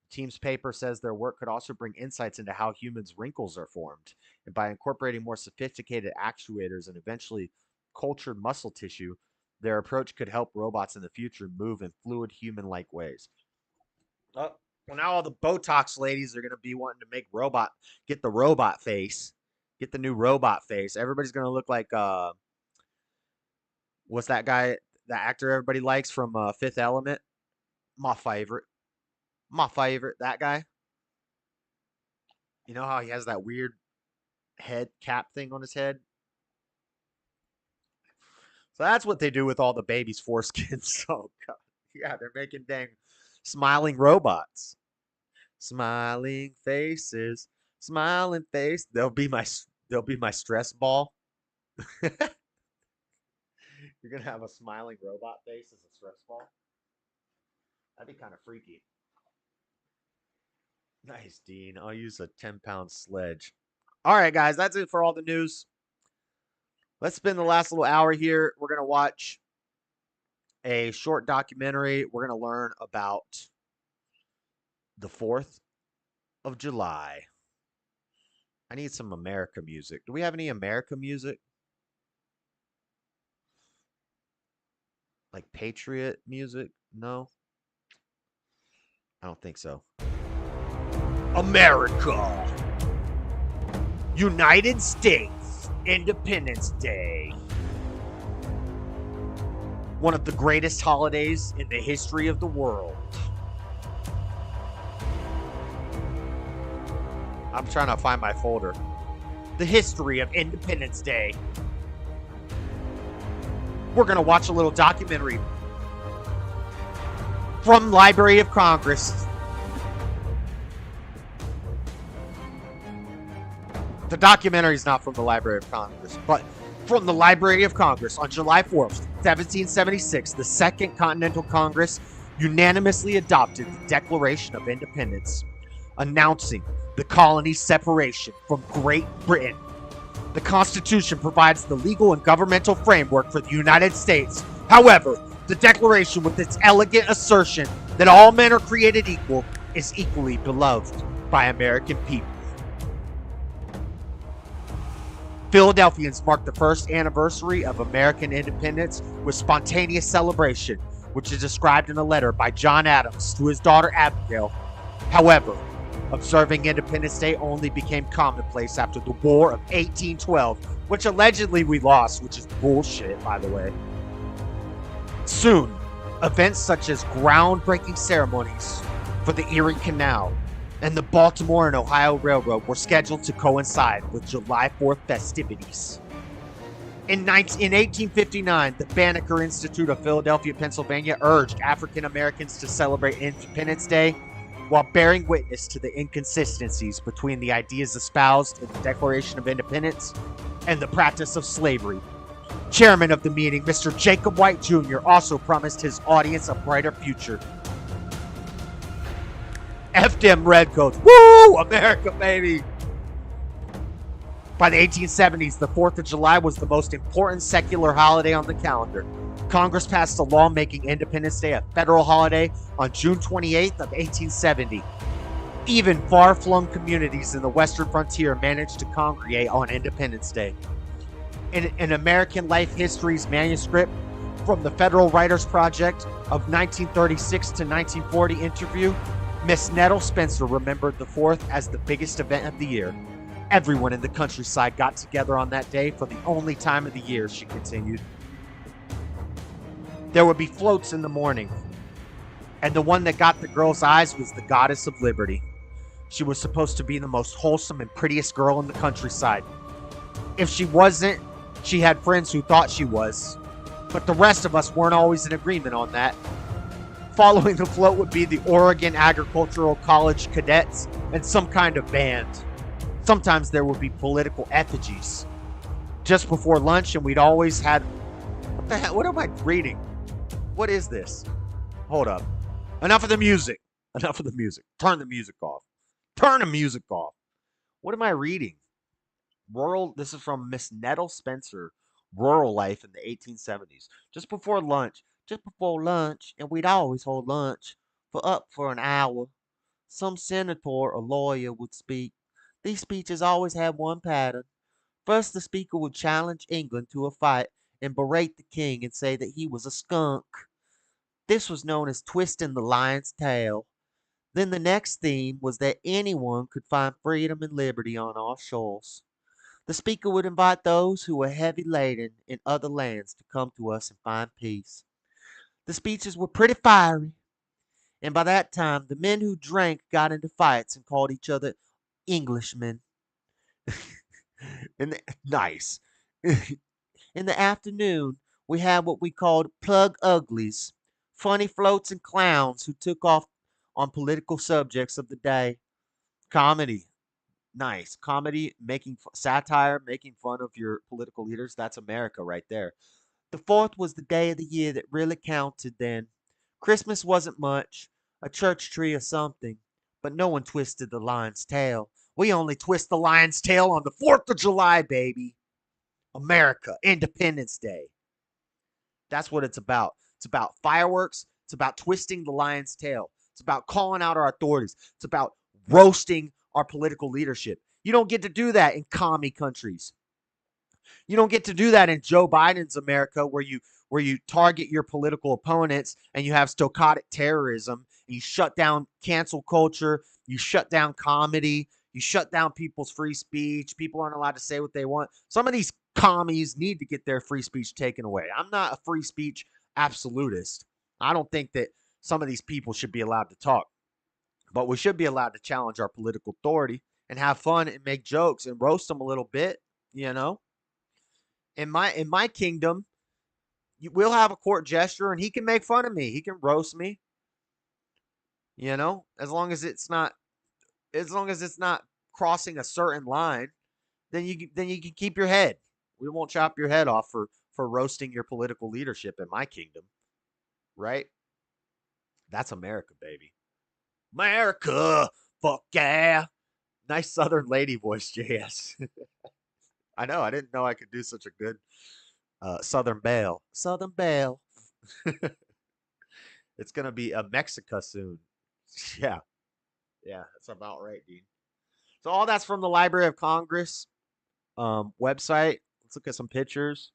The team's paper says their work could also bring insights into how humans' wrinkles are formed, and by incorporating more sophisticated actuators and eventually cultured muscle tissue, their approach could help robots in the future move in fluid, human-like ways. Well, now all the Botox ladies are going to be wanting to get the robot face, get the new robot face. Everybody's going to look like, what's that guy, the actor everybody likes from Fifth Element? My favorite, that guy. You know how he has that weird head cap thing on his head? So that's what they do with all the babies' foreskins. Oh, God. Yeah, they're making dang smiling robots. Smiling faces, smiling face. They'll be my stress ball. You're gonna have a smiling robot face as a stress ball. That'd be kind of freaky. Nice, Dean. I'll use a 10-pound sledge. All right, guys, that's it for all the news. Let's spend the last little hour here. We're gonna watch a short documentary. We're gonna learn about the 4th of July. I need some America music. Do we have any America music? Like Patriot music? No? I don't think so. America. United States Independence Day. One of the greatest holidays in the history of the world. I'm trying to find my folder. The history of Independence Day. We're going to watch a little documentary from Library of Congress. The documentary is not from the Library of Congress, but from the Library of Congress on July 4th, 1776, the Second Continental Congress unanimously adopted the Declaration of Independence, announcing the colony's separation from Great Britain. The Constitution provides the legal and governmental framework for the United States. However, the Declaration, with its elegant assertion that all men are created equal, is equally beloved by American people. Philadelphians marked the first anniversary of American independence with spontaneous celebration, which is described in a letter by John Adams to his daughter Abigail. However, observing Independence Day only became commonplace after the War of 1812, which allegedly we lost, which is bullshit, by the way. Soon, events such as groundbreaking ceremonies for the Erie Canal and the Baltimore and Ohio Railroad were scheduled to coincide with July 4th festivities. In 1859, the Banneker Institute of Philadelphia, Pennsylvania urged African Americans to celebrate Independence Day while bearing witness to the inconsistencies between the ideas espoused in the Declaration of Independence and the practice of slavery. Chairman of the meeting, Mr. Jacob White Jr., also promised his audience a brighter future. F them redcoats. Woo! America, baby! By the 1870s, the 4th of July was the most important secular holiday on the calendar. Congress passed a law making Independence Day a federal holiday on June 28th of 1870. Even far-flung communities in the western frontier managed to congregate on Independence Day. In an American Life History's manuscript from the Federal Writers Project of 1936 to 1940 interview, Miss Nettle Spencer remembered the 4th as the biggest event of the year. Everyone in the countryside got together on that day for the only time of the year, she continued. There would be floats in the morning, and the one that got the girl's eyes was the Goddess of Liberty. She was supposed to be the most wholesome and prettiest girl in the countryside. If she wasn't, she had friends who thought she was. But the rest of us weren't always in agreement on that. Following the float would be the Oregon Agricultural College cadets and some kind of band. Sometimes there would be political effigies. Just before lunch, and we'd always had... What the hell? What am I reading? What is this? Hold up. Enough of the music. Enough of the music. Turn the music off. Turn the music off. What am I reading? This is from Miss Nettle Spencer. Rural life in the 1870s. Just before lunch, and we'd always hold lunch for an hour. Some senator or lawyer would speak. These speeches always had one pattern. First, the speaker would challenge England to a fight and berate the king and say that he was a skunk. This was known as twisting the lion's tail. Then the next theme was that anyone could find freedom and liberty on our shores. The speaker would invite those who were heavy laden in other lands to come to us and find peace. The speeches were pretty fiery, and by that time the men who drank got into fights and called each other Englishmen. Nice. In the afternoon, we had what we called plug uglies, funny floats and clowns who took off on political subjects of the day. Comedy. Nice. Comedy, satire, making fun of your political leaders. That's America right there. The 4th was the day of the year that really counted then. Christmas wasn't much, a church tree or something, but no one twisted the lion's tail. We only twist the lion's tail on the 4th of July, baby. America, Independence Day. That's what it's about. It's about fireworks. It's about twisting the lion's tail. It's about calling out our authorities. It's about roasting our political leadership. You don't get to do that in commie countries. You don't get to do that in Joe Biden's America, where you target your political opponents and you have stochastic terrorism. And you shut down cancel culture. You shut down comedy. You shut down people's free speech. People aren't allowed to say what they want. Some of these commies need to get their free speech taken away. I'm not a free speech absolutist. I don't think that some of these people should be allowed to talk. But we should be allowed to challenge our political authority and have fun and make jokes and roast them a little bit, you know. In my kingdom, we'll have a court gesture and he can make fun of me. He can roast me. You know, as long as it's not crossing a certain line, then you can keep your head. We won't chop your head off for roasting your political leadership in my kingdom. Right? That's America, baby. America, fuck yeah. Nice Southern lady voice, JS. I know, I didn't know I could do such a good Southern Belle. Southern Belle. It's going to be a Mexica soon. Yeah. Yeah, that's about right, Dean. So all that's from the Library of Congress website. Let's look at some pictures.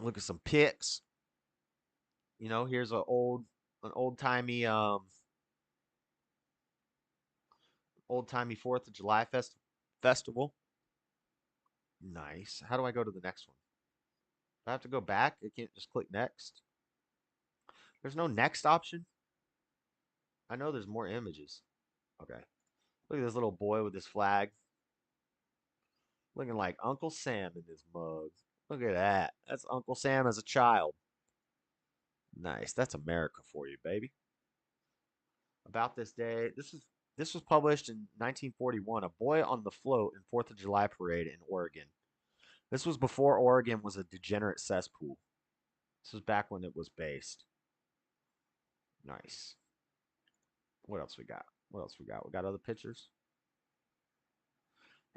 Look at some pics. You know, here's an old-timey 4th of July festival. Nice. How do I go to the next one? Do I have to go back? I can't just click next. There's no next option. I know there's more images. Okay. Look at this little boy with his flag. Looking like Uncle Sam in his mug. Look at that. That's Uncle Sam as a child. Nice. That's America for you, baby. About this day, this was published in 1941. A boy on the float in 4th of July parade in Oregon. This was before Oregon was a degenerate cesspool. This was back when it was based. Nice. What else we got? What else we got? We got other pictures.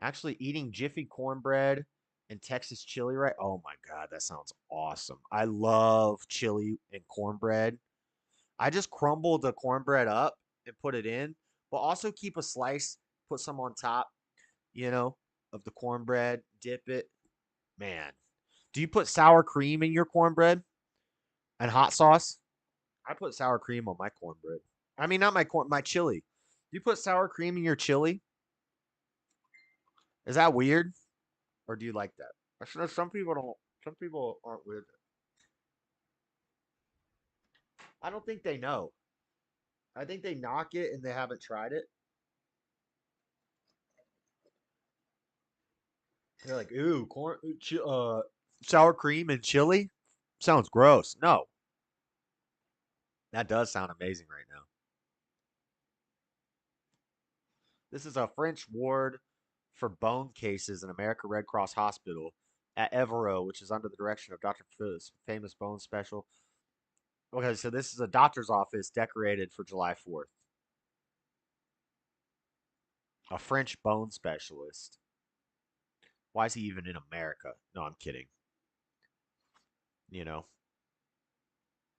Actually eating Jiffy cornbread and Texas chili, right? Oh my God, that sounds awesome. I love chili and cornbread. I just crumble the cornbread up and put it in, but also keep a slice, put some on top, you know, of the cornbread, dip it. Man, do you put sour cream in your cornbread and hot sauce? I put sour cream on my cornbread. I mean, not my chili. Do you put sour cream in your chili? Is that weird? Or do you like that? Some people don't. Some people aren't with it. I don't think they know. I think they knock it and they haven't tried it. They're like, ooh, sour cream and chili? Sounds gross. No. That does sound amazing right now. This is a French ward for bone cases in American Red Cross Hospital at Evero, which is under the direction of Dr. Phil's famous bone special. Okay, so this is a doctor's office decorated for July 4th. A French bone specialist. Why is he even in America? No, I'm kidding. You know,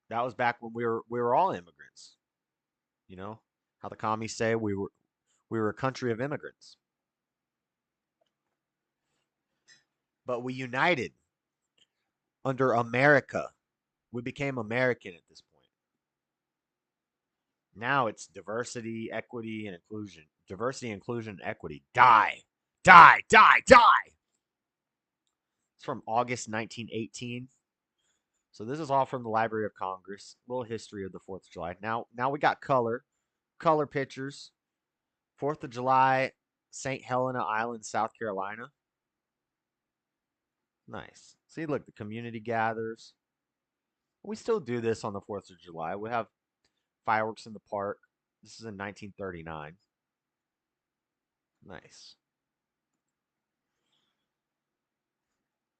that was back when we were all immigrants. You know how the commies say we were a country of immigrants, but we united under America. We became American at this point. Now it's diversity, equity, and inclusion. Diversity, inclusion, and equity. Die, die, die, die. It's from August 1918. So this is all from the Library of Congress. A little history of the 4th of July. Now we got color pictures. 4th of July, St. Helena Island, South Carolina. Nice. See, look, the community gathers. We still do this on the 4th of July. We have fireworks in the park. This is in 1939. Nice.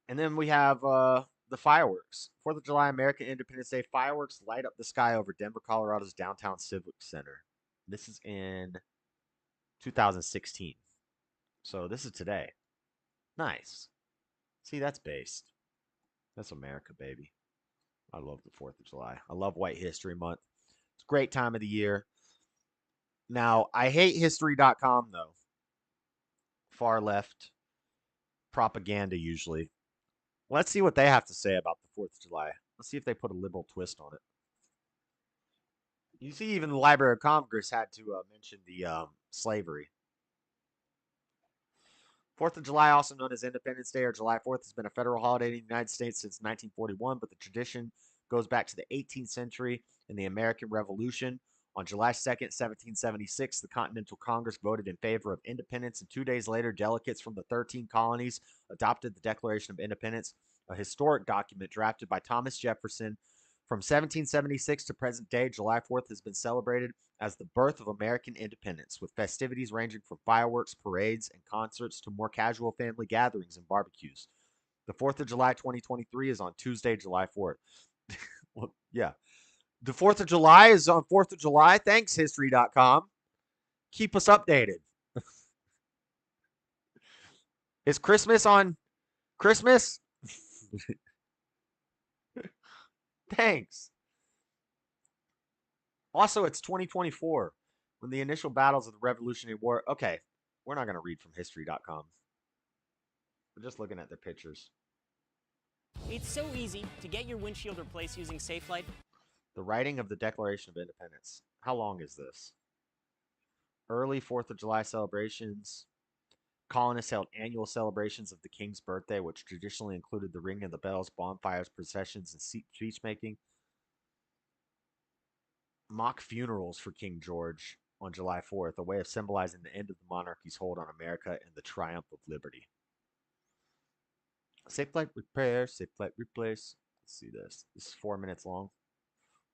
And then we have the fireworks. 4th of July, American Independence Day. Fireworks light up the sky over Denver, Colorado's downtown Civic Center. This is in 2016. So this is today. Nice. See, that's based. That's America, baby. I love the 4th of July. I love White History Month. It's a great time of the year. Now, I hate history.com, though. Far left propaganda, usually. Let's see what they have to say about the 4th of July. Let's see if they put a liberal twist on it. You see, even the Library of Congress had to mention the slavery. 4th of July, also known as Independence Day or July 4th, has been a federal holiday in the United States since 1941, but the tradition goes back to the 18th century and the American Revolution. On July 2nd, 1776, the Continental Congress voted in favor of independence, and 2 days later, delegates from the 13 colonies adopted the Declaration of Independence, a historic document drafted by Thomas Jefferson. From 1776 to present day, July 4th has been celebrated as the birth of American independence, with festivities ranging from fireworks, parades, and concerts to more casual family gatherings and barbecues. The 4th of July 2023 is on Tuesday, July 4th. Well, yeah. The 4th of July is on 4th of July. Thanks, history.com. Keep us updated. Is Christmas on Christmas? Thanks. Also, it's 2024 when the initial battles of the Revolutionary War. Okay, we're not going to read from history.com. We're just looking at the pictures. It's so easy to get your windshield replaced using Safelite. The writing of the Declaration of Independence. How long is this? Early 4th of July celebrations. Colonists held annual celebrations of the King's birthday, which traditionally included the ringing of the bells, bonfires, processions, and speech making. Mock funerals for King George on July 4th, a way of symbolizing the end of the monarchy's hold on America and the triumph of liberty. Safelite repair, Safelite replace. Let's see this. This is 4 minutes long.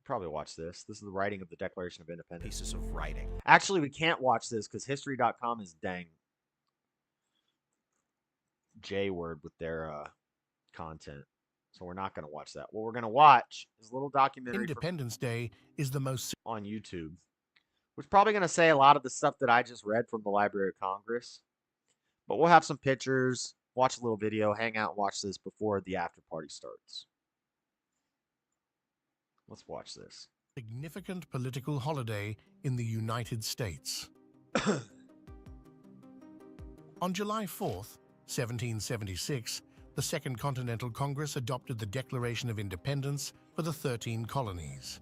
Probably watch this. This is the writing of the Declaration of Independence. Pieces of writing. Actually, we can't watch this because history.com is dang J-word with their content. So we're not going to watch that. What we're going to watch is a little documentary. Independence Day is the most on YouTube. Which is probably going to say a lot of the stuff that I just read from the Library of Congress. But we'll have some pictures, watch a little video, hang out and watch this before the after party starts. Let's watch this. Significant political holiday in the United States. On July 4th, 1776, the Second Continental Congress adopted the Declaration of Independence for the 13 colonies.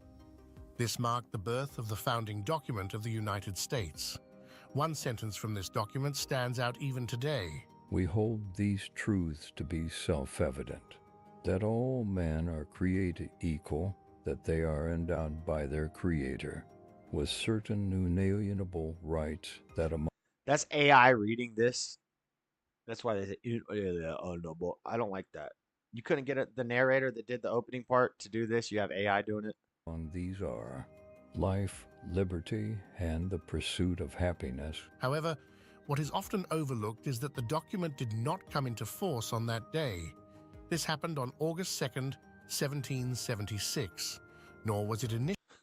This marked the birth of the founding document of the United States. One sentence from this document stands out even today. We hold these truths to be self-evident, that all men are created equal, that they are endowed by their Creator with certain inalienable rights that among... That's AI reading this. That's why they say, oh, no, but I don't like that. You couldn't get the narrator that did the opening part to do this. You have AI doing it. These are life, liberty, and the pursuit of happiness. However, what is often overlooked is that the document did not come into force on that day. This happened on August 2nd, 1776, nor was it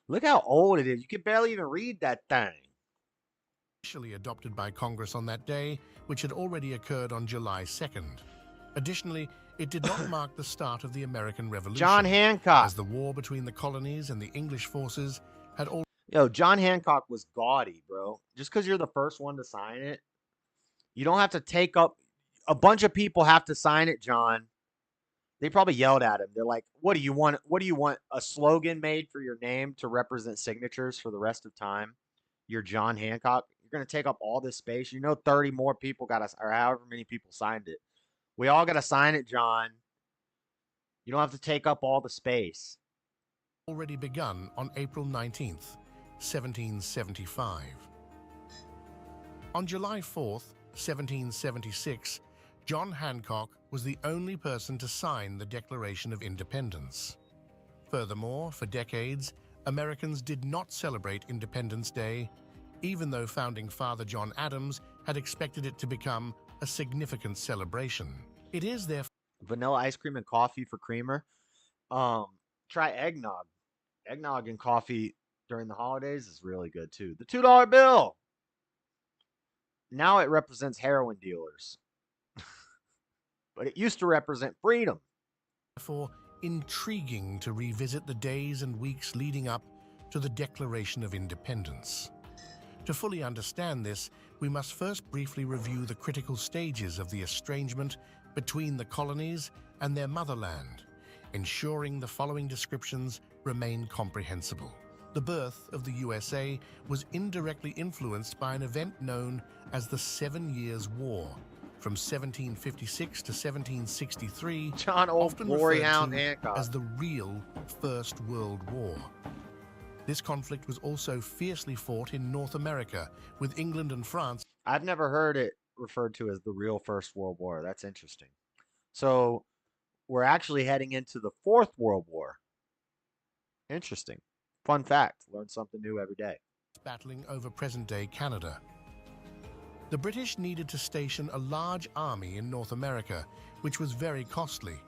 Look how old it is. You can barely even read that thing. Initially adopted by Congress on that day, which had already occurred on July 2nd. Additionally, it did not mark the start of the American Revolution. John Hancock. As the war between the colonies and the English forces had all. Yo, John Hancock was gaudy, bro. Just because you're the first one to sign it, you don't have to take up. A bunch of people have to sign it, John. They probably yelled at him. They're like, "What do you want? What do you want? A slogan made for your name to represent signatures for the rest of time? You're John Hancock. You're gonna take up all this space. You know, 30 more people got us, or however many people signed it. We all got to sign it, John. You don't have to take up all the space." Already begun on April 19th, 1775. On July 4th, 1776, John Hancock was the only person to sign the Declaration of Independence. Furthermore, for decades, Americans did not celebrate Independence Day, even though founding father John Adams had expected it to become a significant celebration. It is therefore vanilla ice cream and coffee for creamer. Try eggnog. Eggnog and coffee during the holidays is really good too. The $2 bill. Now it represents heroin dealers. But it used to represent freedom. Therefore, intriguing to revisit the days and weeks leading up to the Declaration of Independence. To fully understand this, we must first briefly review the critical stages of the estrangement between the colonies and their motherland, ensuring the following descriptions remain comprehensible. The birth of the USA was indirectly influenced by an event known as the 7 Years' War, from 1756 to 1763, John Old often Glory referred Hound to Hancock. as the real First World War. This conflict was also fiercely fought in North America, with England and France. I've never heard it referred to as the real First World War. That's interesting. So we're actually heading into the Fourth World War. Interesting. Fun fact. Learn something new every day. Battling over present-day Canada. The British needed to station a large army in North America, which was very costly.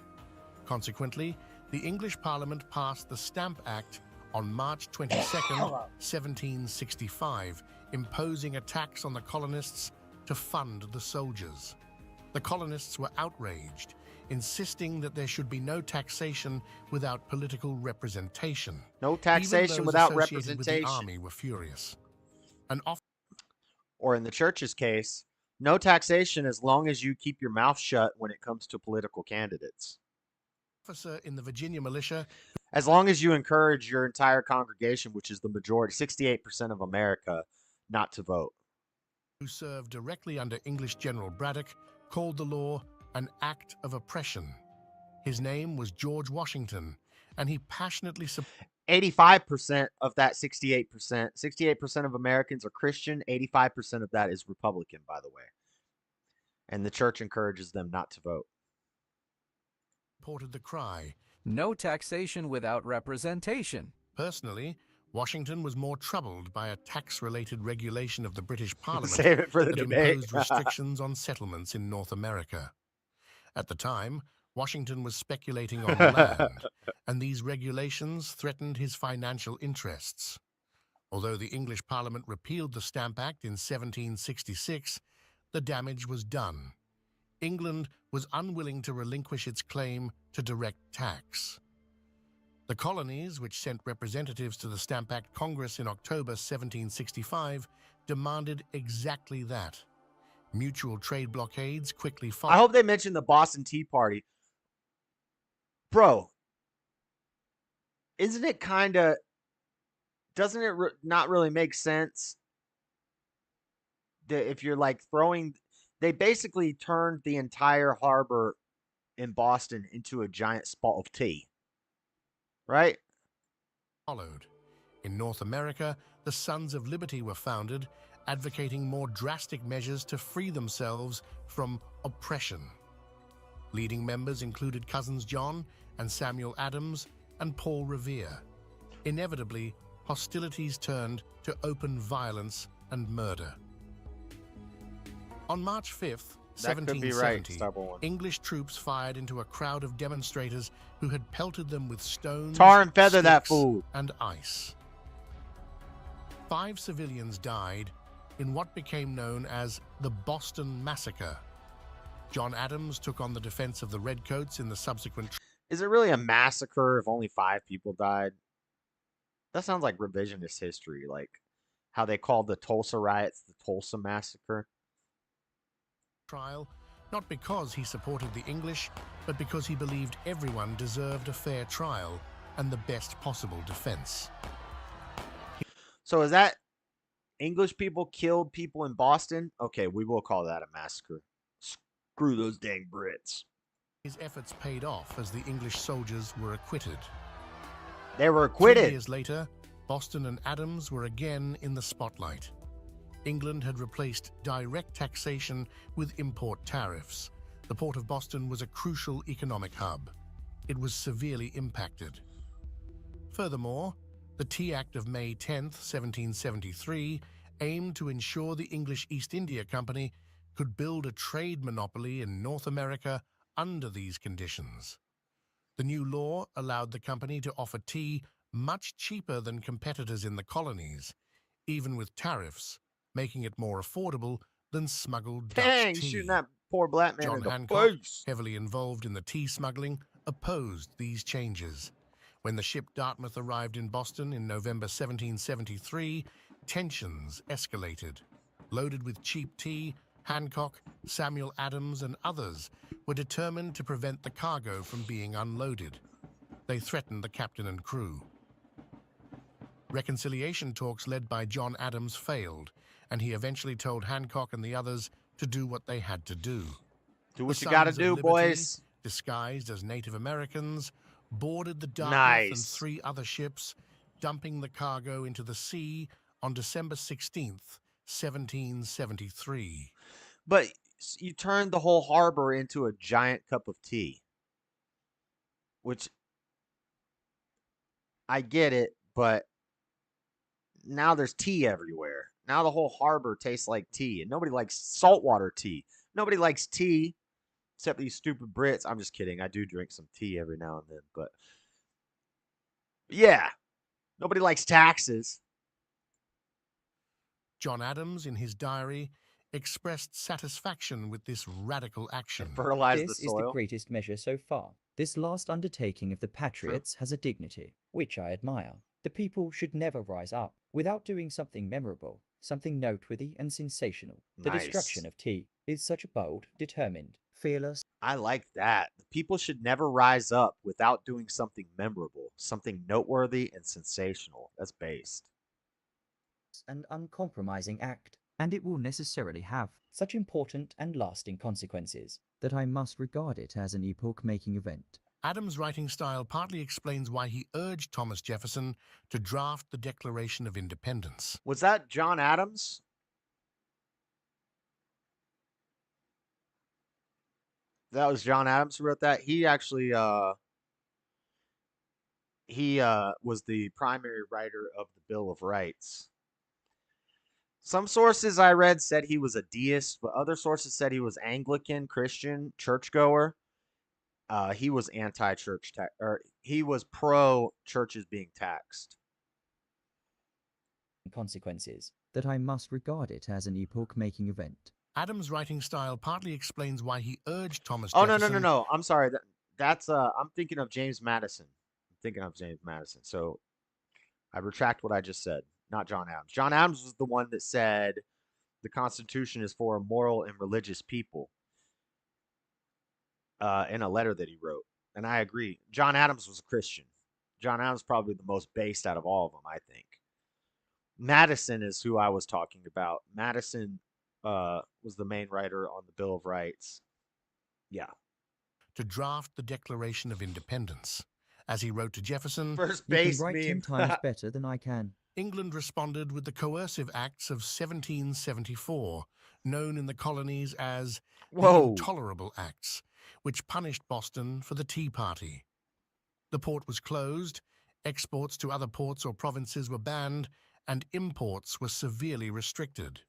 Consequently, the English Parliament passed the Stamp Act on March 22nd, 1765, imposing a tax on the colonists to fund the soldiers. The colonists were outraged, insisting that there should be no taxation without political representation. No taxation without representation. With the representation. army were furious. Or in the church's case, no taxation as long as you keep your mouth shut when it comes to political candidates. Officer in the Virginia militia. As long as you encourage your entire congregation, which is the majority, 68% of America, not to vote. Who served directly under English General Braddock, called the law an act of oppression. His name was George Washington, and he passionately 85% of that 68%. 68% of Americans are Christian. 85% of that is Republican, by the way. And the church encourages them not to vote. Reported the cry, "No taxation without representation." Personally, Washington was more troubled by a tax-related regulation of the British Parliament Save it for the that debate. imposed restrictions on settlements in North America. At the time, Washington was speculating on land, and these regulations threatened his financial interests. Although the English Parliament repealed the Stamp Act in 1766, the damage was done. England was unwilling to relinquish its claim to direct tax. The colonies, which sent representatives to the Stamp Act Congress in October 1765, demanded exactly that. Mutual trade blockades quickly followed. I hope they mention the Boston Tea Party. Bro, isn't it kind of, doesn't it not really make sense that if you're like throwing, they basically turned the entire harbor in Boston into a giant spot of tea, right? Followed. In North America, the Sons of Liberty were founded, advocating more drastic measures to free themselves from oppression. Leading members included cousins John and Samuel Adams and Paul Revere. Inevitably, hostilities turned to open violence and murder. On March 5th, That could be right, 1770, Stubborn One. English troops fired into a crowd of demonstrators who had pelted them with stones, Tar and feather that sticks, fool. and ice. 5 civilians died in what became known as the Boston Massacre. John Adams took on the defense of the Redcoats in the subsequent... Is it really a massacre if only 5 people died? That sounds like revisionist history, like how they called the Tulsa riots the Tulsa Massacre. trial, not because he supported the English, but because he believed everyone deserved a fair trial and the best possible defense. So is that English people killed people in Boston? Okay, we will call that a massacre. Screw those dang Brits. His efforts paid off as the English soldiers were acquitted. They were acquitted. 3 years later, Boston and Adams were again in the spotlight. England had replaced direct taxation with import tariffs. The port of Boston was a crucial economic hub. It was severely impacted. Furthermore, the Tea Act of May 10, 1773, aimed to ensure the English East India Company could build a trade monopoly in North America under these conditions. The new law allowed the company to offer tea much cheaper than competitors in the colonies, even with tariffs, making it more affordable than smuggled Dang, Dutch tea. shooting that poor black man John in the Hancock, face. heavily involved in the tea smuggling, opposed these changes. When the ship Dartmouth arrived in Boston in November 1773, tensions escalated. Loaded with cheap tea, Hancock, Samuel Adams, and others were determined to prevent the cargo from being unloaded. They threatened the captain and crew. Reconciliation talks led by John Adams failed, and he eventually told Hancock and the others to do what they had to do. Do what The you gotta Sons of do, Liberty, boys. disguised as Native Americans, boarded the Dartmouth and Nice. 3 other ships, dumping the cargo into the sea on December 16th, 1773. But you turned the whole harbor into a giant cup of tea. Which, I get it, but now there's tea everywhere. Now the whole harbor tastes like tea, and nobody likes saltwater tea. Nobody likes tea, except these stupid Brits. I'm just kidding. I do drink some tea every now and then, but yeah, nobody likes taxes. John Adams, in his diary, expressed satisfaction with this radical action. Fertilize the This is soil. the greatest measure so far. This last undertaking of the Patriots has a dignity, which I admire. The people should never rise up without doing something memorable, something noteworthy and sensational. The Nice. destruction of tea is such a bold, determined, fearless, I like that. The people should never rise up without doing something memorable, something noteworthy and sensational. That's based. and uncompromising act, and it will necessarily have such important and lasting consequences that I must regard it as an epoch-making event. Adams' writing style partly explains why he urged Thomas Jefferson to draft the Declaration of Independence. Was that John Adams? That was John Adams who wrote that. He actually was the primary writer of the Bill of Rights. Some sources I read said he was a deist, but other sources said he was Anglican, Christian, churchgoer. He was anti-church or he was pro churches being taxed. Consequences that I must regard it as an epoch-making event. Adams' writing style partly explains why he urged Thomas Oh, Jefferson... no. I'm sorry. That's I'm thinking of James Madison. So I retract what I just said. Not John Adams. John Adams was the one that said the Constitution is for a moral and religious people in a letter that he wrote. And I agree. John Adams was a Christian. John Adams is probably the most based out of all of them, I think. Madison is who I was talking about. Madison was the main writer on the Bill of Rights. Yeah. to draft the Declaration of Independence. As he wrote to Jefferson, First You can base write 10 meme. times better than I can. England responded with the Coercive Acts of 1774, known in the colonies as the Intolerable Acts, which punished Boston for the Tea Party. The port was closed, exports to other ports or provinces were banned, and imports were severely restricted.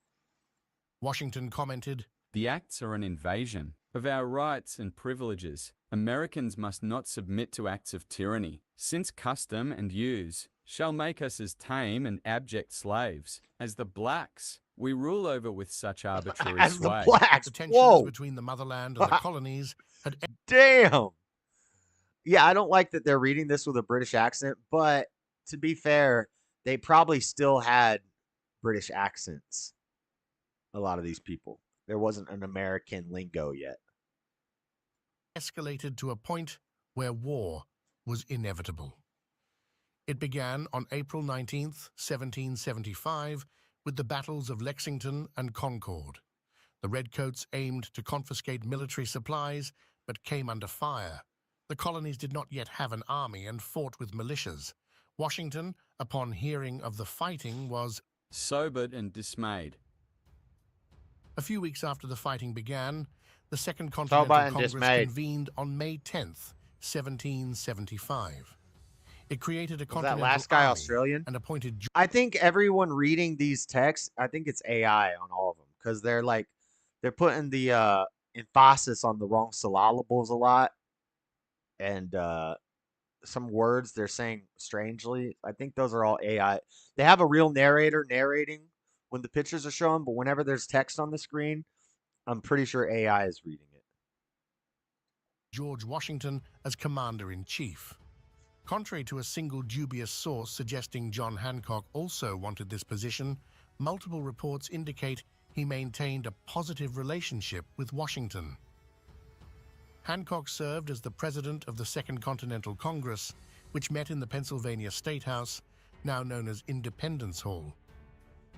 Washington commented, "The acts are an invasion of our rights and privileges. Americans must not submit to acts of tyranny, since custom and use shall make us as tame and abject slaves as the blacks we rule over with such arbitrary As sway." the blacks. The tensions Whoa. between the motherland and the colonies had Damn. Yeah, I don't like that they're reading this with a British accent, but to be fair, they probably still had British accents. A lot of these people. There wasn't an American lingo yet. escalated to a point where war was inevitable. It began on April 19th, 1775, with the battles of Lexington and Concord. The Redcoats aimed to confiscate military supplies, but came under fire. The colonies did not yet have an army and fought with militias. Washington, upon hearing of the fighting, was sobered and dismayed. A few weeks after the fighting began, the Second Continental Congress convened on May 10th, 1775. It created a Was that continental last guy army Australian? and appointed. I think everyone reading these texts, I think it's AI on all of them because they're putting the emphasis on the wrong syllables a lot, and some words they're saying strangely. I think those are all AI. They have a real narrator narrating when the pictures are shown, but whenever there's text on the screen, I'm pretty sure AI is reading it. George Washington as commander-in-chief. Contrary to a single dubious source suggesting John Hancock also wanted this position, multiple reports indicate he maintained a positive relationship with Washington. Hancock served as the president of the Second Continental Congress, which met in the Pennsylvania State House, now known as Independence Hall.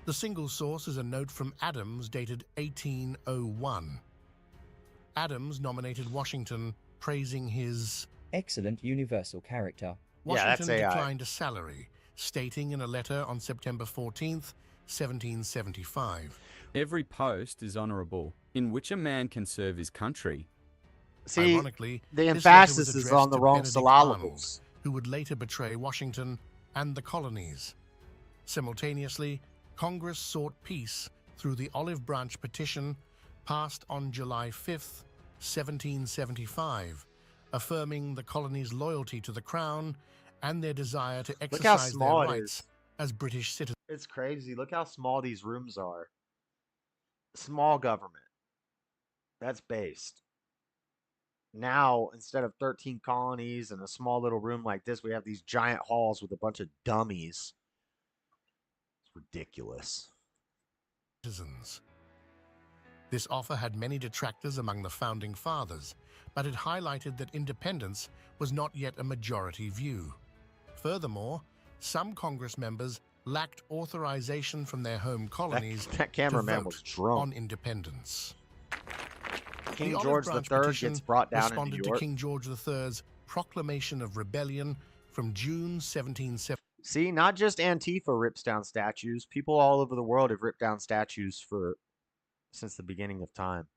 The single source is a note from Adams dated 1801. Adams nominated Washington, praising his excellent universal character. Washington declined a salary, stating in a letter on September 14th, 1775. Every post is honorable in which a man can serve his country. See, ironically, the this letter was emphasis is addressed on the to wrong Benedict syllables. Arnold, who would later betray Washington and the colonies. Simultaneously, Congress sought peace through the Olive Branch Petition, passed on July 5th, 1775, affirming the colonies' loyalty to the Crown and their desire to exercise their rights as British citizens. It's crazy. Look how small these rooms are. Small government. That's based. Now, instead of 13 colonies and a small little room like this, we have these giant halls with a bunch of dummies. It's ridiculous. This offer had many detractors among the founding fathers, but it highlighted that independence was not yet a majority view. Furthermore, some Congress members lacked authorization from their home colonies that cameraman to vote was drunk. on independence. King The George Olive Branch III Petition gets brought down in responded New to York. King George III's proclamation of rebellion from June 1770. See, not just Antifa rips down statues. People all over the world have ripped down statues since the beginning of time.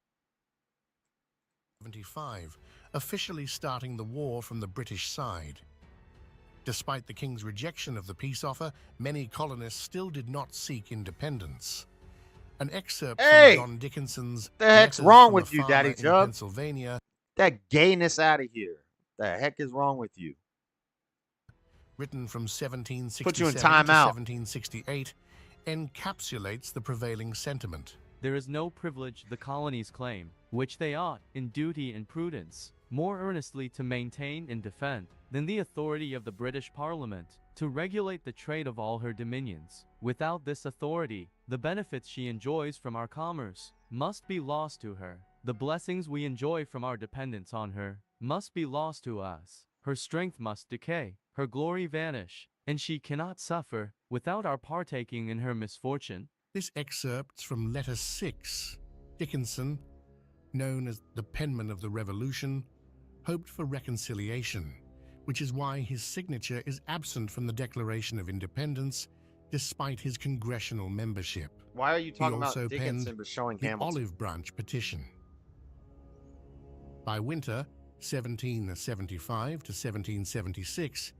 75, officially starting the war from the British side. Despite the King's rejection of the peace offer, many colonists still did not seek independence. An excerpt from John Dickinson's the heck's Letters wrong from with a you, Farmer Daddy in Jug? Pennsylvania, That gayness out of here. The heck is wrong with you? written from 1767 Put you in to timeout. 1768, encapsulates the prevailing sentiment. There is no privilege the colonies claim, which they ought, in duty and prudence, more earnestly to maintain and defend, than the authority of the British Parliament, to regulate the trade of all her dominions. Without this authority, the benefits she enjoys from our commerce must be lost to her. The blessings we enjoy from our dependence on her must be lost to us. Her strength must decay, her glory vanish, and she cannot suffer without our partaking in her misfortune. This excerpt's from Letter 6. Dickinson, known as the penman of the Revolution, hoped for reconciliation, which is why his signature is absent from the Declaration of Independence despite his congressional membership. Why are you talking He about also Dickinson penned but showing the Hamilton? Olive Branch Petition. By winter 1775 to 1776,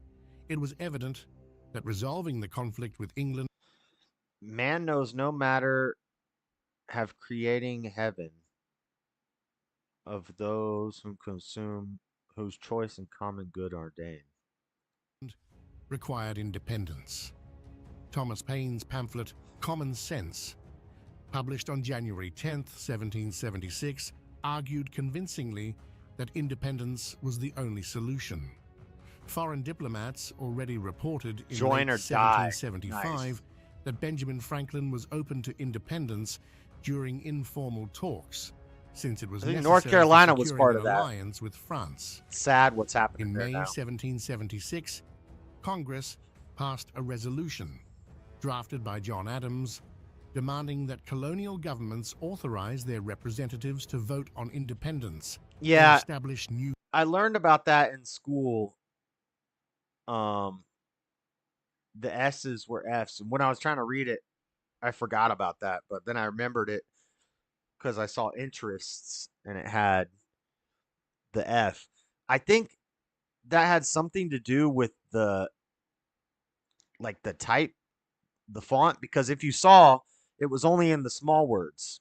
it was evident that resolving the conflict with England, Man knows no matter have creating heaven of those who consume, whose choice and common good are ordained. required independence. Thomas Paine's pamphlet Common Sense, published on January 10th, 1776, argued convincingly that independence was the only solution. Foreign diplomats already reported in Join late or die. 1775 Nice. that Benjamin Franklin was open to independence during informal talks, since it was I think necessary North Carolina for was securing part an of that. alliance with France. Sad what's happening In there May now. 1776, Congress passed a resolution drafted by John Adams demanding that colonial governments authorize their representatives to vote on independence Yeah. and establish new. I learned about that in school. The S's were F's, and when I was trying to read it, I forgot about that. But then I remembered it because I saw interests and it had the F. I think that had something to do with the type, the font, because if you saw, it was only in the small words.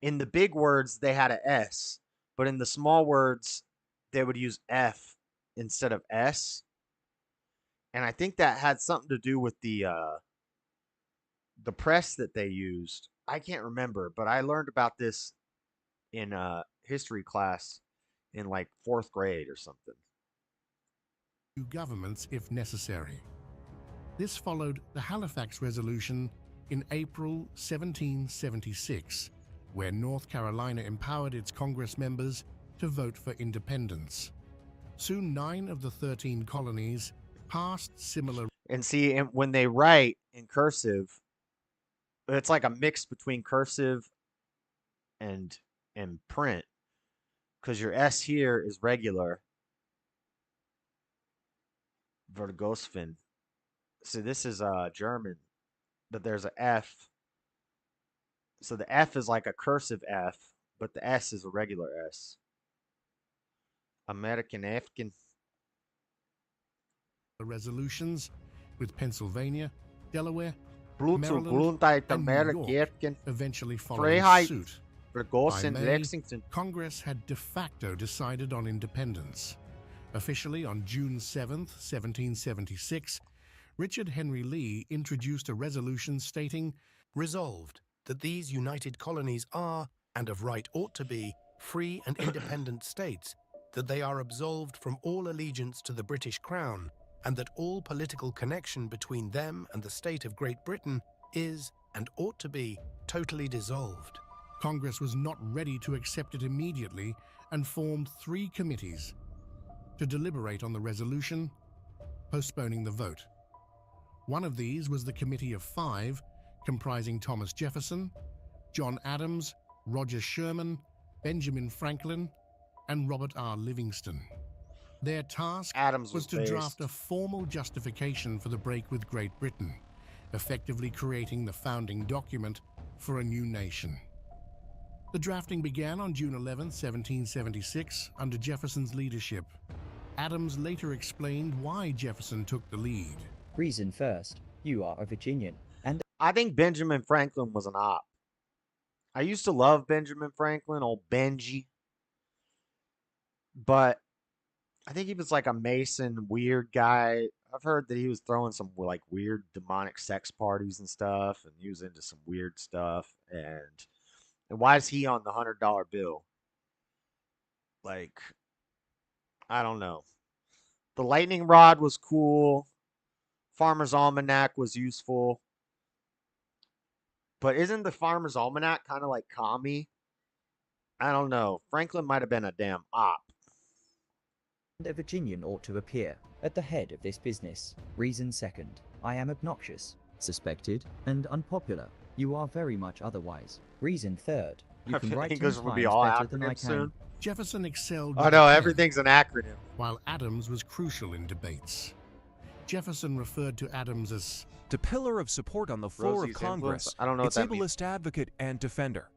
In the big words, they had a S, but in the small words, they would use F instead of S. And I think that had something to do with the press that they used. I can't remember, but I learned about this in history class in like 4th grade or something. New governments if necessary. This followed the Halifax Resolution in April 1776, where North Carolina empowered its Congress members to vote for independence. Soon 9 of the 13 colonies passed similar. And see, and when they write in cursive, it's like a mix between cursive and print, because your S here is regular. Vertogosfen. So this is German, but there's a F. So the F is like a cursive F, but the S is a regular S. American Afghan. The resolutions with Pennsylvania, Delaware, Bluetooth, Maryland, and New York eventually following Freiheit, suit. Vergossen, By May, Lexington. Congress had de facto decided on independence. Officially on June 7th, 1776, Richard Henry Lee introduced a resolution stating, "Resolved that these united colonies are, and of right ought to be, free and independent states, that they are absolved from all allegiance to the British Crown, and that all political connection between them and the state of Great Britain is, and ought to be, totally dissolved." Congress was not ready to accept it immediately and formed 3 committees to deliberate on the resolution, postponing the vote. One of these was the Committee of 5, comprising Thomas Jefferson, John Adams, Roger Sherman, Benjamin Franklin, and Robert R. Livingston. Their task was to draft a formal justification for the break with Great Britain, effectively creating the founding document for a new nation. The drafting began on June 11, 1776, under Jefferson's leadership. Adams later explained why Jefferson took the lead. Reason first, you are a Virginian, and I think Benjamin Franklin was an op. I used to love Benjamin Franklin, old Benji. But I think he was like a Mason, weird guy. I've heard that he was throwing some like weird demonic sex parties and stuff, and he was into some weird stuff. And why is he on the $100 bill? Like, I don't know. The lightning rod was cool. Farmer's Almanac was useful. But isn't the Farmer's Almanac kind of like commie? I don't know. Franklin might have been a damn op. a Virginian ought to appear at the head of this business. Reason second, I am obnoxious, suspected, and unpopular. You are very much otherwise. Reason third, you can write 10 English will times be all better than I acronyms can. soon. Jefferson excelled. Oh with no, a pen, everything's an acronym. While Adams was crucial in debates. Jefferson referred to Adams as the pillar of support on the floor Rosie's of Congress, influence? I don't know what its that means. ablest advocate and defender.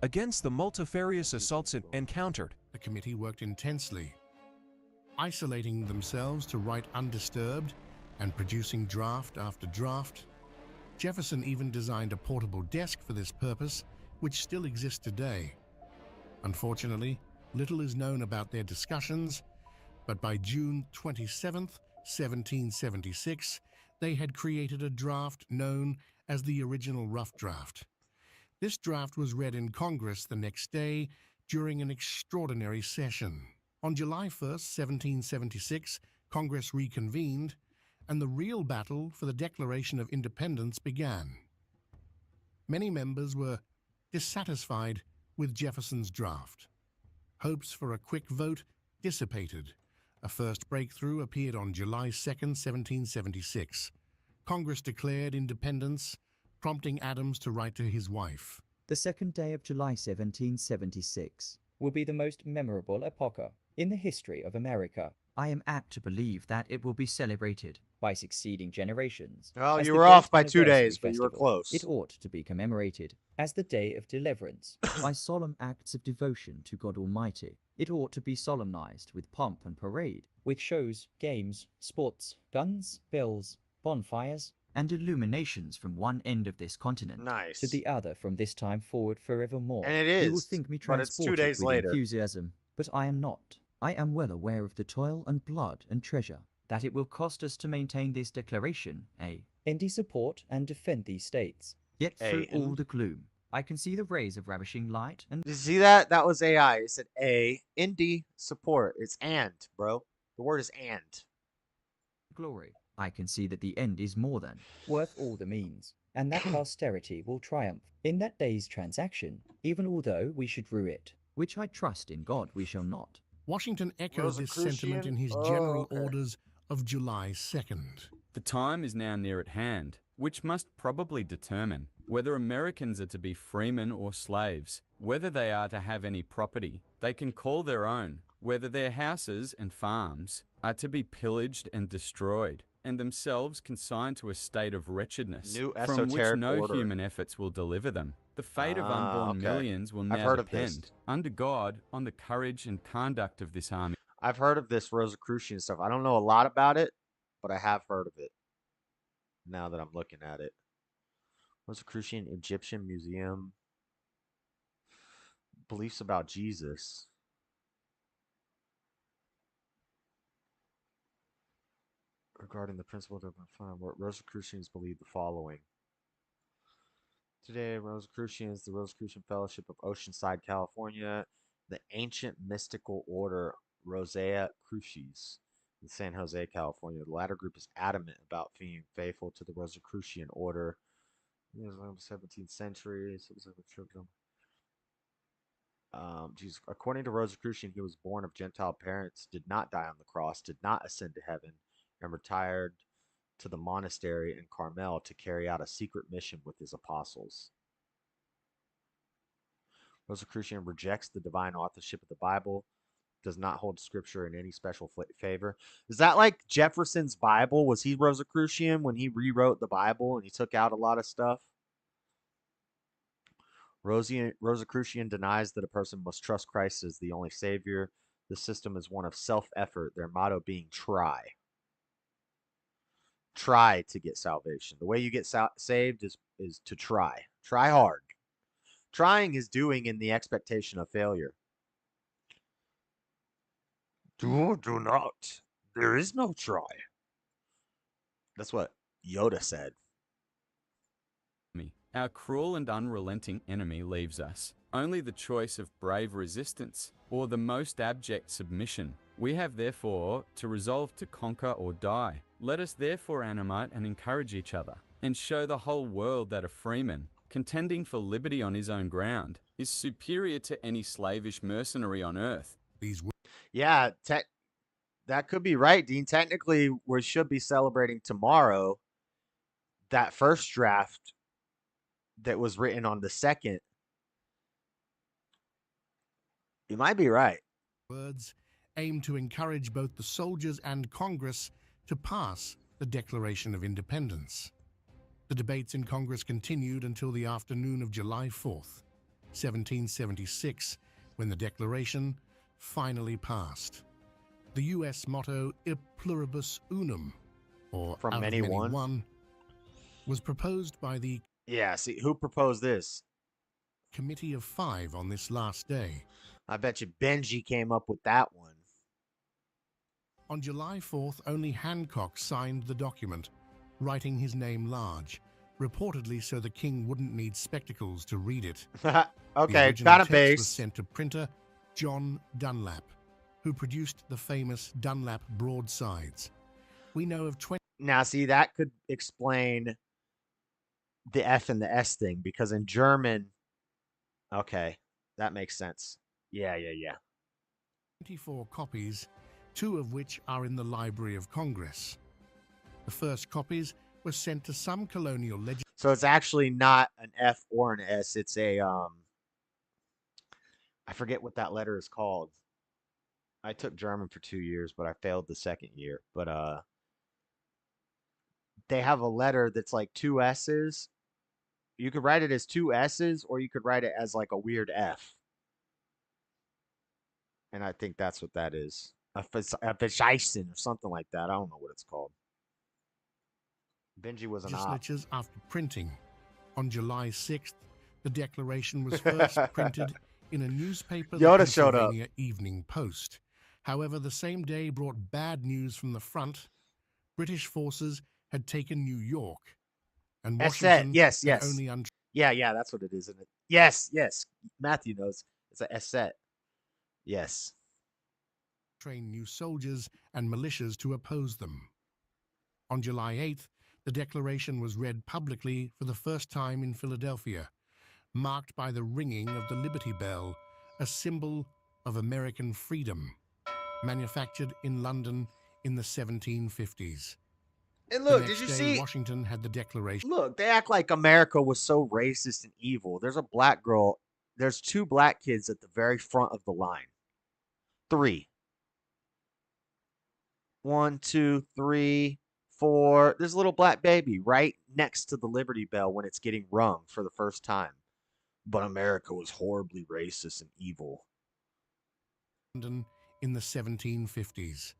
Against the multifarious assaults it encountered, the committee worked intensely, isolating themselves to write undisturbed and producing draft after draft. Jefferson even designed a portable desk for this purpose, which still exists today. Unfortunately, little is known about their discussions, but by June 27, 1776, they had created a draft known as the original rough draft. This draft was read in Congress the next day during an extraordinary session. On July 1, 1776, Congress reconvened, and the real battle for the Declaration of Independence began. Many members were dissatisfied with Jefferson's draft. Hopes for a quick vote dissipated. A first breakthrough appeared on July 2, 1776. Congress declared independence, prompting Adams to write to his wife. The second day of July 1776 will be the most memorable epoch in the history of America. I am apt to believe that it will be celebrated by succeeding generations. Well, as you the were great off by 2 anniversary days, but you were festival. close. It ought to be commemorated as the Day of Deliverance by solemn acts of devotion to God Almighty. It ought to be solemnized with pomp and parade, with shows, games, sports, guns, bells, bonfires, and illuminations from one end of this continent to the other from this time forward forevermore. And it is, You will think me but it's 2 transported days with later. enthusiasm, but I am not. I am well aware of the toil and blood and treasure that it will cost us to maintain this declaration, and to support and defend these states. Yet through all the gloom, I can see the rays of ravishing light and... Did you see that? That was AI. It said A, ND, support. It's and, bro. The word is and. glory. I can see that the end is more than worth all the means, and that posterity will triumph in that day's transaction, even although we should rue it, which I trust in God we shall not. Washington echoed this sentiment in his general orders of July 2nd. The time is now near at hand, which must probably determine whether Americans are to be freemen or slaves, whether they are to have any property they can call their own, whether their houses and farms are to be pillaged and destroyed, and themselves consigned to a state of wretchedness New from which esoteric no order. human efforts will deliver them. The fate of unborn okay. millions will I've now heard of this. depend, under God, on the courage and conduct of this army. I've heard of this Rosicrucian stuff. I don't know a lot about it, but I have heard of it. Now that I'm looking at it. Rosicrucian Egyptian Museum. Beliefs about Jesus. Regarding the principles of Rosicrucians believe the following. Today, Rosicrucians, the Rosicrucian Fellowship of Oceanside, California, the ancient mystical order Rosea Crucis in San Jose, California. The latter group is adamant about being faithful to the Rosicrucian order. In the 17th century, Jesus, according to Rosicrucian, he was born of Gentile parents, did not die on the cross, did not ascend to heaven, and retired to the monastery in Carmel to carry out a secret mission with his apostles. Rosicrucian rejects the divine authorship of the Bible, does not hold Scripture in any special favor. Is that like Jefferson's Bible? Was he Rosicrucian when he rewrote the Bible and he took out a lot of stuff? Rosicrucian denies that a person must trust Christ as the only Savior. The system is one of self-effort, their motto being try. Try to get salvation. The way you get saved is to try. Try hard. Trying is doing in the expectation of failure. Do not. There is no try. That's what Yoda said. Our cruel and unrelenting enemy leaves us only the choice of brave resistance or the most abject submission. We have therefore to resolve to conquer or die. Let us therefore animate and encourage each other, and show the whole world that a freeman, contending for liberty on his own ground, is superior to any slavish mercenary on earth. Yeah, that could be right, Dean. Technically, we should be celebrating tomorrow that first draft that was written on the 2nd. You might be right. Words aim to encourage both the soldiers and Congress to pass the Declaration of Independence. The debates in Congress continued until the afternoon of July 4th, 1776, when the Declaration finally passed. The U.S. motto, "E pluribus unum," or From out many of many one? one, was proposed by the Yeah, see, who proposed this? Committee of Five on this last day. I bet you Benji came up with that one. On July 4th, only Hancock signed the document, writing his name large, reportedly so the king wouldn't need spectacles to read it. Okay, the got a original text base. was sent to printer John Dunlap, who produced the famous Dunlap broadsides. We know of 20... Now, see, that could explain the F and the S thing, because in German, okay, that makes sense. Yeah. 24 copies, 2 of which are in the Library of Congress. The first copies were sent to some colonial legislators. So it's actually not an F or an S. It's a, I forget what that letter is called. I took German for 2 years, but I failed the second year. But, they have a letter that's like 2 S's. You could write it as 2 S's, or you could write it as like a weird F. And I think that's what that is. A Fascisten or something like that. I don't know what it's called. Benji was an op. Legislatures after printing. On July 6th, the Declaration was first printed in a newspaper, the Yoda showed up. Pennsylvania Evening Post. However, the same day brought bad news from the front. British forces had taken New York, and Washington yes. had only Yeah, that's what it is, isn't it? Yes. Matthew knows. It's a set. Yes. trained new soldiers and militias to oppose them. On July 8th, the Declaration was read publicly for the first time in Philadelphia, marked by the ringing of the Liberty Bell, a symbol of American freedom, manufactured in London in the 1750s. And look, The did next you day, see? Washington had the Declaration. Look, they act like America was so racist and evil. There's a black girl. There's 2 black kids at the very front of the line. 3. 1, 2, 3, 4. There's a little black baby right next to the Liberty Bell when it's getting rung for the first time. But America was horribly racist and evil. London in the 1750s.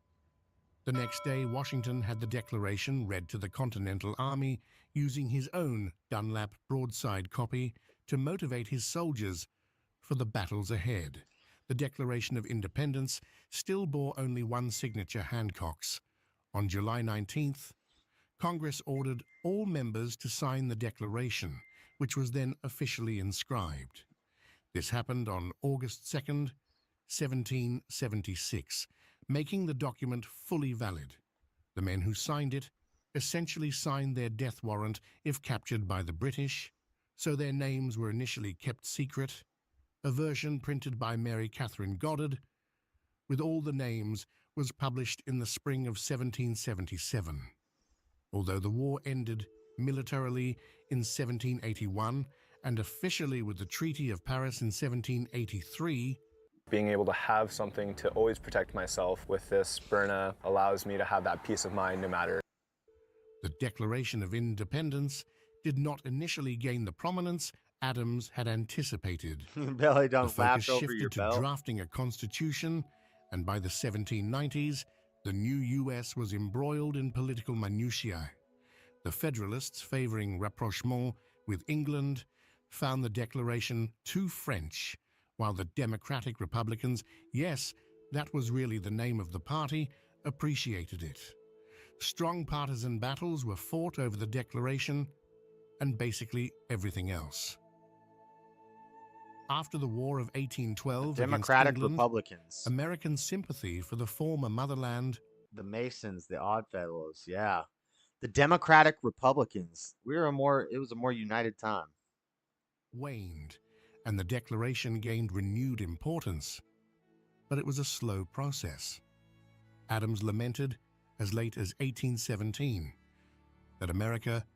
The next day, Washington had the Declaration read to the Continental Army using his own Dunlap broadside copy to motivate his soldiers for the battles ahead. The Declaration of Independence still bore only one signature, Hancock's. On July 19th, Congress ordered all members to sign the Declaration, which was then officially inscribed. This happened on August 2nd, 1776, making the document fully valid. The men who signed it essentially signed their death warrant if captured by the British, so their names were initially kept secret. A version printed by Mary Catherine Goddard, with all the names, was published in the spring of 1777. Although the war ended militarily in 1781 and officially with the Treaty of Paris in 1783, being able to have something to always protect myself with this Byrna allows me to have that peace of mind no matter. The Declaration of Independence did not initially gain the prominence Adams had anticipated. Belly The don't focus laugh over shifted your to belt. drafting a constitution, and by the 1790s, the new U.S. was embroiled in political minutiae. The Federalists, favoring rapprochement with England, found the Declaration too French, while the Democratic Republicans, yes, that was really the name of the party, appreciated it. Strong partisan battles were fought over the Declaration and basically everything else. After the War of 1812 Democratic against England, Republicans. American sympathy for the former motherland, The Masons, the Oddfellows, yeah. The Democratic Republicans. It was a more united time. waned, and the Declaration gained renewed importance. But it was a slow process. Adams lamented, as late as 1817, that America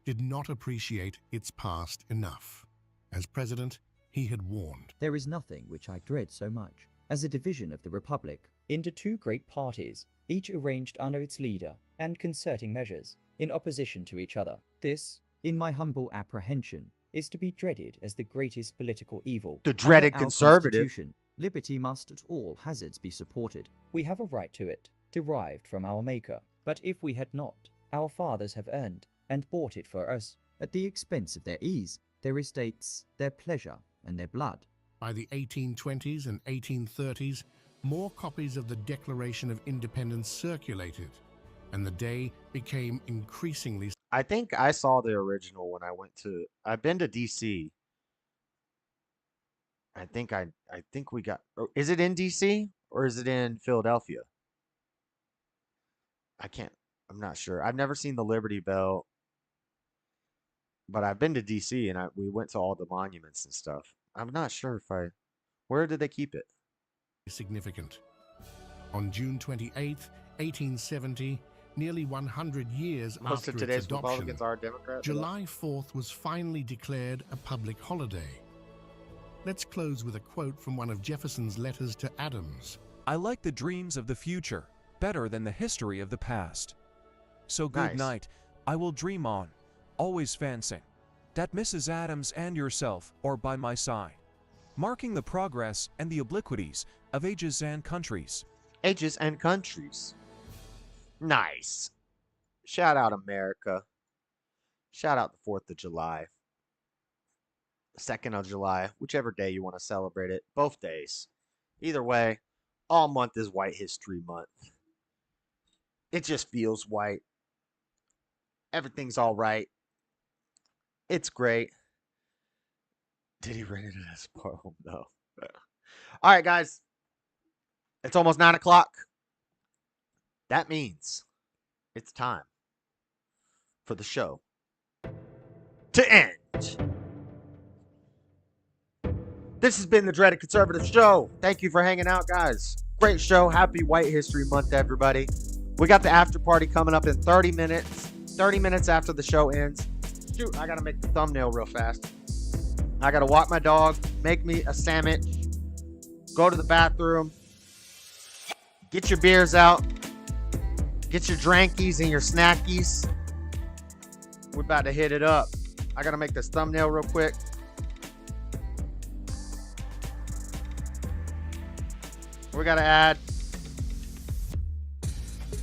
did not appreciate its past enough. As president, he had warned. There is nothing which I dread so much as the division of the Republic into 2 great parties, each arranged under its leader, and concerting measures in opposition to each other. This, in my humble apprehension, is to be dreaded as the greatest political evil. The Under dreaded our conservative. Constitution, liberty must at all hazards be supported. We have a right to it, derived from our Maker. But if we had not, our fathers have earned and bought it for us, at the expense of their ease, their estates, their pleasure, and their blood. By the 1820s and 1830s, more copies of the Declaration of Independence circulated, and the day became increasingly... I think I saw the original when I went to... I've been to D.C. I think we got... Is it in D.C. or is it in Philadelphia? I'm not sure. I've never seen the Liberty Bell, but I've been to D.C. and we went to all the monuments and stuff. I'm not sure if where did they keep it? Significant. On June 28, 1870, nearly 100 years Most after of today's its adoption, Republicans are Democrats. July 4th was finally declared a public holiday. Let's close with a quote from one of Jefferson's letters to Adams. I like the dreams of the future better than the history of the past. So good Nice. night. I will dream on, always fancying that Mrs. Adams and yourself are by my side, marking the progress and the obliquities of ages and countries. Ages and countries. Nice. Shout out America. Shout out the 4th of July. 2nd of July, whichever day you want to celebrate it. Both days. Either way, all month is White History Month. It just feels white. Everything's all right. It's great. Did he rent it as a poem? No. All right, guys. It's almost 9 o'clock. That means it's time for the show to end. This has been the Dreaded Conservative Show. Thank you for hanging out, guys. Great show. Happy White History Month, everybody. We got the after party coming up in 30 minutes. 30 minutes after the show ends. Shoot, I got to make the thumbnail real fast. I got to walk my dog, make me a sandwich, go to the bathroom, get your beers out, get your drankies and your snackies. We're about to hit it up. I got to make this thumbnail real quick. We got to add.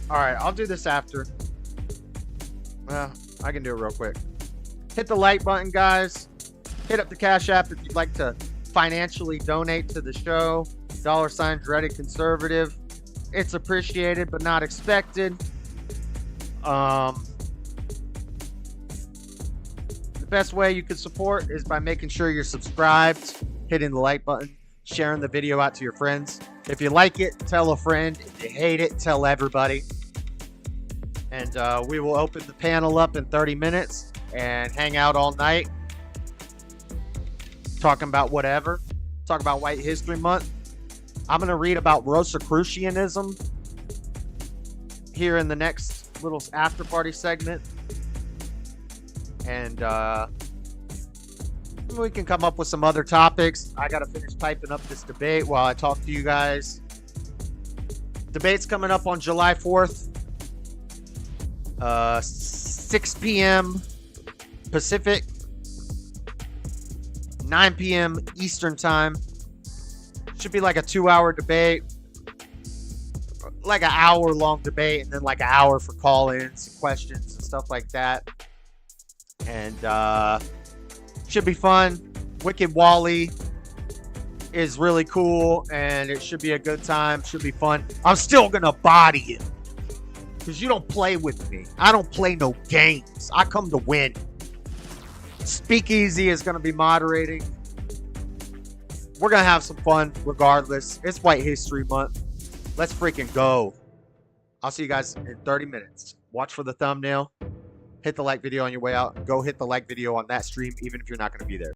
All right, I'll do this after. Well, I can do it real quick. Hit the like button, guys. Hit up the Cash App if you'd like to financially donate to the show. $ Dreaded Conservative. It's appreciated but not expected. The best way you can support is by making sure you're subscribed, hitting the like button, sharing the video out to your friends. If you like it, tell a friend. If you hate it, tell everybody. And we will open the panel up in 30 minutes and hang out all night. Talking about whatever. Talk about White History Month. I'm going to read about Rosicrucianism here in the next little after party segment. And we can come up with some other topics. I got to finish typing up this debate while I talk to you guys. Debate's coming up on July 4th. 6 p.m. Pacific, 9 p.m. Eastern Time. Should be like a 2-hour debate. Like an hour-long debate, and then like an hour for call-ins, questions, and stuff like that. And should be fun. Wicked Wally is really cool, and it should be a good time. Should be fun. I'm still gonna body him. Because you don't play with me. I don't play no games. I come to win. Speakeasy is going to be moderating. We're going to have some fun regardless. It's White History Month. Let's freaking go. I'll see you guys in 30 minutes. Watch for the thumbnail. Hit the like video on your way out. Go hit the like video on that stream, even if you're not going to be there.